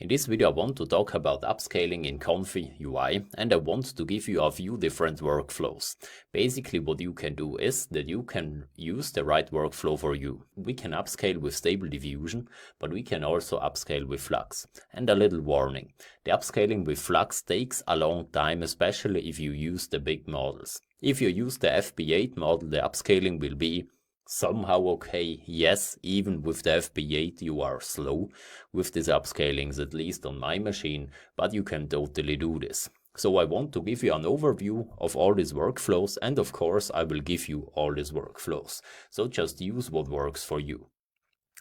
In this video I want to talk about upscaling in Confi UI, and I want to give you a few different workflows. Basically what you can do is that you can use the right workflow for you. We can upscale with Stable Diffusion, but we can also upscale with Flux. And a little warning, the upscaling with Flux takes a long time, especially if you use the big models. If you use the FP8 model, the upscaling will be somehow okay. Yes, even with the FP8 you are slow with these upscalings, at least on my machine, but you can totally do this. So I want to give you an overview of all these workflows, and of course I will give you all these workflows. So just use what works for you.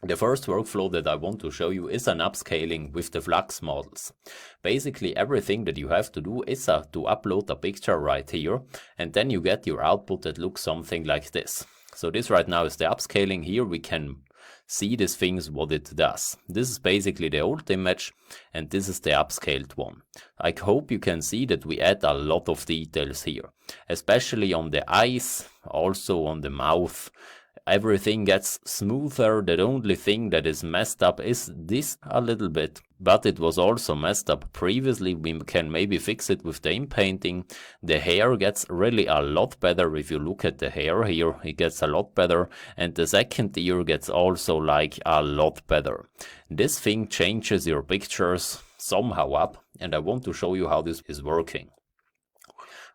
The first workflow that I want to show you is an upscaling with the Flux models. Basically everything that you have to do is to upload a picture right here, and then you get your output that looks something like this. So this right now is the upscaling. Here we can see these things, what it does. This is basically the old image and this is the upscaled one. I hope you can see that we add a lot of details here, especially on the eyes, also on the mouth. Everything gets smoother. The only thing that is messed up is this a little bit, but it was also messed up previously. We can maybe fix it with the inpainting. The hair gets really a lot better. If you look at the hair here, it gets a lot better, and the second ear gets also like a lot better. This thing changes your pictures somehow up, and I want to show you how this is working.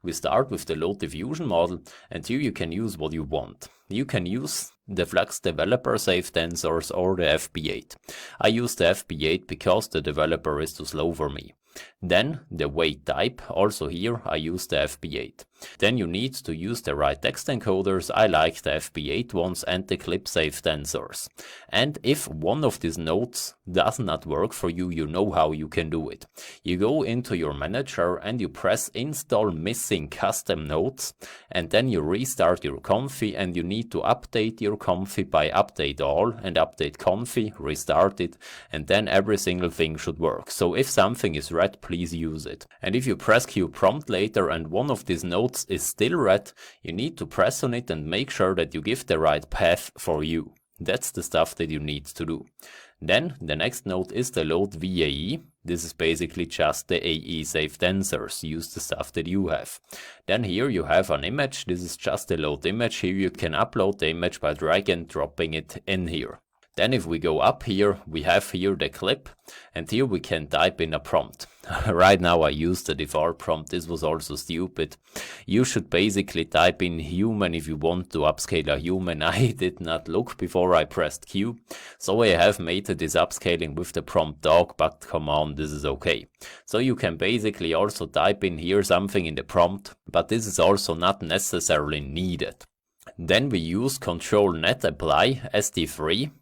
We start with the Load Diffusion model, and here you can use what you want. You can use the Flux developer safe tensors or the FP8. I use the FP8 because the developer is too slow for me. Then the weight type, also here I use the FP8. Then you need to use the right text encoders. I like the FP8 ones and the clip safe tensors. And if one of these nodes does not work for you, you know how you can do it. You go into your manager and you press install missing custom nodes, and then you restart your Confi, and you need to update your Confi by update all and update Confi, restart it, and then every single thing should work. So if something is red, please use it. And if you press Q prompt later and one of these nodes is still red, you need to press on it and make sure that you give the right path for you. That's the stuff that you need to do. Then the next node is the load VAE. This is basically just the AE safe tensors. Use the stuff that you have. Then here you have an image. This is just a load image. Here you can upload the image by drag and dropping it in here. Then if we go up here, we have here the clip, and here we can type in a prompt. Right now I use the default prompt. This was also stupid. You should basically type in human if you want to upscale a human. I did not look before I pressed Q, so I have made this upscaling with the prompt dog, but come on, this is okay. So you can basically also type in here something in the prompt, but this is also not necessarily needed. Then we use Control Net Apply SD3.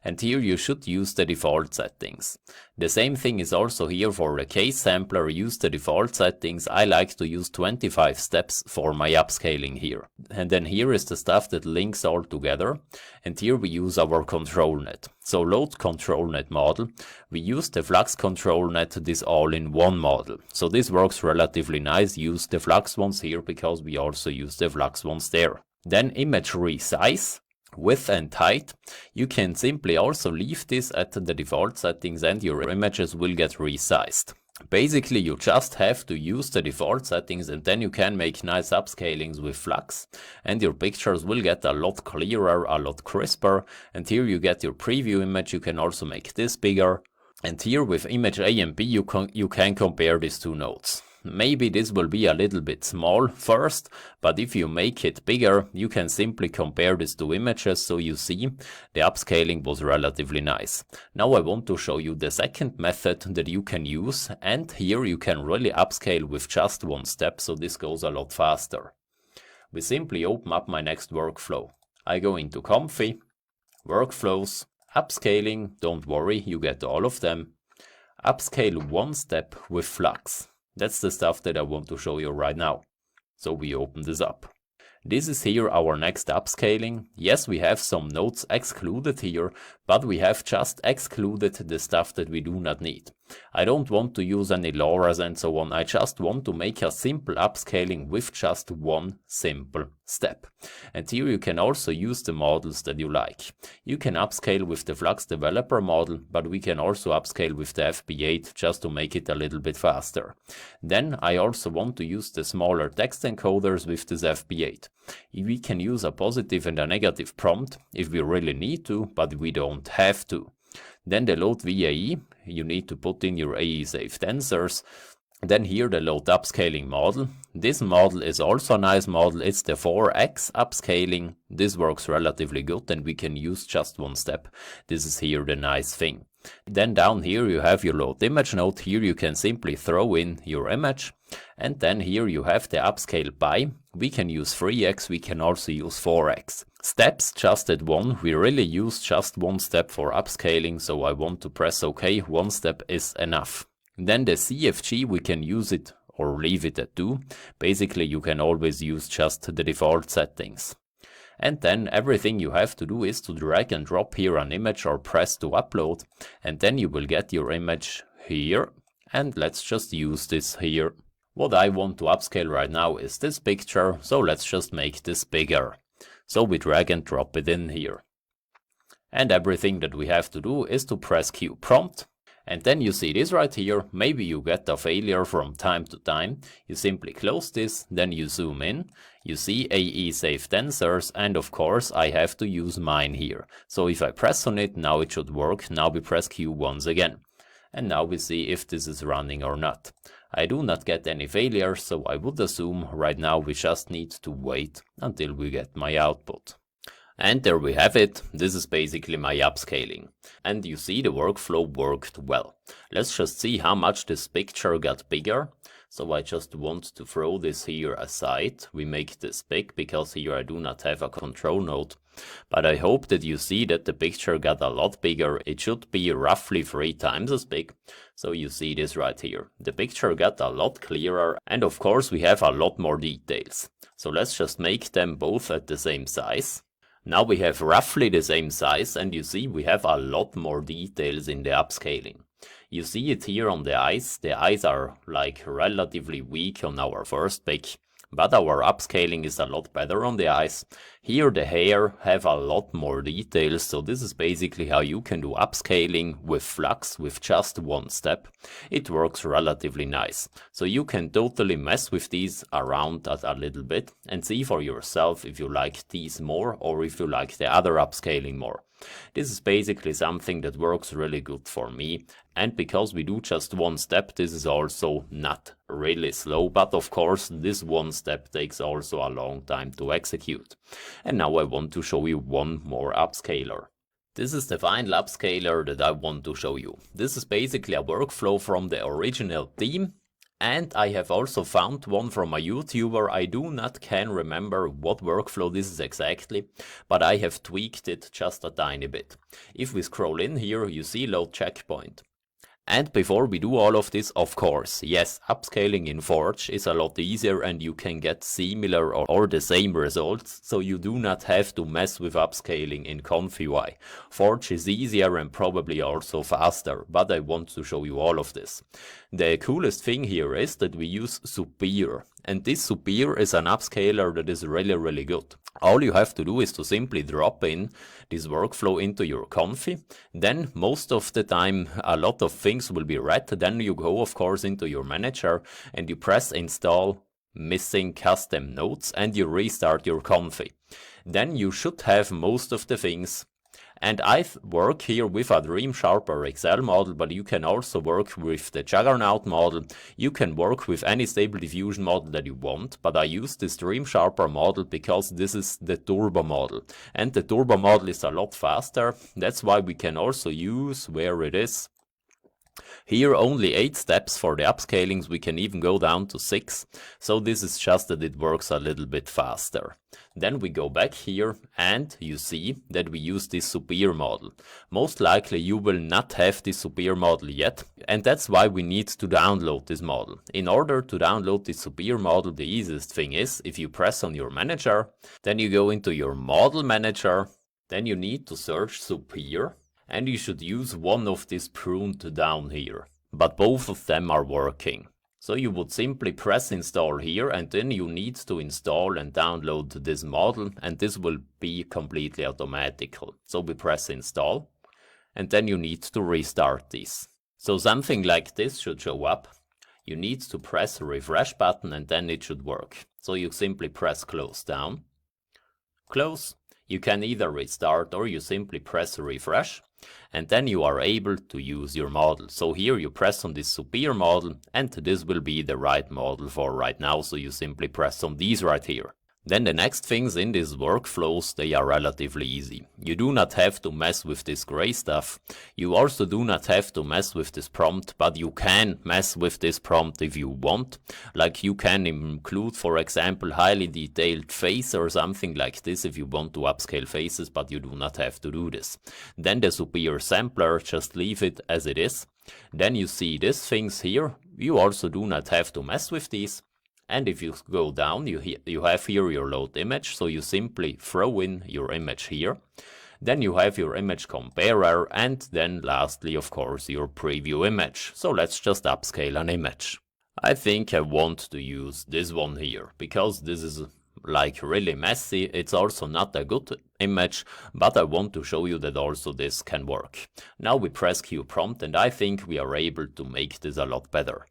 And here you should use the default settings. The same thing is also here for the case sampler. Use the default settings. I like to use 25 steps for my upscaling here. And then here is the stuff that links all together. And here we use our control net. So load control net model. We use the flux control net, this all-in-one model. So this works relatively nice. Use the flux ones here because we also use the flux ones there. Then image resize. Width and height, you can simply also leave this at the default settings and your images will get resized. Basically you just have to use the default settings and then you can make nice upscalings with flux and your pictures will get a lot clearer, a lot crisper. And here you get your preview image. You can also make this bigger. And here with image A and B you can compare these two nodes. Maybe this will be a little bit small first, but if you make it bigger, you can simply compare these two images, so you see the upscaling was relatively nice. Now I want to show you the second method that you can use, and here you can really upscale with just one step, so this goes a lot faster. We simply open up my next workflow. I go into Comfy, Workflows, Upscaling, don't worry, you get all of them. Upscale one step with flux. That's the stuff that I want to show you right now. So we open this up. This is here our next upscaling. Yes, we have some nodes excluded here, but we have just excluded the stuff that we do not need. I don't want to use any LoRa's and so on. I just want to make a simple upscaling with just one simple step. And here you can also use the models that you like. You can upscale with the Flux Developer model, but we can also upscale with the FP8 just to make it a little bit faster. Then I also want to use the smaller text encoders with this FP8. We can use a positive and a negative prompt if we really need to, but we don't have to. Then the load VAE, you need to put in your AE safe tensors. Then here the load upscaling model. This model is also a nice model. It's the 4x upscaling. This works relatively good and we can use just one step. This is here the nice thing. Then down here you have your load image node. Here you can simply throw in your image. And then here you have the upscale by. We can use 3x, we can also use 4x. Steps just at one. We really use just one step for upscaling, so I want to press OK. One step is enough. Then the CFG, we can use it or leave it at 2. Basically you can always use just the default settings. And then everything you have to do is to drag and drop here an image or press to upload, and then you will get your image here. And let's just use this here. What I want to upscale right now is this picture, so let's just make this bigger. So we drag and drop it in here. And everything that we have to do is to press Q prompt. And then you see this right here. Maybe you get a failure from time to time. You simply close this, then you zoom in. You see AE safe tensors, and of course I have to use mine here. So if I press on it, now it should work. Now we press Q once again. And now we see if this is running or not. I do not get any failures, so I would assume right now we just need to wait until we get my output. And there we have it. This is basically my upscaling. And you see the workflow worked well. Let's just see how much this picture got bigger. So I just want to throw this here aside. We make this big because here I do not have a control node. But I hope that you see that the picture got a lot bigger. It should be roughly 3 times as big. So you see this right here. The picture got a lot clearer, and of course we have a lot more details. So let's just make them both at the same size. Now we have roughly the same size, and you see we have a lot more details in the upscaling. You see it here on the eyes. The eyes are like relatively weak on our first pic, but our upscaling is a lot better on the eyes. Here the hair have a lot more details, so this is basically how you can do upscaling with flux with just one step. It works relatively nice. So you can totally mess with these around a little bit and see for yourself if you like these more or if you like the other upscaling more. This is basically something that works really good for me, and because we do just one step, this is also not really slow, but of course this one step takes also a long time to execute. And now I want to show you one more upscaler. This is the final upscaler that I want to show you. This is basically a workflow from the original theme. And I have also found one from a YouTuber. I do not can remember what workflow this is exactly, but I have tweaked it just a tiny bit. If we scroll in here, you see load checkpoint. And before we do all of this, of course, yes, upscaling in Forge is a lot easier and you can get similar or the same results, so you do not have to mess with upscaling in ConfUI. Forge is easier and probably also faster, but I want to show you all of this. The coolest thing here is that we use Superior, and this Superior is an upscaler that is really good. All you have to do is to simply drop in this workflow into your Confi. Then most of the time a lot of things will be red. Then you go of course into your manager and you press install missing custom nodes and you restart your Confi. Then you should have most of the things. And I work here with a Dreamsharper Excel model, but you can also work with the Juggernaut model. You can work with any Stable Diffusion model that you want, but I use this Dreamsharper model because this is the turbo model. And the turbo model is a lot faster. That's why we can also use where it is. Here only 8 steps for the upscalings, we can even go down to 6, so this is just that it works a little bit faster. Then we go back here and you see that we use this Superior model. Most likely you will not have this Superior model yet, and that's why we need to download this model. In order to download this Superior model, the easiest thing is if you press on your manager, then you go into your model manager, then you need to search Superior. And you should use one of these pruned down here, but both of them are working. So you would simply press install here and then you need to install and download this model and this will be completely automatical. So we press install and then you need to restart this. So something like this should show up. You need to press the refresh button and then it should work. So you simply press close down, close. You can either restart or you simply press refresh and then you are able to use your model. So here you press on this Superior model and this will be the right model for right now. So you simply press on these right here. Then the next things in these workflows, they are relatively easy. You do not have to mess with this gray stuff. You also do not have to mess with this prompt, but you can mess with this prompt if you want. Like you can include, for example, highly detailed face or something like this if you want to upscale faces, but you do not have to do this. Then the Superior sampler, just leave it as it is. Then you see these things here. You also do not have to mess with these. And if you go down, you have here your load image, so you simply throw in your image here. Then you have your image comparer, and then lastly, of course, your preview image. So let's just upscale an image. I think I want to use this one here, because this is like really messy. It's also not a good image, but I want to show you that also this can work. Now we press Q prompt, and I think we are able to make this a lot better.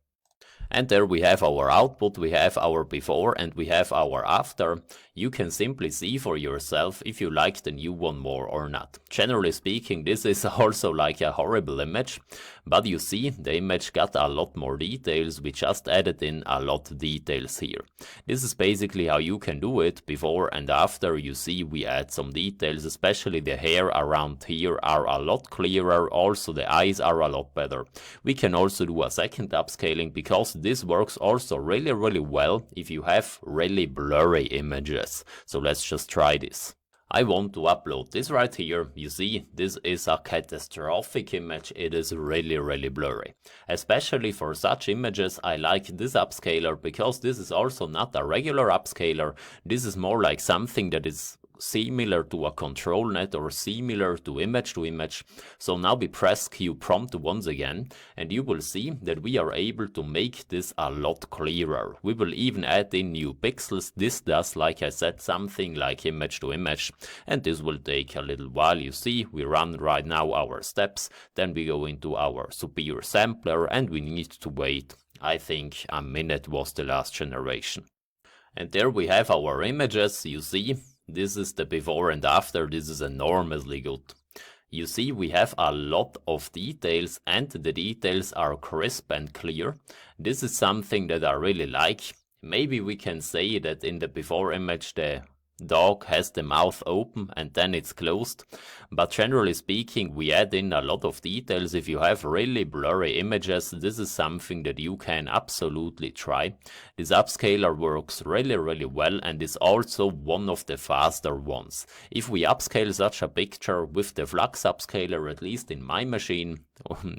And there we have our output, we have our before and we have our after. You can simply see for yourself if you like the new one more or not. Generally speaking, this is also like a horrible image, but you see the image got a lot more details. We just added in a lot of details here. This is basically how you can do it before and after. You see we add some details, especially the hair around here are a lot clearer. Also the eyes are a lot better. We can also do a second upscaling because this works also really well if you have really blurry images. So let's just try this. I want to upload this right here. You see, this is a catastrophic image. It is really blurry. Especially for such images, I like this upscaler because this is also not a regular upscaler. This is more like something that is similar to a control net or similar to image. So now we press Q prompt once again and you will see that we are able to make this a lot clearer. We will even add in new pixels. This does, like I said, something like image to image, and this will take a little while. You see, we run right now our steps, then we go into our Superior sampler and we need to wait. I think a minute was the last generation. And there we have our images. You see, this is the before and after. This is enormously good. You see we have a lot of details and the details are crisp and clear. This is something that I really like. Maybe we can say that in the before image the dog has the mouth open and then it's closed. But generally speaking, we add in a lot of details. If you have really blurry images, this is something that you can absolutely try. This upscaler works really well and is also one of the faster ones. If we upscale such a picture with the Flux upscaler, at least in my machine,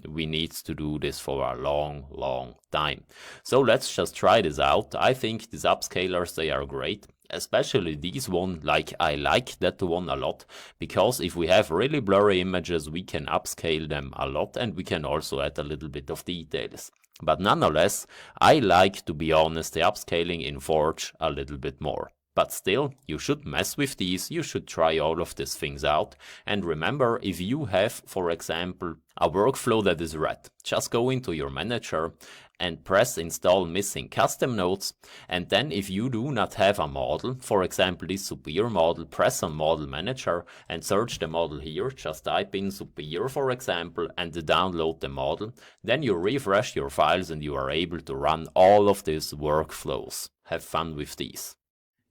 we need to do this for a long time. So let's just try this out. I think these upscalers, they are great. Especially this one, I like that one a lot, because if we have really blurry images, we can upscale them a lot and we can also add a little bit of details. But nonetheless, I like, to be honest, the upscaling in Forge a little bit more. But still, you should mess with these, you should try all of these things out. And remember, if you have, for example, a workflow that is red, just go into your manager and press install missing custom nodes. And then if you do not have a model, for example this Superior model, press on model manager and search the model here. Just type in Superior, for example, and download the model. Then you refresh your files and you are able to run all of these workflows. Have fun with these.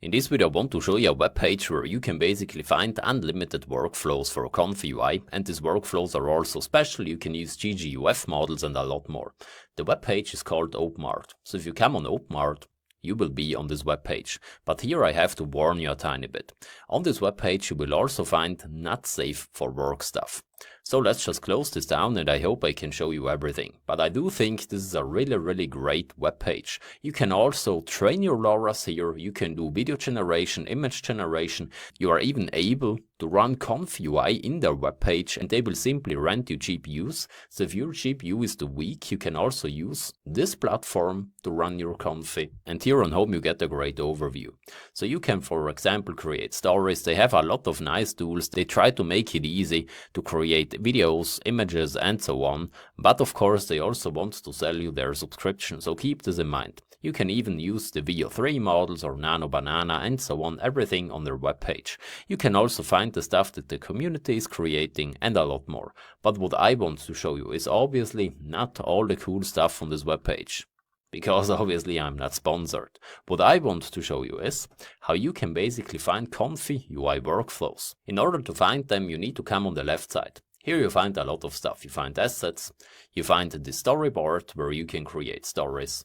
In this video I want to show you a web page where you can basically find unlimited workflows for ComfyUI, and these workflows are also special. You can use GGUF models and a lot more. The web page is called OpenArt. So if you come on OpenArt, you will be on this web page. But here I have to warn you a tiny bit. On this web page you will also find not safe for work stuff. So let's just close this down and I hope I can show you everything. But I do think this is a really great web page. You can also train your LoRa's here, you can do video generation, image generation. You are even able to run ComfyUI in their web page and they will simply rent you GPUs. So if your GPU is too weak, you can also use this platform to run your Comfy. And here on home you get a great overview. So you can, for example, create stories. They have a lot of nice tools. They try to make it easy to create videos, images and so on. But of course they also want to sell you their subscription, so keep this in mind. You can even use the Veo 3 models or Nano Banana and so on, everything on their web page. You can also find the stuff that the community is creating and a lot more. But what I want to show you is obviously not all the cool stuff on this web page, because obviously I'm not sponsored. What I want to show you is how you can basically find ComfyUI workflows. In order to find them, you need to come on the left side. Here you find a lot of stuff. You find assets, you find the storyboard where you can create stories,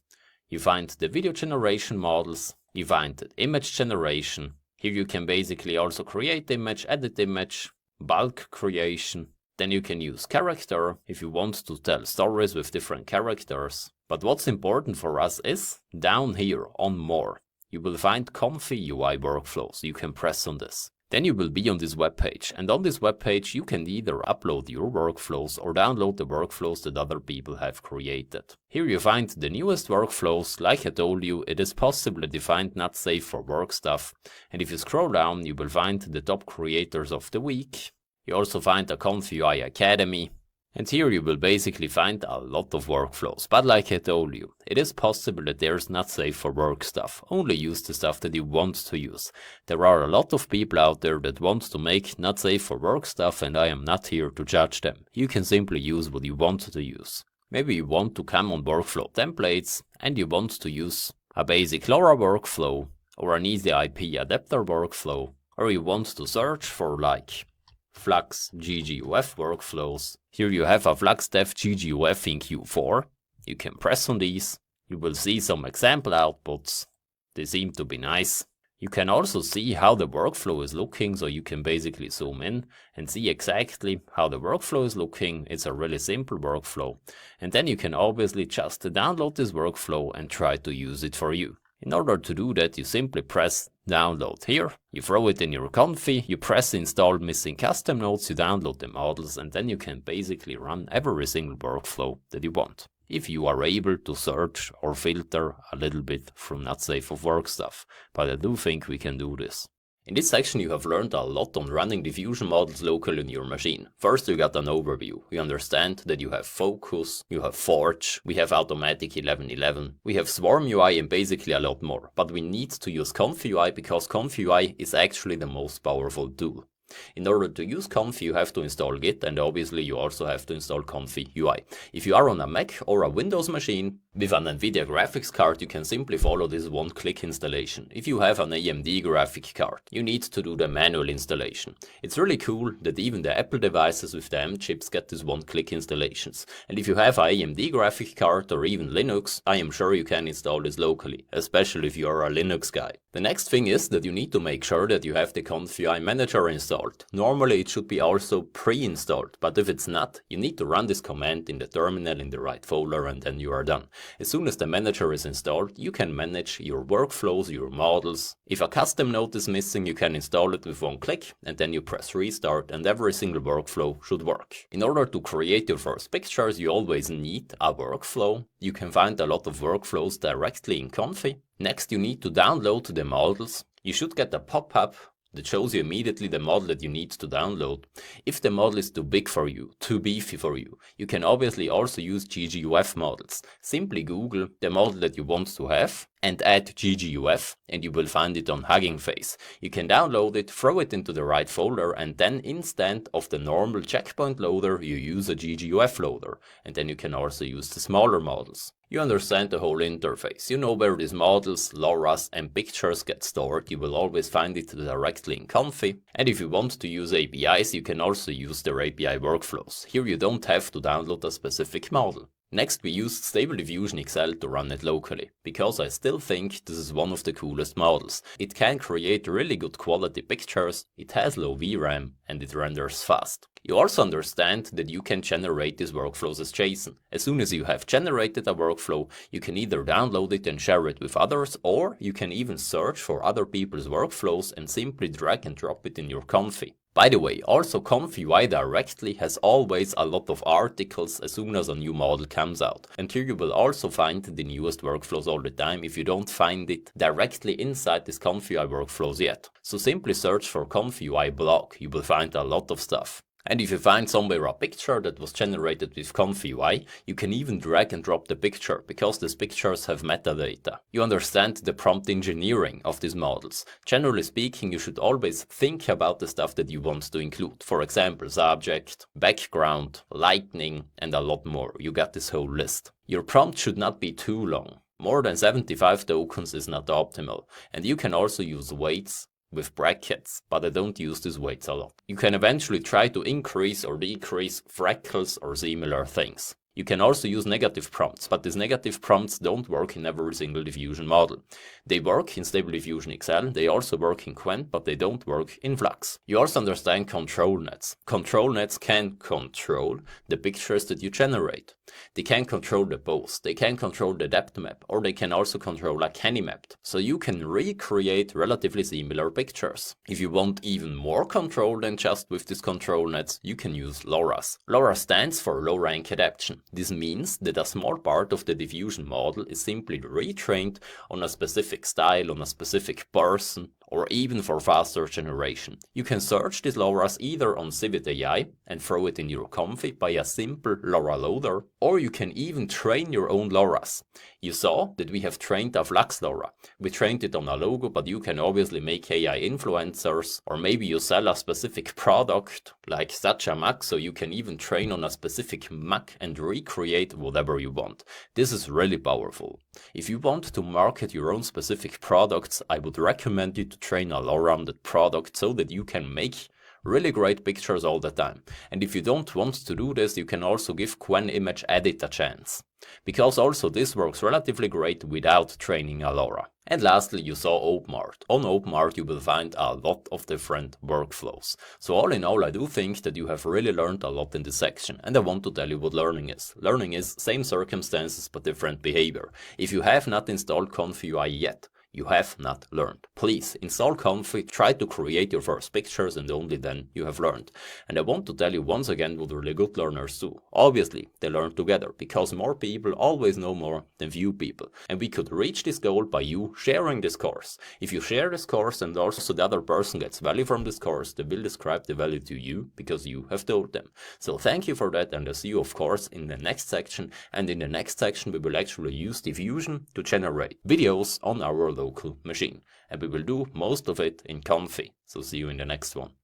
you find the video generation models, you find the image generation. Here you can basically also create image, edit image, bulk creation. Then you can use character if you want to tell stories with different characters. But what's important for us is down here on more. You will find ComfyUI workflows. You can press on this. Then you will be on this web page, and on this web page you can either upload your workflows or download the workflows that other people have created. Here you find the newest workflows. Like I told you, it is possibly defined not safe for work stuff. And if you scroll down, you will find the top creators of the week. You also find a ComfyUI Academy. And here you will basically find a lot of workflows. But like I told you, it is possible that there's not safe for work stuff. Only use the stuff that you want to use. There are a lot of people out there that want to make not safe for work stuff, and I am not here to judge them. You can simply use what you want to use. Maybe you want to come on workflow templates and you want to use a basic LoRa workflow or an easy IP adapter workflow, or you want to search for like Flux GGUF workflows. Here you have a Flux Dev GGUF in Q4. You can press on these. You will see some example outputs. They seem to be nice. You can also see how the workflow is looking, so you can basically zoom in and see exactly how the workflow is looking. It's a really simple workflow. And then you can obviously just download this workflow and try to use it for you. In order to do that, you simply press download here, you throw it in your Comfy, you press install missing custom nodes, you download the models, and then you can basically run every single workflow that you want. If you are able to search or filter a little bit from not safe of work stuff, but I do think we can do this. In this section you have learned a lot on running diffusion models locally on your machine. First you got an overview. You understand that you have Focus, you have Forge, we have Automatic 1111, we have Swarm UI and basically a lot more. But we need to use ComfyUI because ComfyUI is actually the most powerful tool. In order to use Comfy, you have to install Git, and obviously you also have to install Comfy UI. If you are on a Mac or a Windows machine with an NVIDIA graphics card, you can simply follow this one-click installation. If you have an AMD graphic card, you need to do the manual installation. It's really cool that even the Apple devices with the M chips get these one-click installations. And if you have an AMD graphic card or even Linux, I am sure you can install this locally, especially if you are a Linux guy. The next thing is that you need to make sure that you have the Comfy UI manager installed. Normally it should be also pre-installed, but if it's not, you need to run this command in the terminal in the right folder and then you are done. As soon as the manager is installed, you can manage your workflows, your models. If a custom node is missing, you can install it with one click and then you press restart and every single workflow should work. In order to create your first pictures, you always need a workflow. You can find a lot of workflows directly in Comfy. Next, you need to download the models. You should get a pop-up that shows you immediately the model that you need to download. If the model is too big for you, too beefy for you, you can obviously also use GGUF models. Simply Google the model that you want to have and add GGUF and you will find it on Hugging Face. You can download it, throw it into the right folder and then instead of the normal checkpoint loader, you use a GGUF loader and then you can also use the smaller models. You understand the whole interface. You know where these models, LoRa's and pictures get stored. You will always find it directly in Comfy. And if you want to use APIs, you can also use their API workflows. Here you don't have to download a specific model. Next, we used Stable Diffusion XL to run it locally, because I still think this is one of the coolest models. It can create really good quality pictures, it has low VRAM, and it renders fast. You also understand that you can generate these workflows as JSON. As soon as you have generated a workflow, you can either download it and share it with others, or you can even search for other people's workflows and simply drag and drop it in your Comfy. By the way, also Comfy UI directly has always a lot of articles as soon as a new model comes out. And here you will also find the newest workflows all the time if you don't find it directly inside this Comfy UI workflows yet. So simply search for Comfy UI blog, you will find a lot of stuff. And if you find somewhere a picture that was generated with Comfy UI, you can even drag and drop the picture, because these pictures have metadata. You understand the prompt engineering of these models. Generally speaking, you should always think about the stuff that you want to include. For example, subject, background, lighting, and a lot more. You got this whole list. Your prompt should not be too long. More than 75 tokens is not optimal. And you can also use weights with brackets, but I don't use these weights a lot. You can eventually try to increase or decrease fractals or similar things. You can also use negative prompts, but these negative prompts don't work in every single diffusion model. They work in Stable Diffusion XL, they also work in Qwen, but they don't work in Flux. You also understand control nets. Control nets can control the pictures that you generate. They can control the pose, they can control the depth map, or they can also control a canny map. So you can recreate relatively similar pictures. If you want even more control than just with these control nets, you can use LoRa's. LoRa stands for Low Rank Adaptation. This means that a small part of the diffusion model is simply retrained on a specific style, on a specific person, or even for faster generation. You can search these LoRa's either on Civit AI and throw it in your Comfy by a simple LoRa loader, or you can even train your own LoRa's. You saw that we have trained a Flux LoRa. We trained it on a logo, but you can obviously make AI influencers, or maybe you sell a specific product like such a Mac, so you can even train on a specific Mac and recreate whatever you want. This is really powerful. If you want to market your own specific products, I would recommend you to train a LoRa on that product so that you can make really great pictures all the time. And if you don't want to do this, you can also give Qwen Image Edit a chance, because also this works relatively great without training a LoRa. And lastly, you saw OpenArt. On OpenArt you will find a lot of different workflows. So all in all, I do think that you have really learned a lot in this section, and I want to tell you what learning is. Learning is same circumstances but different behavior. If you have not installed Comfy UI yet, you have not learned. Please install Comfy, try to create your first pictures, and only then you have learned. And I want to tell you once again what really good learners do. Obviously, they learn together, because more people always know more than few people. And we could reach this goal by you sharing this course. If you share this course and also the other person gets value from this course, they will describe the value to you because you have told them. So thank you for that, and I'll see you of course in the next section. And in the next section we will actually use diffusion to generate videos on our local machine, and we will do most of it in Comfy. So see you in the next one.